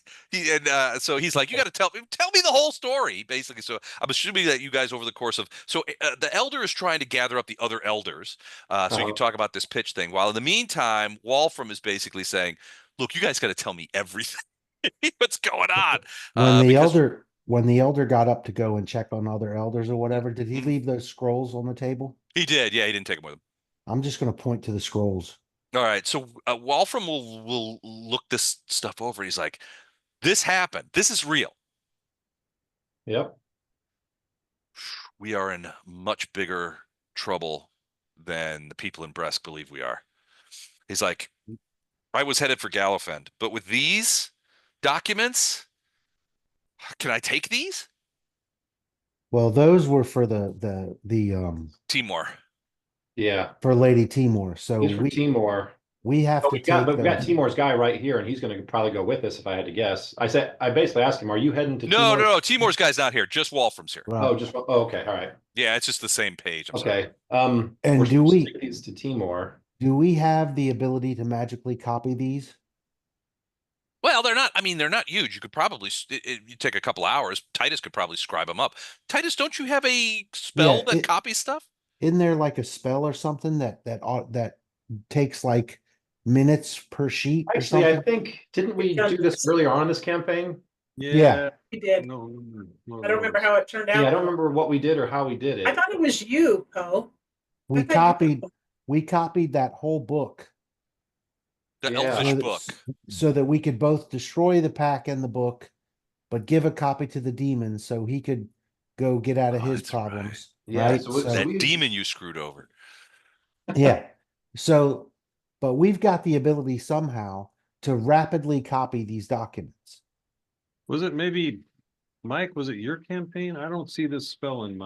So he's like, you got to tell me the whole story, basically. So I'm assuming that you guys over the course of the elder is trying to gather up the other elders, so you can talk about this pitch thing. While in the meantime, Wolfram is basically saying, look, you guys got to tell me everything. What's going on? When the elder got up to go and check on other elders or whatever, did he leave those scrolls on the table? He did. Yeah, he didn't take them with him. I'm just going to point to the scrolls. All right, so Wolfram will look this stuff over. He's like, this happened. This is real. Yep. We are in much bigger trouble than the people in Brest believe we are. He's like, I was headed for Gallowfend, but with these documents, can I take these? Well, those were for the Timor. Yeah. For Lady Timor. So These for Timor. We have to take we got Timor's guy right here, and he's going to probably go with us if I had to guess. I basically asked him, "Are you heading to?" No. Timor's guy's not here. Just Wolfram's here. Right. Okay, all right. Yeah, it's just the same page. Okay. And do we take these to Timor? Do we have the ability to magically copy these? Well, they're not. I mean, they're not huge. You could probably you take a couple hours. Titus could probably scribe them up. Titus, don't you have a spell that copies stuff? Isn't there like a spell or something that takes like minutes per sheet? Actually, I think didn't we do this earlier on in this campaign? Yeah. We did. No, I don't remember how it turned out. Yeah, I don't remember what we did or how we did it. I thought it was you, Poe. We copied that whole book. The Elvish book. So that we could both destroy the pack and the book, but give a copy to the demon so he could go get out of his problems. Right. Right. So that demon you screwed over. Yeah. So, but we've got the ability somehow to rapidly copy these documents. Was it maybe, Mike, was it your campaign? I don't see this spell in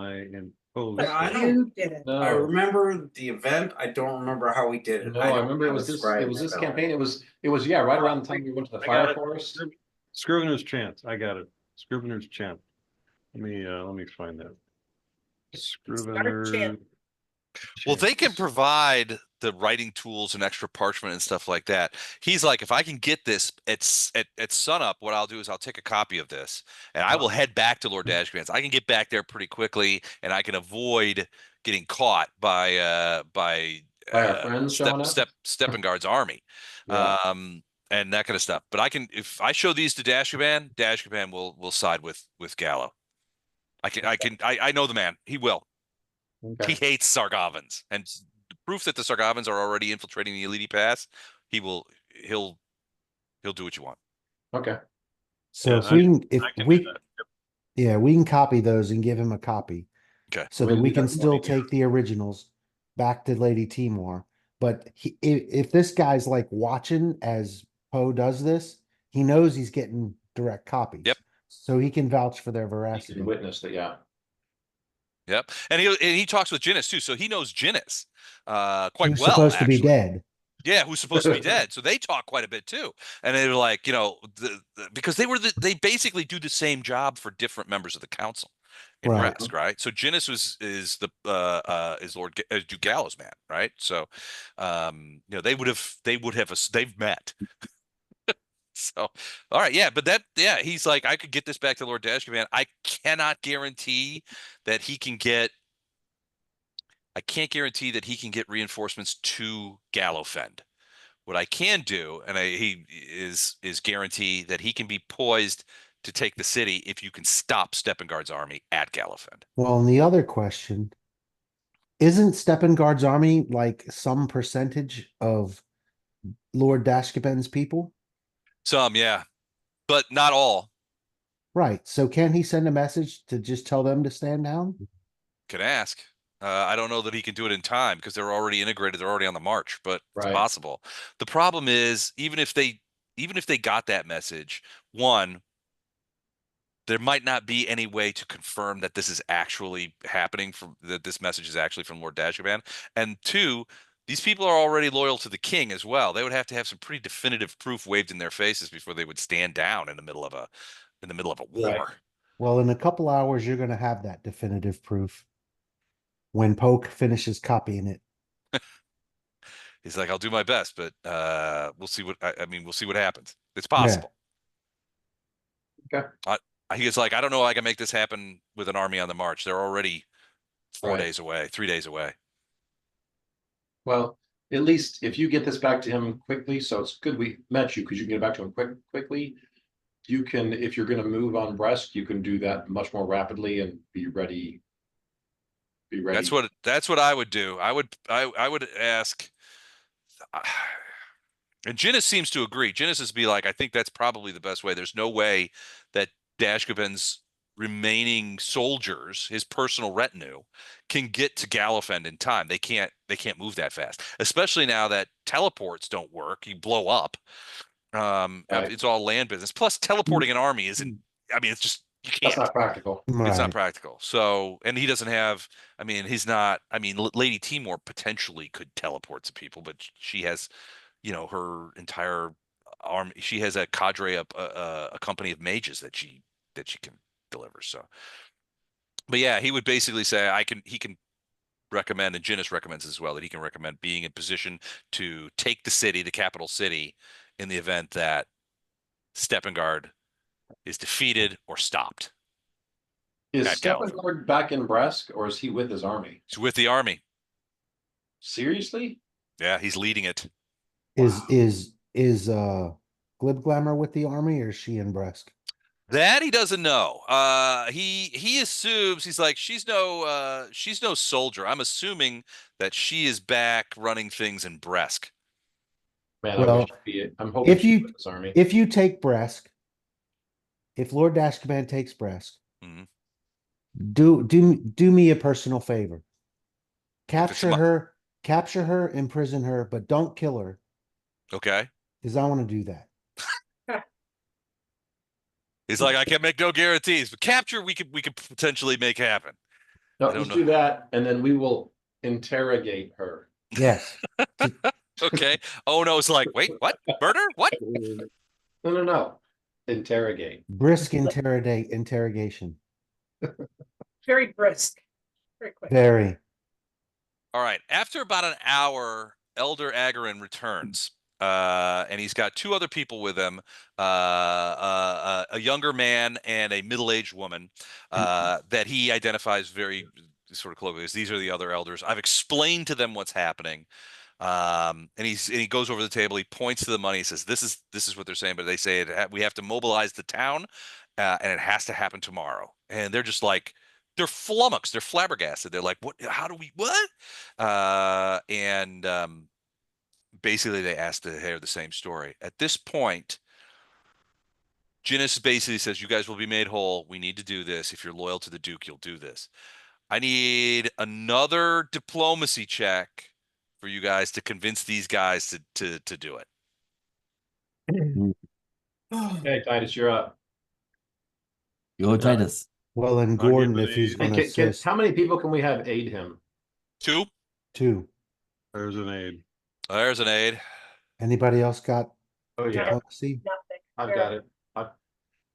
post. You did it. I remember the event. I don't remember how we did it. No, I remember it was this campaign. It was right around the time we went to the fire forest. Scrivener's Chant. I got it. Scrivener's Chant. Let me find that. Scrivener. Well, they can checks. provide the writing tools and extra parchment and stuff like that. He's like, if I can get this at sunup, what I'll do is I'll take a copy of this and I will head back to Lord Dashcoman's. I can get back there pretty quickly and I can avoid getting caught by our friends showing up. Steppengard's army. Yeah. And that kind of stuff. But I can, if I show these to Dashcoman, Dashcoman will side with Gallo. I know the man. He will. Okay. He hates Sargavans, and the proof that the Sargavans are already infiltrating the Elite Pass, he'll do what you want. Okay. So Yeah, if we can, if I can do we, that. Yep. yeah, we can copy those and give him a copy. Okay. So I mean, that we we can got still money here. take the originals back to Lady Timor. But if this guy's like watching as Poe does this, he knows he's getting direct copies. Yep. So he can vouch for their You veracity. can witness that, yeah. Yep. And he talks with Jinnis too, so he knows Jinnis quite Who's well. supposed to be Actually. dead. Yeah, who's supposed to be dead. So they talk quite a bit too. And they were like, because they basically do the same job for different members of the council in Right. Brest, right? So Jinnis is Lord Gallo's man, right? So they've met. So, all right, yeah, but he's like, I could get this back to Lord Dashcoman. I cannot guarantee that he can get. I can't guarantee that he can get reinforcements to Gallofend. What I can do, and he is guarantee that he can be poised to take the city if you can stop Steppengard's army at Gallofend. Well, and the other question, isn't Steppengard's army like some percentage of Lord Dashkaben's people? Some, yeah, but not all. Right. So can he send a message to just tell them to stand down? Can ask. I don't know that he can do it in time because they're already integrated. They're already on the march, but it's Right. possible. The problem is, even if they got that message, one, there might not be any way to confirm that this is actually happening, that this message is actually from Lord Dashkoman. And two, these people are already loyal to the king as well. They would have to have some pretty definitive proof waved in their faces before they would stand down in the middle of a war. Right. Well, in a couple hours, you're going to have that definitive proof when Poke finishes copying it. He's like, I'll do my best, but we'll see what we'll see what happens. It's possible. Okay. He's like, I don't know if I can make this happen with an army on the march. They're already 4 Right. days away, 3 days away. Well, at least if you get this back to him quickly, so it's good we met you because you can get it back to him quickly. You can, if you're going to move on Brest, you can do that much more rapidly and be ready. Be ready. That's what I would do. I would ask, and Jinnis seems to agree. Jinnis is be like, I think that's probably the best way. There's no way that Dashkoven's remaining soldiers, his personal retinue, can get to Gallofend in time. They can't move that fast, especially now that teleports don't work. You blow up. Right. It's all land business. Plus, teleporting an army isn't. I mean, it's just you can't. That's not practical. It's not Right. practical. So, and he doesn't have. I mean, he's not. I mean, Lady Timor potentially could teleport to people, but she has, her entire army. She has a cadre, a company of mages that she can deliver. So, but yeah, he would basically say, he can recommend, and Jinnis recommends as well, that he can recommend being in position to take the city, the capital city, in the event that Steppengard is defeated or stopped. Is at Gallo. Steppengard back in Brest or is he with his army? He's with the army. Seriously? Yeah, he's leading it. Is Glib Glamour with the army or is she in Brest? That he doesn't know. He assumes, he's like, she's no soldier. I'm assuming that she is back running things in Brest. Man, Well, I'm hoping if she's you- with his army. If you take Brest, if Lord Dashkoman takes Brest, Mhm. do me a personal favor. it's Capture her, imprison her, but don't kill her, Okay. because I want to do that. He's like, I can't make no guarantees, but capture we could potentially make happen. No, I don't let's know. do that, and then we will interrogate her. Yes. Okay. Oh no, it's like, wait, what? Murder? What? No. Interrogate. Brisk interrogation. Very brisk. Very quick. Very. All right. After about an hour, Elder Agarin returns. And he's got two other people with him, a younger man and a middle-aged woman, that he identifies very sort of colloquially as these are the other elders. I've explained to them what's happening. And he goes over the table, he points to the money, he says, this is what they're saying, but they say we have to mobilize the town, and it has to happen tomorrow. And they're just like, they're flummoxed, they're flabbergasted. They're like, what, how do we, what? Basically they asked to hear the same story. At this point, Ginnis basically says, you guys will be made whole. We need to do this. If you're loyal to the Duke, you'll do this. I need another diplomacy check for you guys to convince these guys to do it. Okay, Titus, you're up. Go Titus. Well, and I'll Gordon, give it if he's a- going And to assist, how many people can we have aid him? Two. too. There's an aid. There's an aid. Anybody else got Oh yeah, diplomacy? Nothing. I've got it.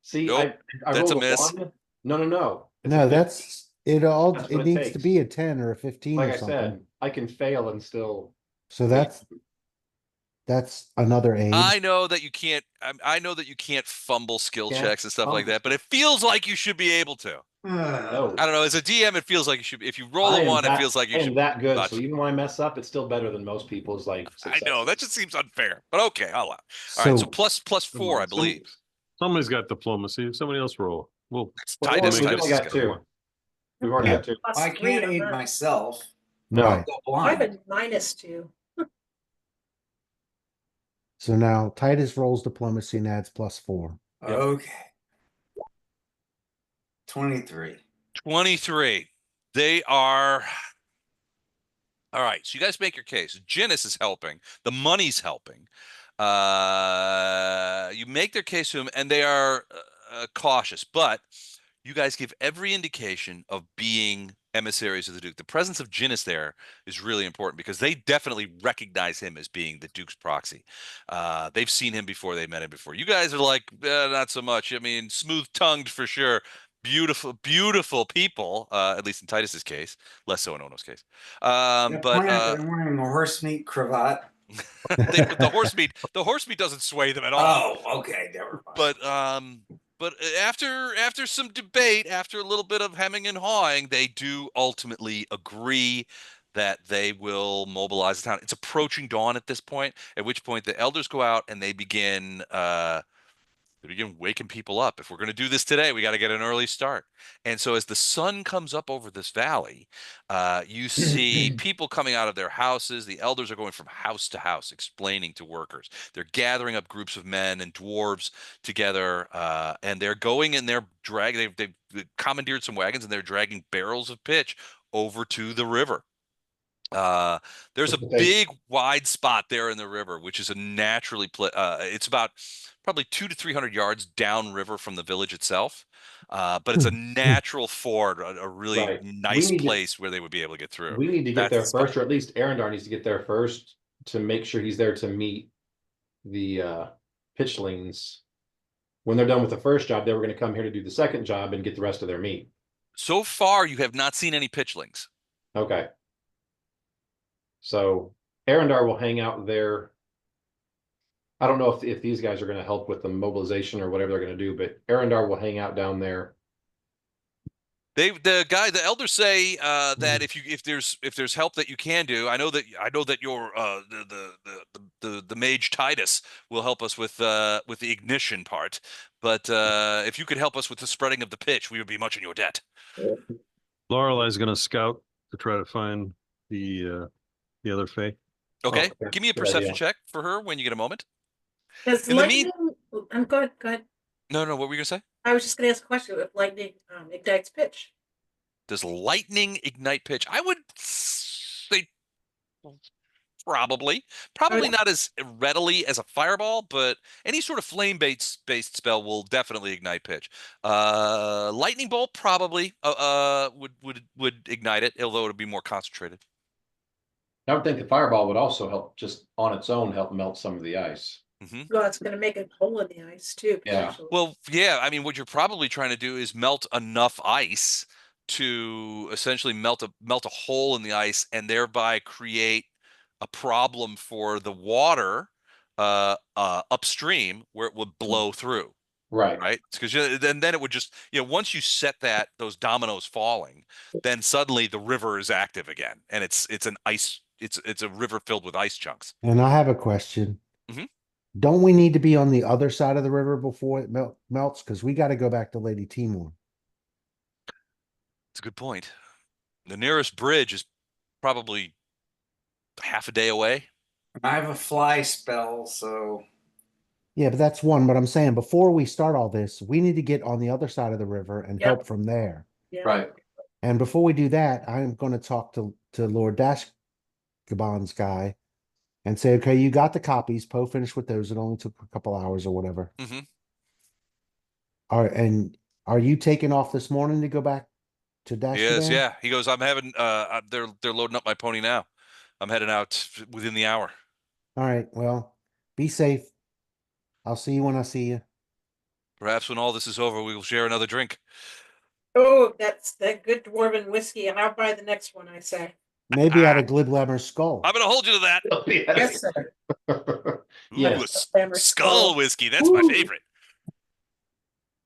See, Nope, I that's a rolled miss. 1. No. It's No, a 50. that's it. All That's it what it needs to takes. be a 10 or a 15 Like or I something. said, I can fail and still. So that's another aid. I know that you can't. I know that you can't fumble skill Can't checks and stuff like fumble. that, but it feels like you should be able to. No. I don't know. As a DM, it feels like you should. If you roll I a am 1, it that- feels like you I am should. that good. Gotcha. So even when I mess up, it's still better than most people's life. I know that just seems unfair, but okay, I'll allow. All So, right, so plus 4, I Some- believe. Somebody's got diplomacy. Somebody else roll. Well, Titus we've make only is got gonna- 2. We've already got 2. Plus I 3 can't on aid that. myself. No. right. Go I have blind. a -2. So now Titus rolls diplomacy and adds plus 4. Yep. Okay. 23. 23. They are. All right, so you guys make your case. Ginnis is helping. The money's helping. You make their case to him, and they are cautious, but you guys give every indication of being emissaries of the Duke. The presence of Ginnis there is really important because they definitely recognize him as being the Duke's proxy. They've seen him before. They met him before. You guys are like, not so much. I mean, smooth-tongued for sure. Beautiful, beautiful people, at least in Titus's case, less so in Ono's case. I'm But wearing a horse meat cravat. the horse meat doesn't sway them at all. Oh, okay. Never mind. But after some debate, after a little bit of hemming and hawing, they do ultimately agree that they will mobilize the town. It's approaching dawn at this point, at which point the elders go out and they begin waking people up. If we're going to do this today, we got to get an early start. And so as the sun comes up over this valley, you see people coming out of their houses. The elders are going from house to house, explaining to workers. They're gathering up groups of men and dwarves together, and they're going and they're dragging. They've commandeered some wagons and they're dragging barrels of pitch over to the river. There's a big wide spot there in the river, which is a naturally it's about probably 200 to 300 yards downriver from the village itself. But it's a natural ford, a really Right. nice place where they would be able to get through. We need to get That's there the spot. first, or at least Arendar needs to get there first to make sure he's there to meet the pitchlings. When they're done with the first job, they were going to come here to do the second job and get the rest of their meat. So far, you have not seen any pitchlings. Okay. So Arendar will hang out there. I don't know if these guys are going to help with the mobilization or whatever they're going to do, but Arendar will hang out down there. The elders say that if there's help that you can do, I know that your the mage Titus will help us with the ignition part, but if you could help us with the spreading of the pitch, we would be much in your debt. Lorelei's going to scout to try to find the other Fae. Okay, Oh, give me a good perception idea. check for her when you get a moment. Does In the lightning, go ahead. No, what were you gonna say? I was just gonna ask a question. If lightning ignites pitch, Does lightning ignite pitch? I would say probably not as readily as a fireball, but any sort of flame based spell will definitely ignite pitch. Lightning bolt probably would ignite it, although it would be more concentrated. I would think the fireball would also help, just on its own, help melt some of the ice. well, it's gonna make a hole in the ice too. Yeah. potentially. Well, yeah, I mean, what you're probably trying to do is melt enough ice to essentially melt a hole in the ice and thereby create a problem for the water upstream where it would blow through. Right. Right, because then it would just, once you set those dominoes falling, then suddenly the river is active again, and it's a river filled with ice chunks. And I have a question. Mhm. Don't we need to be on the other side of the river before it melts? Because we got to go back to Lady Timor. It's a good point. The nearest bridge is probably half a day away. I have a fly spell, so Yeah, but that's one. But I'm saying before we start all this, we need to get on the other side of the river and Yep. help from there. Yeah. Right. And before we do that, I'm going to talk to Lord Dashgaban's guy and say, okay, you got the copies. Poe finished with those. It only took a couple hours or whatever. Mhm. Are you taking off this morning to go back to Yes, Dashgaban? yeah. He goes, I'm having they're loading up my pony now. I'm heading out within the hour. All right. Well, be safe. I'll see you when I see you. Perhaps when all this is over, we will share another drink. Oh, that's that good dwarven whiskey, and I'll buy the next one, I say. Maybe out of Gliblammer's skull. I'm gonna hold you to that. Yes, sir. Ooh, Yes. Gliblammer's skull skull. whiskey. That's my Ooh. favorite.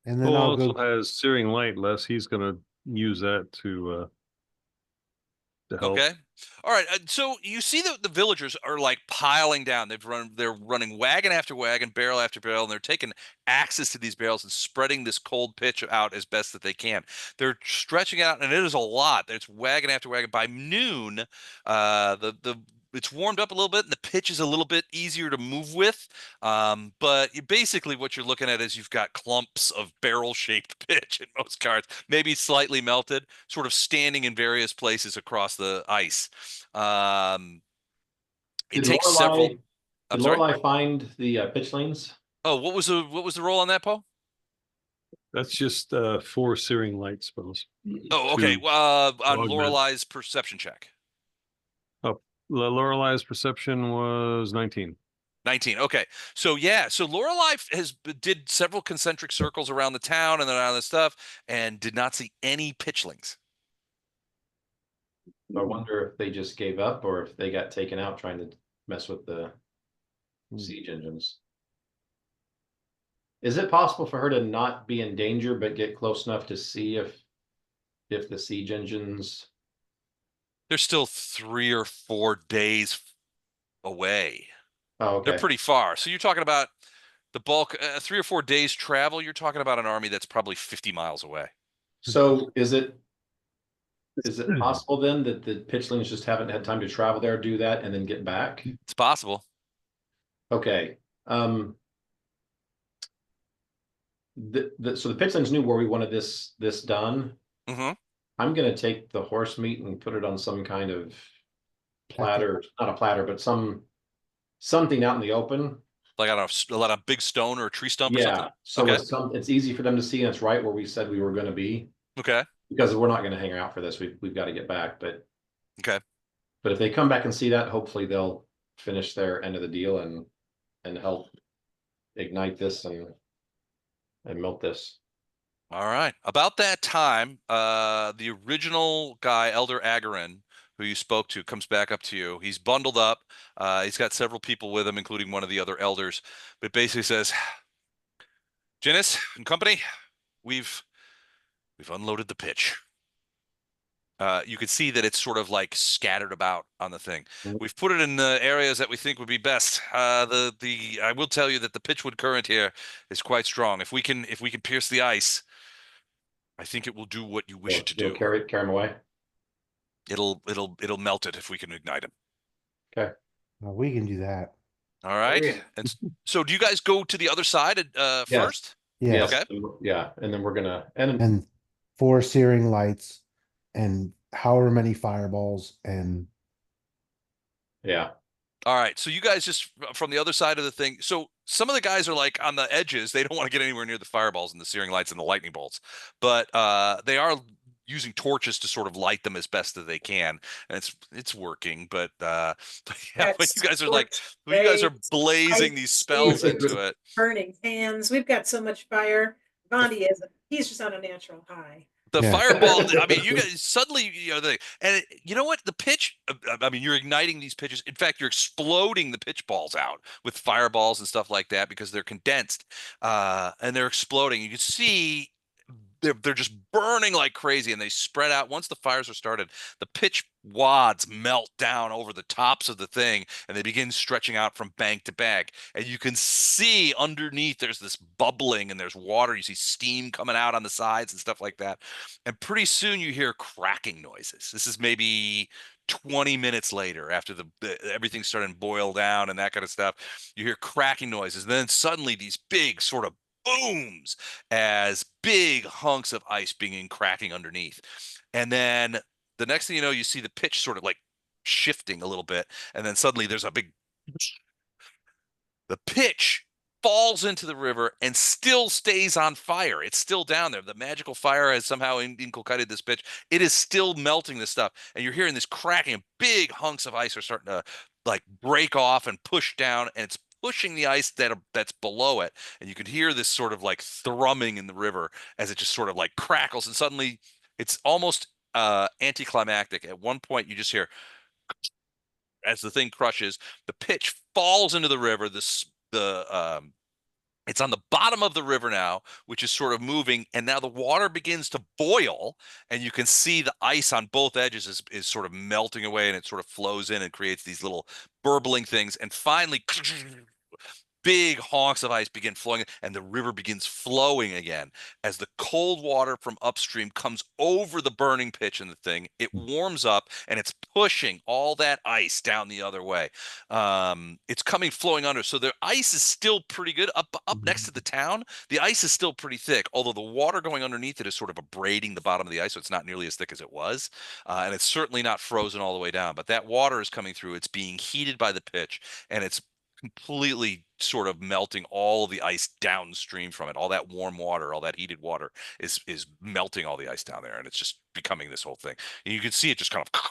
And then Well, I'll also go. has searing light, Les. He's going to use that to help. Okay. All right. So you see that the villagers are like piling down. They're running wagon after wagon, barrel after barrel, and they're taking axes to these barrels and spreading this cold pitch out as best that they can. They're stretching out, and it is a lot. There's wagon after wagon. By noon, it's warmed up a little bit, and the pitch is a little bit easier to move with. But basically what you're looking at is you've got clumps of barrel-shaped pitch in most carts, maybe slightly melted, sort of standing in various places across the ice. It takes several. Did I'm sorry. Lorelei find the pitchlings? Oh, what was the roll on that, Paul? That's just 4 searing light spells. Oh, okay. To On augment. Lorelei's perception check. Lorelei's perception was 19. 19. Okay. So yeah, so Lorelei did several concentric circles around the town and around the stuff and did not see any pitchlings. I wonder if they just gave up or if they got taken out trying to mess with the siege engines. Is it possible for her to not be in danger but get close enough to see if the siege engines? They're still 3 or 4 days away. Oh, okay. They're pretty far. So you're talking about the bulk, 3 or 4 days travel. You're talking about an army that's probably 50 miles away. So is it possible then that the pitchlings just haven't had time to travel there, do that, and then get back? It's possible. Okay. So the pitchlings knew where we wanted this done. Mm-hmm. I'm gonna take the horse meat and put it on some kind of platter, not a platter, but something out in the open. Like on a big stone or a tree stump or something? Yeah, so Okay. it's easy for them to see, and it's right where we said we were gonna be. Okay. Because we're not gonna hang out for this. We've got to get back, but Okay. But if they come back and see that, hopefully they'll finish their end of the deal and help ignite this and melt this. All right. About that time, the original guy, Elder Agarin, who you spoke to, comes back up to you. He's bundled up. He's got several people with him, including one of the other elders, but basically says, Janice and company, we've unloaded the pitch. You can see that it's sort of like scattered about on the thing. Mhm. We've put it in the areas that we think would be best. I will tell you that the Pitchwood current here is quite strong. If we can pierce the ice, I think it will do what you wish it to do. Carry them away. It'll melt it if we can ignite them. Okay. Well, we can do that. All right. yeah. And so do you guys go to the other side first? Yes. Okay. Yeah, and then we're gonna And 4 searing lights and however many fireballs and yeah. All right. So you guys just from the other side of the thing. So some of the guys are like on the edges. They don't want to get anywhere near the fireballs and the searing lights and the lightning bolts, but they are using torches to sort of light them as best that they can, and it's working. But yeah, but you guys are like, you guys are blazing these spells into it. Burning hands. We've got so much fire. Bondi he's just on a natural high. The Yeah. fireball, I mean, you guys suddenly, you know what? The pitch, I mean, you're igniting these pitches. In fact, you're exploding the pitch balls out with fireballs and stuff like that because they're condensed, and they're exploding. You can see they're just burning like crazy, and they spread out. Once the fires are started, the pitch wads melt down over the tops of the thing, and they begin stretching out from bank to bank. And you can see underneath there's this bubbling, and there's water. You see steam coming out on the sides and stuff like that. And pretty soon you hear cracking noises. This is maybe 20 minutes later, after everything's starting to boil down and that kind of stuff. You hear cracking noises, and then suddenly these big sort of booms as big hunks of ice begin cracking underneath. And then the next thing you know, you see the pitch sort of like shifting a little bit, and then suddenly there's a big, the pitch falls into the river and still stays on fire. It's still down there. The magical fire has somehow inculcated this pitch. It is still melting this stuff, and you're hearing this cracking, and big hunks of ice are starting to like break off and push down, and it's pushing the ice that's below it. And you can hear this sort of like thrumming in the river as it just sort of like crackles, and suddenly it's almost anticlimactic. At one point, you just hear as the thing crushes, the pitch falls into the river. It's on the bottom of the river now, which is sort of moving, and now the water begins to boil, and you can see the ice on both edges is sort of melting away, and it sort of flows in and creates these little burbling things. And finally, big honks of ice begin flowing, and the river begins flowing again as the cold water from upstream comes over the burning pitch in the thing. It warms up, and it's pushing all that ice down the other way. It's coming flowing under, so the ice is still pretty good up next to the town. The ice is still pretty thick, although the water going underneath it is sort of abrading the bottom of the ice, so it's not nearly as thick as it was, and it's certainly not frozen all the way down. But that water is coming through. It's being heated by the pitch, and it's completely sort of melting all the ice downstream from it. All that warm water, all that heated water is melting all the ice down there, and it's just becoming this whole thing. And you can see it just kind of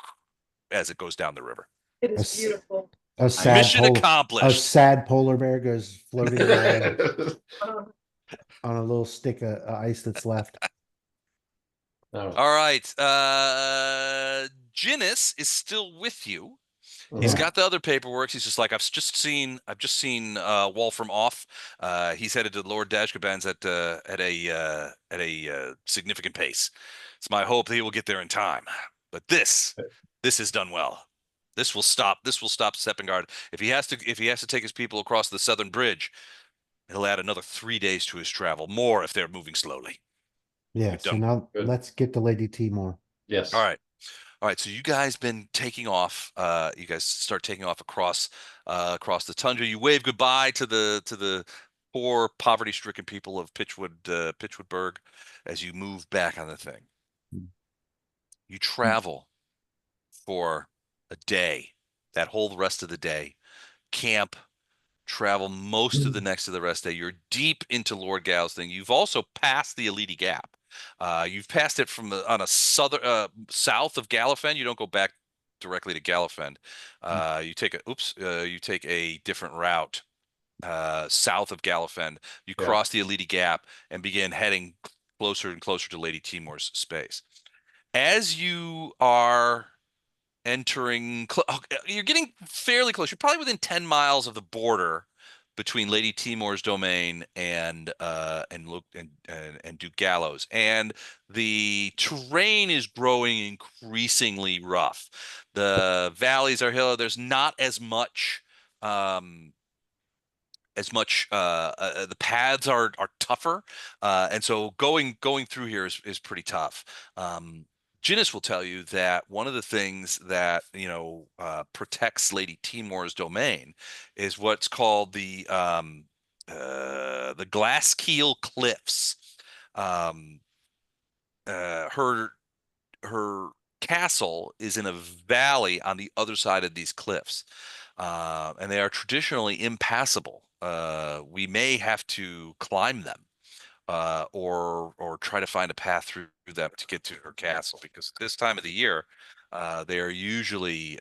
as it goes down the river. It is beautiful. Mission accomplished. A sad polar bear goes floating away on a little stick of ice that's left. Oh. All right. Ginnis is still with you. He's got the other paperwork. He's just like, I've just seen Wolfram off. He's headed to Lord Dashkaban's at a significant pace. It's my hope that he will get there in time. But this is done well. This will stop Steppengard. If he has to take his people across the southern bridge, he'll add another 3 days to his travel. More if they're moving slowly. Yeah. So now let's get to Lady Timor. Yes. All right, so you guys been taking off. You guys start taking off across the tundra. You wave goodbye to the poor, poverty-stricken people of Pitchwood Burg as you move back on the thing. You travel for a day, that whole rest of the day, camp, travel most of the rest of the day. You're deep into Lord Gallo's thing. You've also passed the Elite Gap. You've passed it from on a south of Gallofen. You don't go back directly to Gallofen. You take a different route south of Gallofen. You cross the Elite Gap and begin heading closer and closer to Lady Timor's space. As you are entering, you're getting fairly close. You're probably within 10 miles of the border between Lady Timor's domain and Duke Gallo's, and the terrain is growing increasingly rough. The valleys are hilly. There's not as much. The paths are tougher, and so going through here is pretty tough. Ginnis will tell you that one of the things that protects Lady Timor's domain is what's called the Glasskeel Cliffs. Her castle is in a valley on the other side of these cliffs, and they are traditionally impassable. We may have to climb them. Or try to find a path through them to get to her castle, because this time of the year, they're usually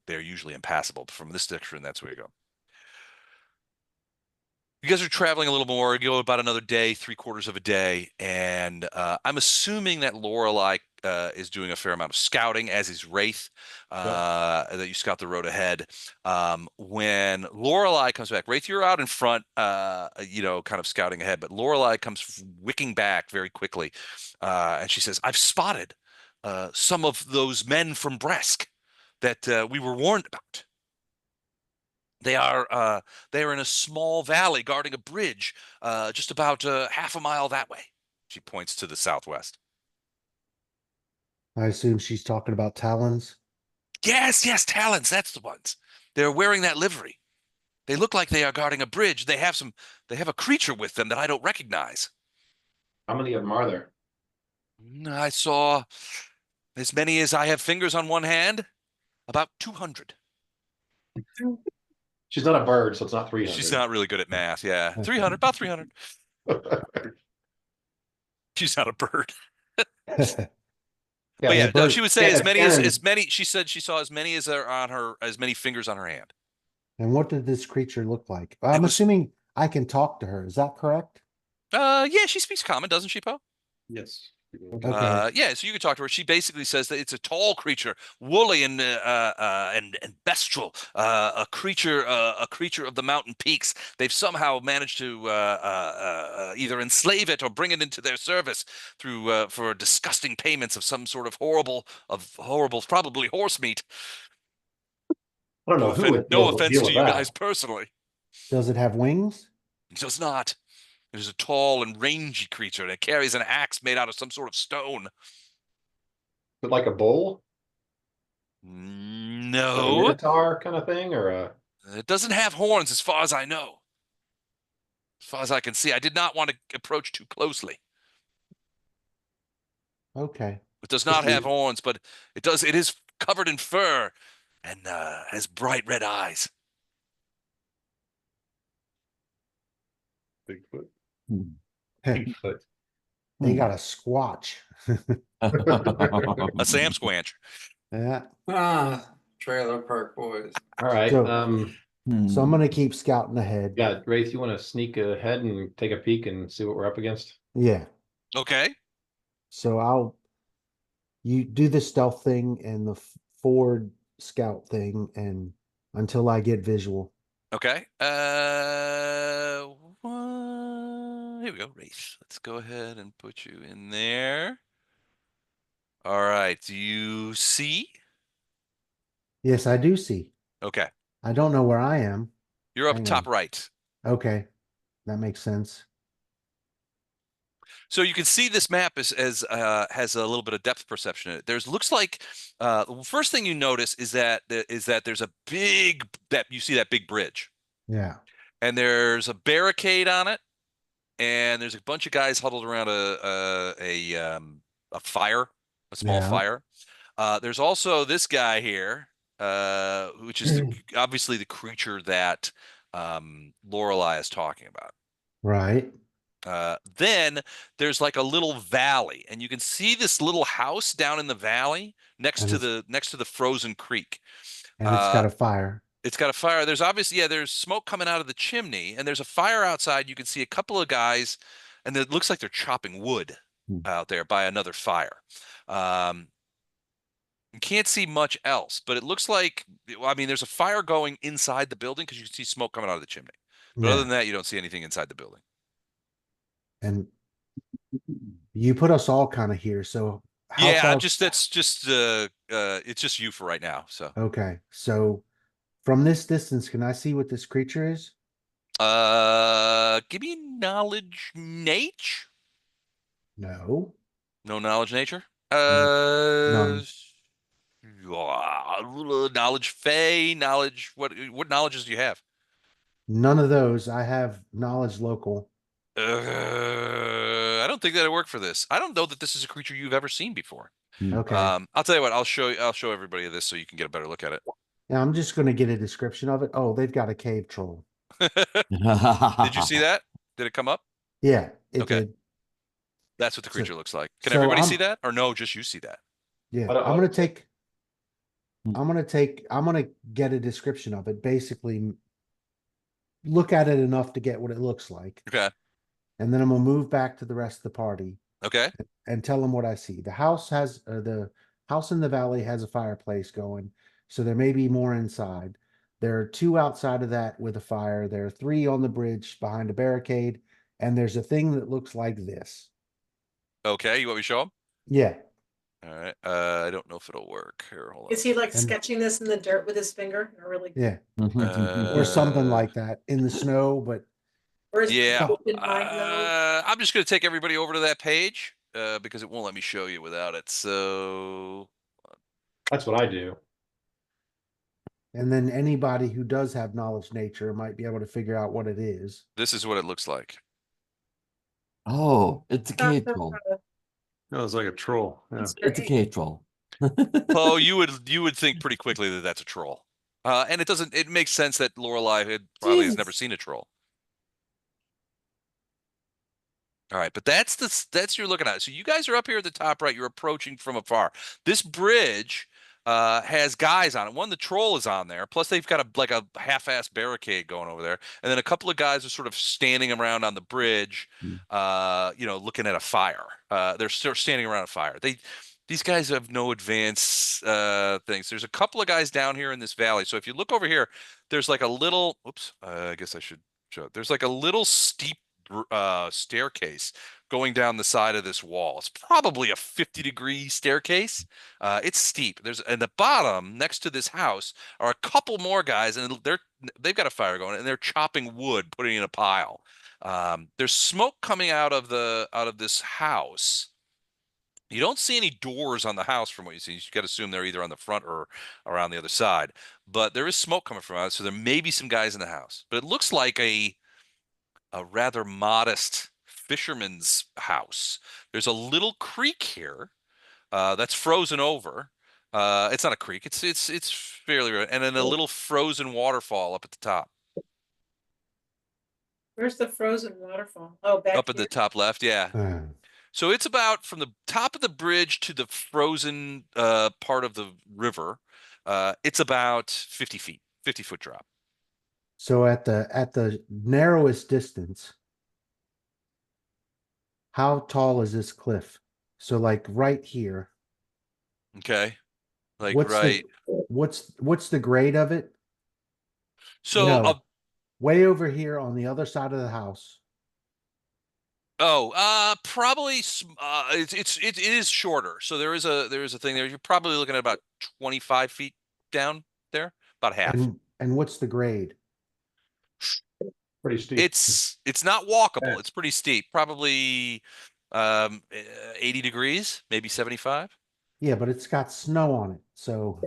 impassable. From this section, that's where you go. You guys are traveling a little more. You go about another day, 3/4 of a day, and I'm assuming that Lorelei is doing a fair amount of scouting, as is Wraith. That you scout the road ahead. When Lorelei comes back, Wraith, you're out in front, kind of scouting ahead, but Lorelei comes wicking back very quickly, and she says, "I've spotted some of those men from Bresk that we were warned about. They are in a small valley guarding a bridge, just about half a mile that way." She points to the southwest. I assume she's talking about Talons. Yes, yes, Talons, that's the ones. They're wearing that livery. They look like they are guarding a bridge. They have a creature with them that I don't recognize. How many of them are there? I saw as many as I have fingers on one hand, about 200. She's not a bird, so it's not 300. She's not really good at math. Yeah, 300, about 300. She's not a bird. But yeah, no, she would say as many. She said she saw as many as many fingers on her hand. And what did this creature look like? I'm assuming I can talk to her. Is that correct? Yeah, she speaks common, doesn't she, Poe? Yes. Okay. Yeah, so you can talk to her. She basically says that it's a tall creature, woolly and bestial, a creature of the mountain peaks. They've somehow managed to either enslave it or bring it into their service through for disgusting payments of some sort of horrible, probably horse meat. I don't know who would No deal offense with to you that. guys personally. Does it have wings? It does not. It is a tall and rangy creature that carries an axe made out of some sort of stone. Is it like a bull? A No, minotaur kind of thing, or a? it doesn't have horns as far as I know. As far as I can see, I did not want to approach too closely. Okay. It does not have horns, but it is covered in fur and has bright red eyes. Bigfoot. Bigfoot. They got a squatch. A Sam Squanch. Yeah. Trailer Park Boys. All right. So- Hmm. So I'm gonna keep scouting ahead. Yeah, Wraith, you want to sneak ahead and take a peek and see what we're up against? Yeah. Okay. So you do the stealth thing and the forward scout thing, and until I get visual. Okay. Here we go. Wraith. Let's go ahead and put you in there. All right. Do you see? Yes, I do see. Okay. I don't know where I am. You're up Hang top on. right. Okay. That makes sense. So you can see this map has a little bit of depth perception in it. Looks like the first thing you notice is that there's a big big bridge, Yeah. and there's a barricade on it, and there's a bunch of guys huddled around a fire, a small Yeah. fire. There's also this guy here, which is obviously the creature that Lorelei is talking about. Right. Then there's like a little valley, and you can see this little house down in the valley next And to the frozen creek. And it's got a fire. It's got a fire. There's obviously, there's smoke coming out of the chimney, and there's a fire outside. You can see a couple of guys, and it looks like they're chopping wood out there by another fire. You can't see much else, but it looks like, there's a fire going inside the building because you can see smoke coming out of the chimney. But Yeah. other than that, you don't see anything inside the building. And you put us all kind of here. So how Yeah, far? it's just you for right now. So Okay. So from this distance, can I see what this creature is? give me knowledge nature. No. No knowledge nature. None. Knowledge fey, knowledge what knowledges do you have? None of those. I have knowledge local. I don't think that'd work for this. I don't know that this is a creature you've ever seen before. Okay. I'll tell you what, I'll show everybody this so you can get a better look at it. Yeah, I'm just gonna get a description of it. Oh, they've got a cave troll. Did you see that? Did it come up? Yeah, it Okay. did. That's what the creature looks like. Can so everybody I'm- see that? Or no, just you see that? Yeah, I don't- I'm gonna get a description of it. Basically, look at it enough to get what it looks like. Okay. And then I'm gonna move back to the rest of the party Okay. and tell them what I see. The house in the valley has a fireplace going, so there may be more inside. There are 2 outside of that with a fire. There are 3 on the bridge behind a barricade, and there's a thing that looks like this. Okay. You want me to show him? Yeah, All right. I don't know if it'll work. Here, hold on. Is he like And- sketching this in the dirt with his finger, or really? yeah, Mhm. or something Uh, like that in the snow. But Or is Yeah. in mind though? I'm just going to take everybody over to that page because it won't let me show you without it. So That's what I do. and then anybody who does have knowledge nature might be able to figure out what it is. this is what it looks like. Oh, it's a cave troll. No, it's like a troll. Yeah. It's a cave troll. Oh, you would think pretty quickly that that's a troll. And it makes sense that Lorelei probably has never Jesus. seen a troll. All right, but that's you're looking at. So you guys are up here at the top right. You're approaching from afar. This bridge has guys on it. One, the troll is on there. Plus, they've got like a half-ass barricade going over there, and then a couple of guys are sort of standing around on the bridge, looking at a fire. They're still standing around a fire. These guys have no advance things. There's a couple of guys down here in this valley. So if you look over here, there's like a little. Oops, I guess I should show it. There's like a little steep staircase going down the side of this wall. It's probably a 50-degree staircase. It's steep. There's at the bottom next to this house are a couple more guys, and they've got a fire going, and they're chopping wood, putting it in a pile. There's smoke coming out of this house. You don't see any doors on the house from what you see. You got to assume they're either on the front or around the other side. But there is smoke coming from out, so there may be some guys in the house. But it looks like a rather modest fisherman's house. There's a little creek here that's frozen over. It's not a creek. It's fairly, and then a little frozen waterfall up at the top. Where's the frozen waterfall? Oh, back Up at the here. top left, yeah. So it's about from the top of the bridge to the frozen part of the river. It's about 50 feet, 50-foot drop. So at the narrowest distance, how tall is this cliff? So like right here. Okay, like what's right. What's the grade of it? So No. Way over here on the other side of the house. Probably it is shorter. So there is a thing there. You're probably looking at about 25 feet down there, about half. And what's the grade? Pretty steep. It's not walkable. It's pretty steep. Probably 80 degrees, maybe 75. Yeah, but it's got snow on it. So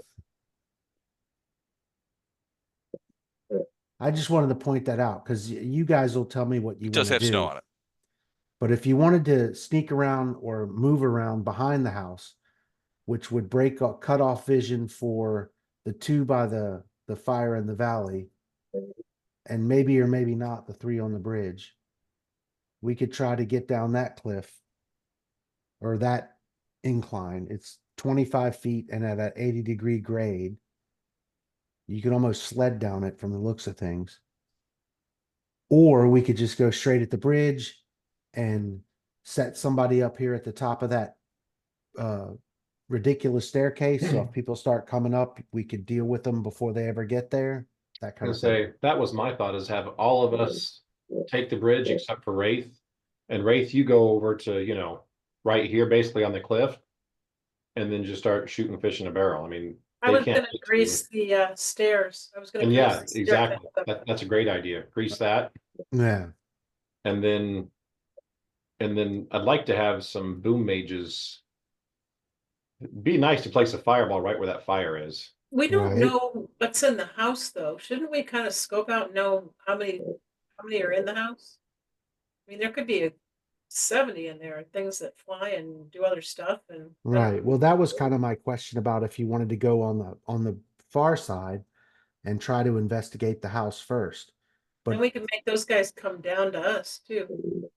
I just wanted to point that out because you guys will tell me what you It does want have to do. snow on it. But if you wanted to sneak around or move around behind the house, which would cut off vision for the 2 by the fire in the valley, and maybe or maybe not the 3 on the bridge, we could try to get down that cliff or that incline. It's 25 feet and at an 80-degree grade. You can almost sled down it from the looks of things. Or we could just go straight at the bridge and set somebody up here at the top of that ridiculous staircase. So if people start coming up, we could deal with them before they ever get there. That kind of thing. That was my thought, is have all of us take the bridge except for Wraith. And Wraith, you go over to, right here, basically on the cliff, and then just start shooting fish in a barrel. I mean, I they was can't gonna get to grease the stairs. I was gonna. And grease yeah, the staircase, exactly. but That's a great idea. Grease that. Yeah. And then I'd like to have some boom mages. It'd be nice to place a fireball right where that fire is. we don't Right. know what's in the house though. Shouldn't we kind of scope out and know how many are in the house? I mean, there could be 70 in there, things that fly and do other stuff and. Right. Well, that was kind of my question about if you wanted to go on the far side and try to investigate the house first. And But we can make those guys come down to us too.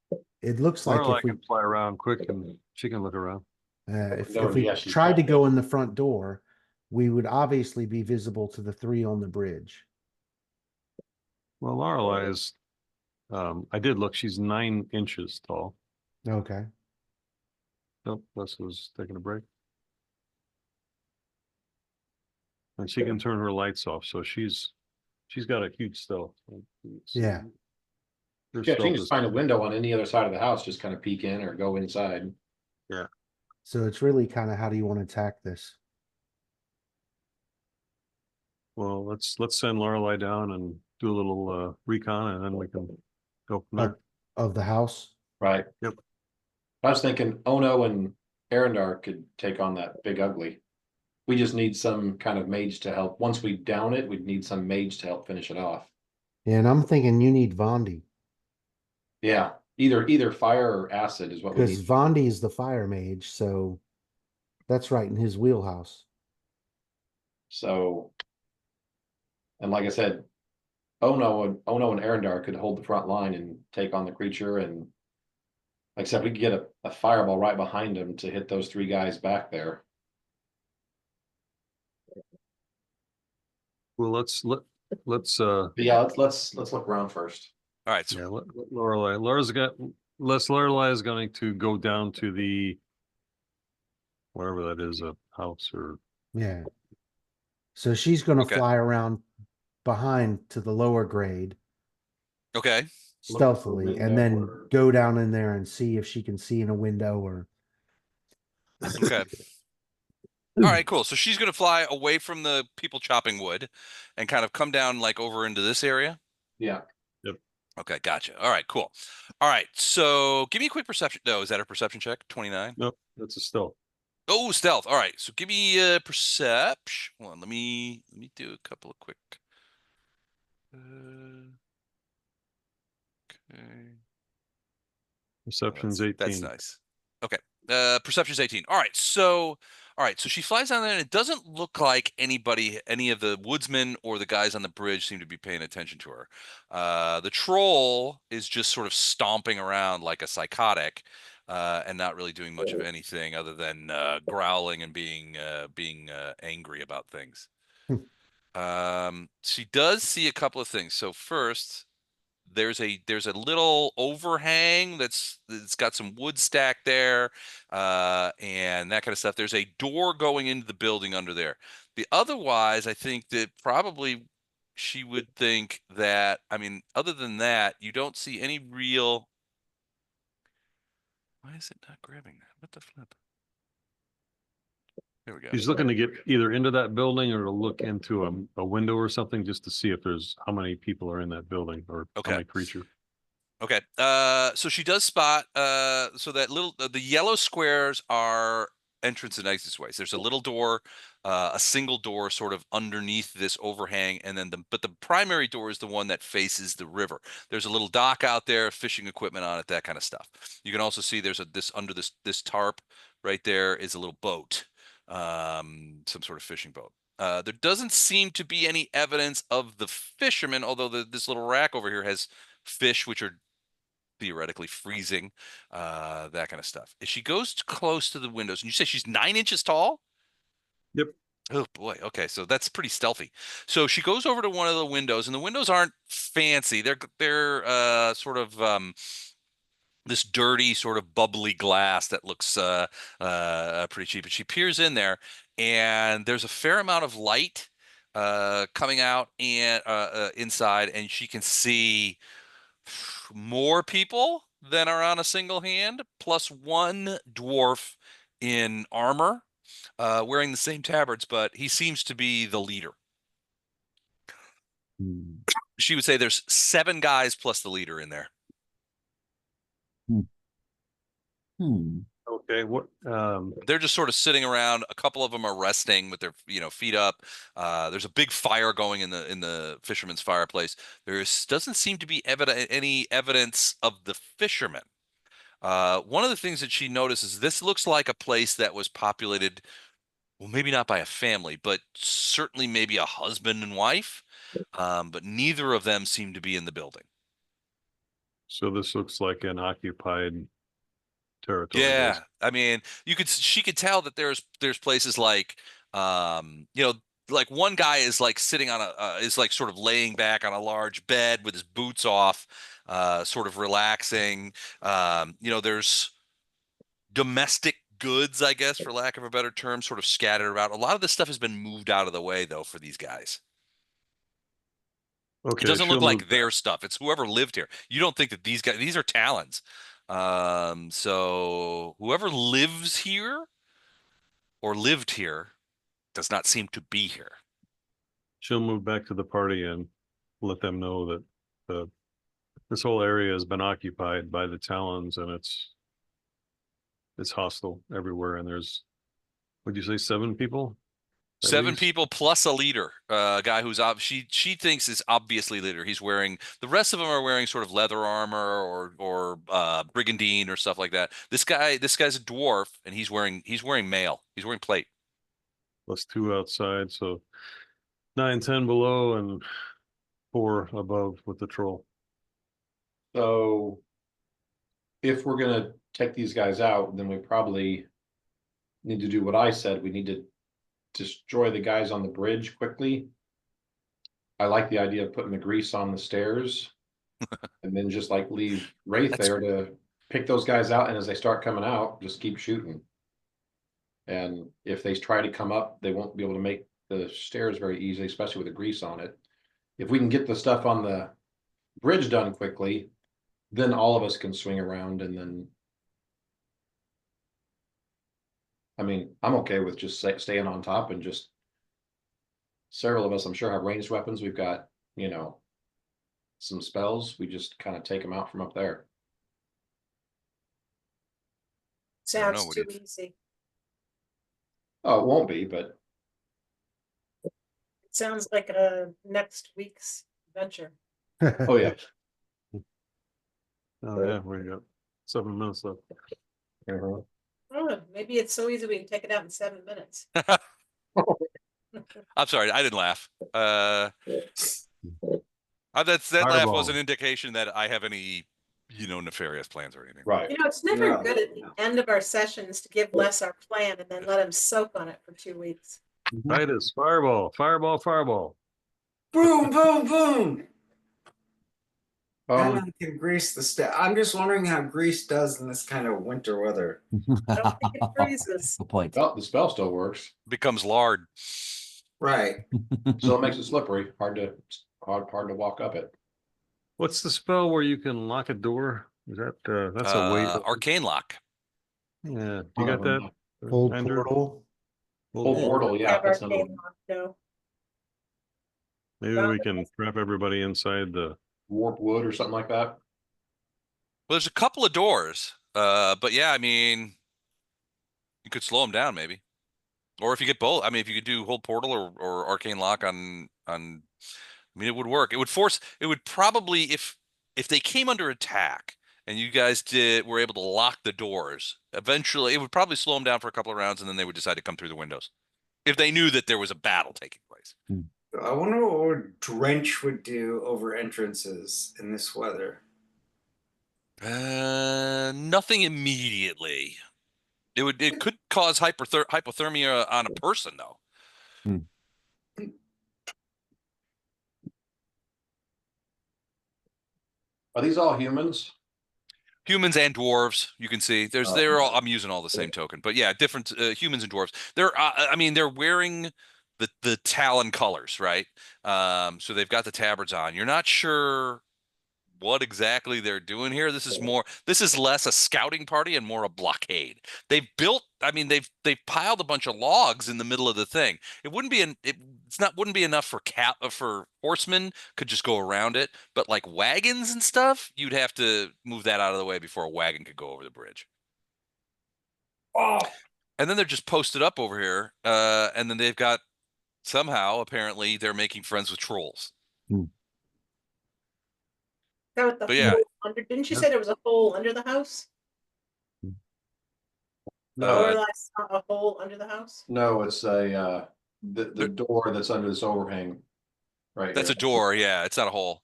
it looks like Lorelei if we can fly around quick and she can look around. if we Yes, you tried to can. go in the front door, we would obviously be visible to the 3 on the bridge. Well, Lorelei is, I did look, she's 9 inches tall. Okay. Nope, Leslie's taking a break. And she can turn her lights off, so she's got a huge stealth. Yeah. Her Yeah, she stealth can just is, find a window on any other side of the house, just kind of peek in or go inside. So it's really kind of how do you want to attack this? well, let's send Lorelei down and do a little recon, and then we can go from there. Of the house? Right. Yep. I was thinking Ono and Arendar could take on that big ugly. We just need some kind of mage to help. Once we down it, we'd need some mage to help finish it off. And I'm thinking you need Vondi. Yeah, either fire or acid is what we Because need. Vondi is the fire mage, so that's right in his wheelhouse. So, and like I said, Ono and Arendar could hold the front line and take on the creature, and like I said, we could get a fireball right behind him to hit those 3 guys back there. Well, let's But yeah, let's look around first. All right. So yeah, let Lorelei. Lorelei is going to go down to the whatever that is, a house or Yeah. So she's going to Okay. fly around behind to the lower grade okay. Look for a stealthily and window then or- go down in there and see if she can see in a window or. Okay. All right, cool. So she's going to fly away from the people chopping wood and kind of come down like over into this area. Yeah. Okay, gotcha. All right, cool. All right, so give me a quick perception. No, is that a perception check? 29? nope, that's a stealth. Oh, stealth. All right, so give me a perception. Hold on, let me do a couple of quick. Okay. Perception's That's 18. nice. Okay. Perception's 18. All right. So she flies down there and it doesn't look like any of the woodsmen or the guys on the bridge seem to be paying attention to her. The troll is just sort of stomping around like a psychotic, and not really doing much of anything other than growling and being angry about things. She does see a couple of things. So first, there's a little overhang that's got some wood stacked there, and that kind of stuff. There's a door going into the building under there. Otherwise, I think that probably she would think that, I mean, other than that, you don't see any real. Why is it not grabbing that? What the flip? There we go. She's looking to get either into that building or to look into a window or something just to see if there's how many people are in that building or Okay. how many creature. Okay. So she does spot so that little the yellow squares are entrance and exit ways. There's a little door, a single door sort of underneath this overhang, and then the primary door is the one that faces the river. There's a little dock out there, fishing equipment on it, that kind of stuff. You can also see there's under this tarp right there is a little boat, some sort of fishing boat. There doesn't seem to be any evidence of the fishermen, although this little rack over here has fish which are theoretically freezing, that kind of stuff. If she goes close to the windows, and you say she's 9 inches tall? Yep. Oh boy. Okay, so that's pretty stealthy. So she goes over to one of the windows, and the windows aren't fancy. They're sort of this dirty, sort of bubbly glass that looks pretty cheap. And she peers in there, and there's a fair amount of light coming out and inside, and she can see more people than are on a single hand, plus one dwarf in armor, wearing the same tabards, but he seems to be the leader. She would say there's 7 guys plus the leader in there. Okay. What? They're just sort of sitting around. A couple of them are resting with their feet up. There's a big fire going in the fisherman's fireplace. Doesn't seem to be any evidence of the fishermen. One of the things that she notices, this looks like a place that was populated, well, maybe not by a family, but certainly maybe a husband and wife. But neither of them seem to be in the building. So this looks like an occupied territory. Yeah, I mean, she could tell that there's places like, like one guy is like sitting on is like sort of laying back on a large bed with his boots off, sort of relaxing. There's domestic goods, I guess, for lack of a better term, sort of scattered around. A lot of this stuff has been moved out of the way, though, for these guys. Okay, It doesn't she'll look move like their stuff. It's whoever lived here. You don't think that these are Talons. So whoever lives here or lived here does not seem to be here. She'll move back to the party and let them know that this whole area has been occupied by the Talons, and it's hostile everywhere. And there's, what'd you say, 7 people? At 7 least? people plus a leader, a guy who's she thinks is obviously leader. He's wearing, the rest of them are wearing sort of leather armor or brigandine or stuff like that. This guy's a dwarf, and he's wearing mail. He's wearing plate. Plus 2 outside, so 9, 10 below, and 4 above with the troll. So if we're gonna take these guys out, then we probably need to do what I said. We need to destroy the guys on the bridge quickly. I like the idea of putting the grease on the stairs and then just like leave Wraith there to pick those guys out. And as they start coming out, just keep shooting. And if they try to come up, they won't be able to make the stairs very easily, especially with the grease on it. If we can get the stuff on the bridge done quickly, then all of us can swing around. And then I mean, I'm okay with just staying on top and just several of us, I'm sure, have ranged weapons. We've got, some spells. We just kind of take them out from up there. Sounds what too do you easy. Oh, it won't be, but It sounds like a next week's adventure. oh yeah. Oh yeah, we got 7 minutes left. Uh-huh. Oh, maybe it's so easy we can take it out in 7 minutes. I'm sorry, I didn't laugh. That laugh was Fireball. an indication that I have any, nefarious plans or anything. Right. It's never No. good at the end of our sessions to give Les our plan and then let him soak on it for 2 weeks. Titus, fireball, fireball, fireball. Boom, boom, boom. And Um, I can grease the step. I'm just wondering how grease does in this kind of winter weather. I don't think it freezes. Good point. well, the spell still works, Becomes lard. Right. so it makes it slippery. Hard to walk up it. What's the spell where you can lock a door? Is that that's a weight? Arcane lock. Yeah, you got that? Hold Andrew? portal. Hold portal, yeah. Have That's arcane another lock, no. Maybe we can trap everybody inside the. warp wood or something like that. Well, there's a couple of doors, but yeah, I mean, you could slow them down maybe, or if you get both. I mean, if you could do hold portal or arcane lock on. I mean, it would work. It would probably, if they came under attack and you guys were able to lock the doors, eventually it would probably slow them down for a couple of rounds, and then they would decide to come through the windows if they knew that there was a battle taking place. I wonder what Drench would do over entrances in this weather. Nothing immediately. It could cause hypothermia on a person though. Are these all humans? Humans and dwarves, you can see. They're all. I'm using all the same token, but yeah, different humans and dwarves. They're wearing the Talon colors, right? So they've got the tabards on. You're not sure what exactly they're doing here. This is less a scouting party and more a blockade. They've piled a bunch of logs in the middle of the thing. It wouldn't be enough for horsemen could just go around it, but like wagons and stuff, you'd have to move that out of the way before a wagon could go over the bridge. Oh, And then they're just posted up over here, and then they've got apparently they're making friends with trolls. But yeah. Didn't you say there was a hole under the house? No, Or I saw a hole under the house? no, it's the door that's under this overhang. Right. That's here. a door, yeah. It's not a hole.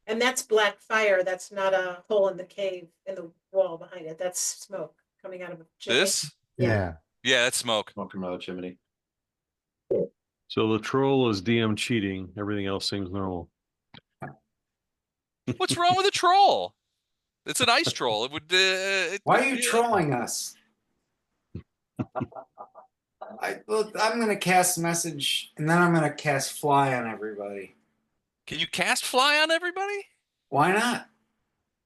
And that's black fire. That's not a hole in the cave in the wall behind it. That's smoke coming out of a chimney. This? Yeah. Yeah, that's smoke. Smoke from another chimney. So the troll is DM cheating. Everything else seems normal. What's wrong with a troll? It's an ice troll. It would. Why are you trolling us? I'm going to cast message, and then I'm going to cast fly on everybody. Can you cast fly on everybody? Why not?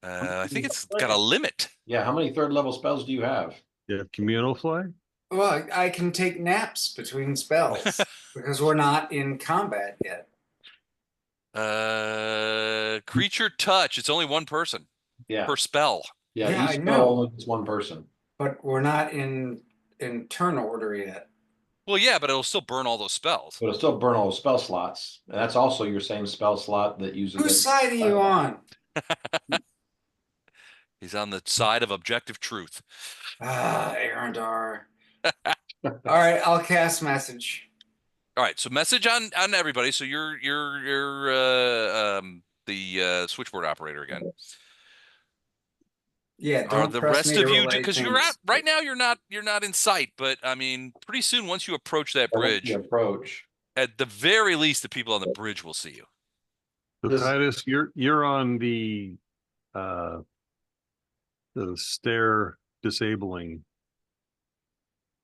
I think it's got a limit. Yeah, how many 3rd level spells do you have? Yeah, communal fly. Well, I can take naps between spells because we're not in combat yet. Creature touch. It's only one person Yeah, per spell. yeah, Yeah, I each know. spell only is one person. But we're not in turn order yet. Well, yeah, but it'll still burn all those spells. But it'll still burn all the spell slots. And that's also your same spell slot that uses. Whose side are you on? He's on the side of objective truth. Ah, Arendar. All right, I'll cast message. All right, so message on everybody. So you're the switchboard operator again. Yeah, Are don't the press rest me to of you, relay because you're things. at right now you're not in sight, but I mean pretty soon once you approach that bridge, Approach. at the very least the people on the bridge will see you. So This- Titus, you're on the stair disabling.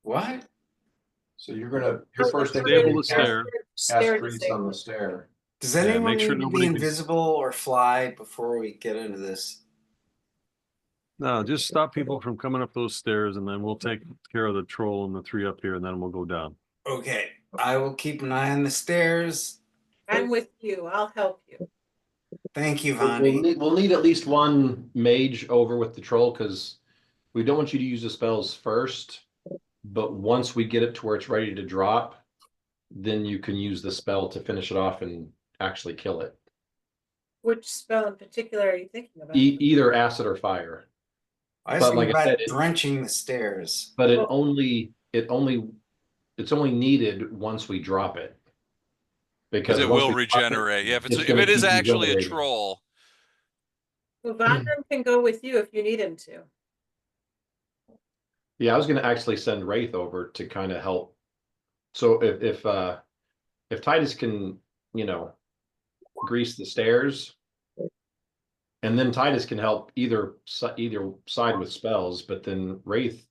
What? So you're gonna, your first thing. Stable is the cast- stair. Stair Grease disabled. on the stair. Does Yeah, anyone make sure need to nobody be can- invisible or fly before we get into this? No, just stop people from coming up those stairs, and then we'll take care of the troll and the 3 up here, and then we'll go down. Okay, I will keep an eye on the stairs. I'm with you. I'll help you. Thank you, We'll Vani. we'll need at least one mage over with the troll, because we don't want you to use the spells first. But once we get it to where it's ready to drop, then you can use the spell to finish it off and actually kill it. Which spell in particular are you thinking about? Either acid or fire. I was But thinking like I about said, it- drenching the stairs. But Well- it's only needed once we drop it. Because it once will we drop it, regenerate. Yeah, if it's if gonna it is keep actually a regenerating. troll. Well, Vondrum can go with you if you need him to. Yeah, I was gonna actually send Wraith over to kind of help. So if Titus can, grease the stairs, and then Titus can help either side with spells, but then Wraith,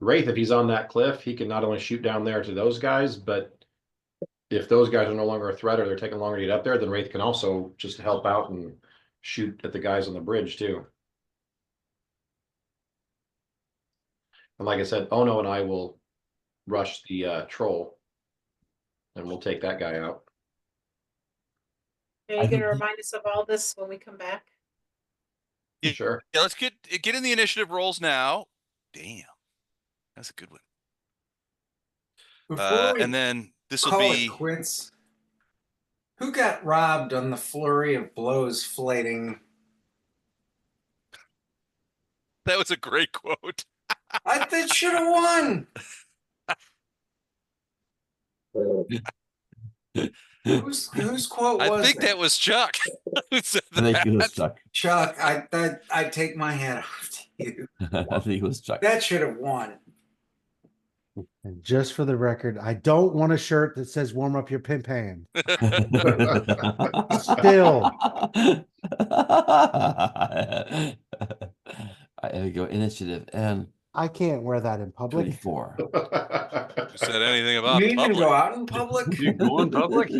if he's on that cliff, he can not only shoot down there to those guys, but if those guys are no longer a threat or they're taking longer to get up there, then Wraith can also just help out and shoot at the guys on the bridge too. And like I said, Ono and I will rush the troll, and we'll take that guy out. Are you going to remind us of all this when we come back? Yeah. Sure. Yeah, let's get in the initiative rolls now. Damn. That's a good one. Before we And then this will call be it quits, who got robbed on the flurry of blows flating? that was a great quote. That should have won. Whose quote was I think it? that was Chuck. Who said I think it was that. Chuck. Chuck. I take my hat off to you. I think it was Chuck. That should have won. And just for the record, I don't want a shirt that says "Warm up your pimp hand." Still. There we go. Initiative and I can't wear that in public. 24. Who said anything about You even public? go out in public? You go in public?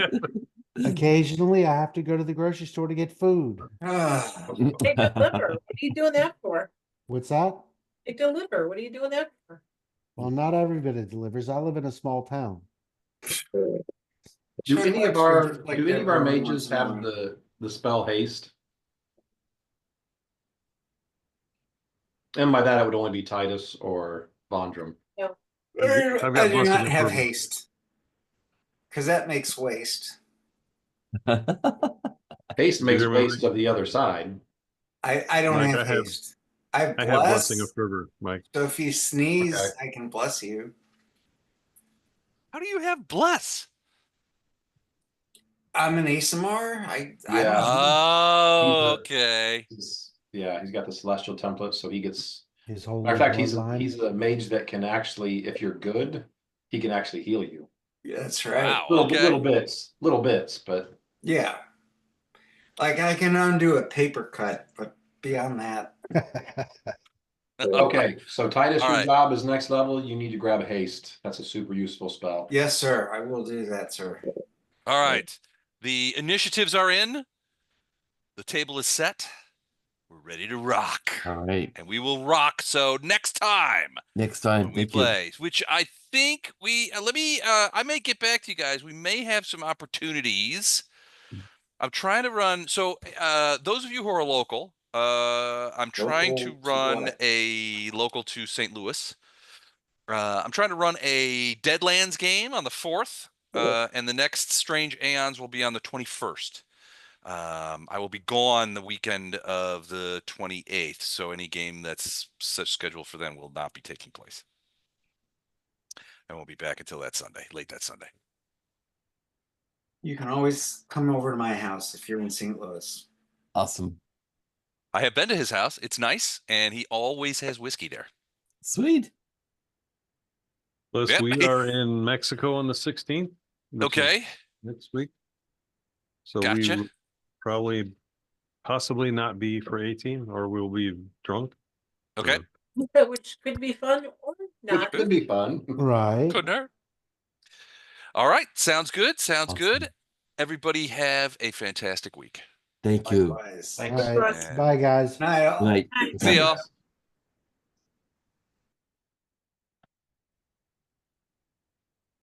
Occasionally, I have to go to the grocery store to get food. Ah, They deliver. What are you doing that for? What's that? They deliver. What are you doing that for? Well, not everybody delivers. I live in a small town. Do Chuck any likes of our to like do any that of our every mages once in a have while. the spell haste? And by that, it would only be Titus or Vondrum. I've I got do blessed not have approval. haste. Because that makes waste. Haste makes remember- waste of the other side. I don't Mike, have I have- haste. I have I bless. have blessing of fervor, Mike. So if you sneeze, Okay. I can bless you. How do you have bless? I'm an ASMR. I Yeah. don't- Oh, He's okay. He's got the celestial template, so he gets. His whole Matter of fact, he's bloodline. a mage that can actually, if you're good, he can actually heal you. Yeah, that's right. Wow. Little, Okay. little bits, but Yeah. Like I can undo a paper cut, but beyond that, okay. So Titus, All your right. job is next level. You need to grab haste. That's a super useful spell. yes, sir. I will do that, sir. All right. The initiatives are in. The table is set. We're ready to rock. All right. And we will rock. So next time Next time. when we Thank you. play, which I think I may get back to you guys. We may have some opportunities. I'm trying to run. So those of you who are local, I'm trying to Local to run what? a local to St. Louis. I'm trying to run a Deadlands game on the 4th, and the next Strange Aeons will be on the 21st. I will be gone the weekend of the 28th, so any game that's such scheduled for then will not be taking place. I won't be back until that Sunday, late that Sunday. You can always come over to my house if you're in St. Louis. Awesome. I have been to his house. It's nice, and he always has whiskey there. Sweet. Plus, Yep. we are in Mexico on the 16th. which is Okay, next week. So gotcha. we will probably possibly not be for 18, or we'll be drunk. Okay, Which could be fun or Which not. could be fun. Right. couldn't hurt. All right, sounds good. Sounds good. Awesome. Everybody have a fantastic week. Thank you. Likewise. Thanks. All right. Russ. And- Bye, guys. Night all. Good night. Night. Good See night. y'all.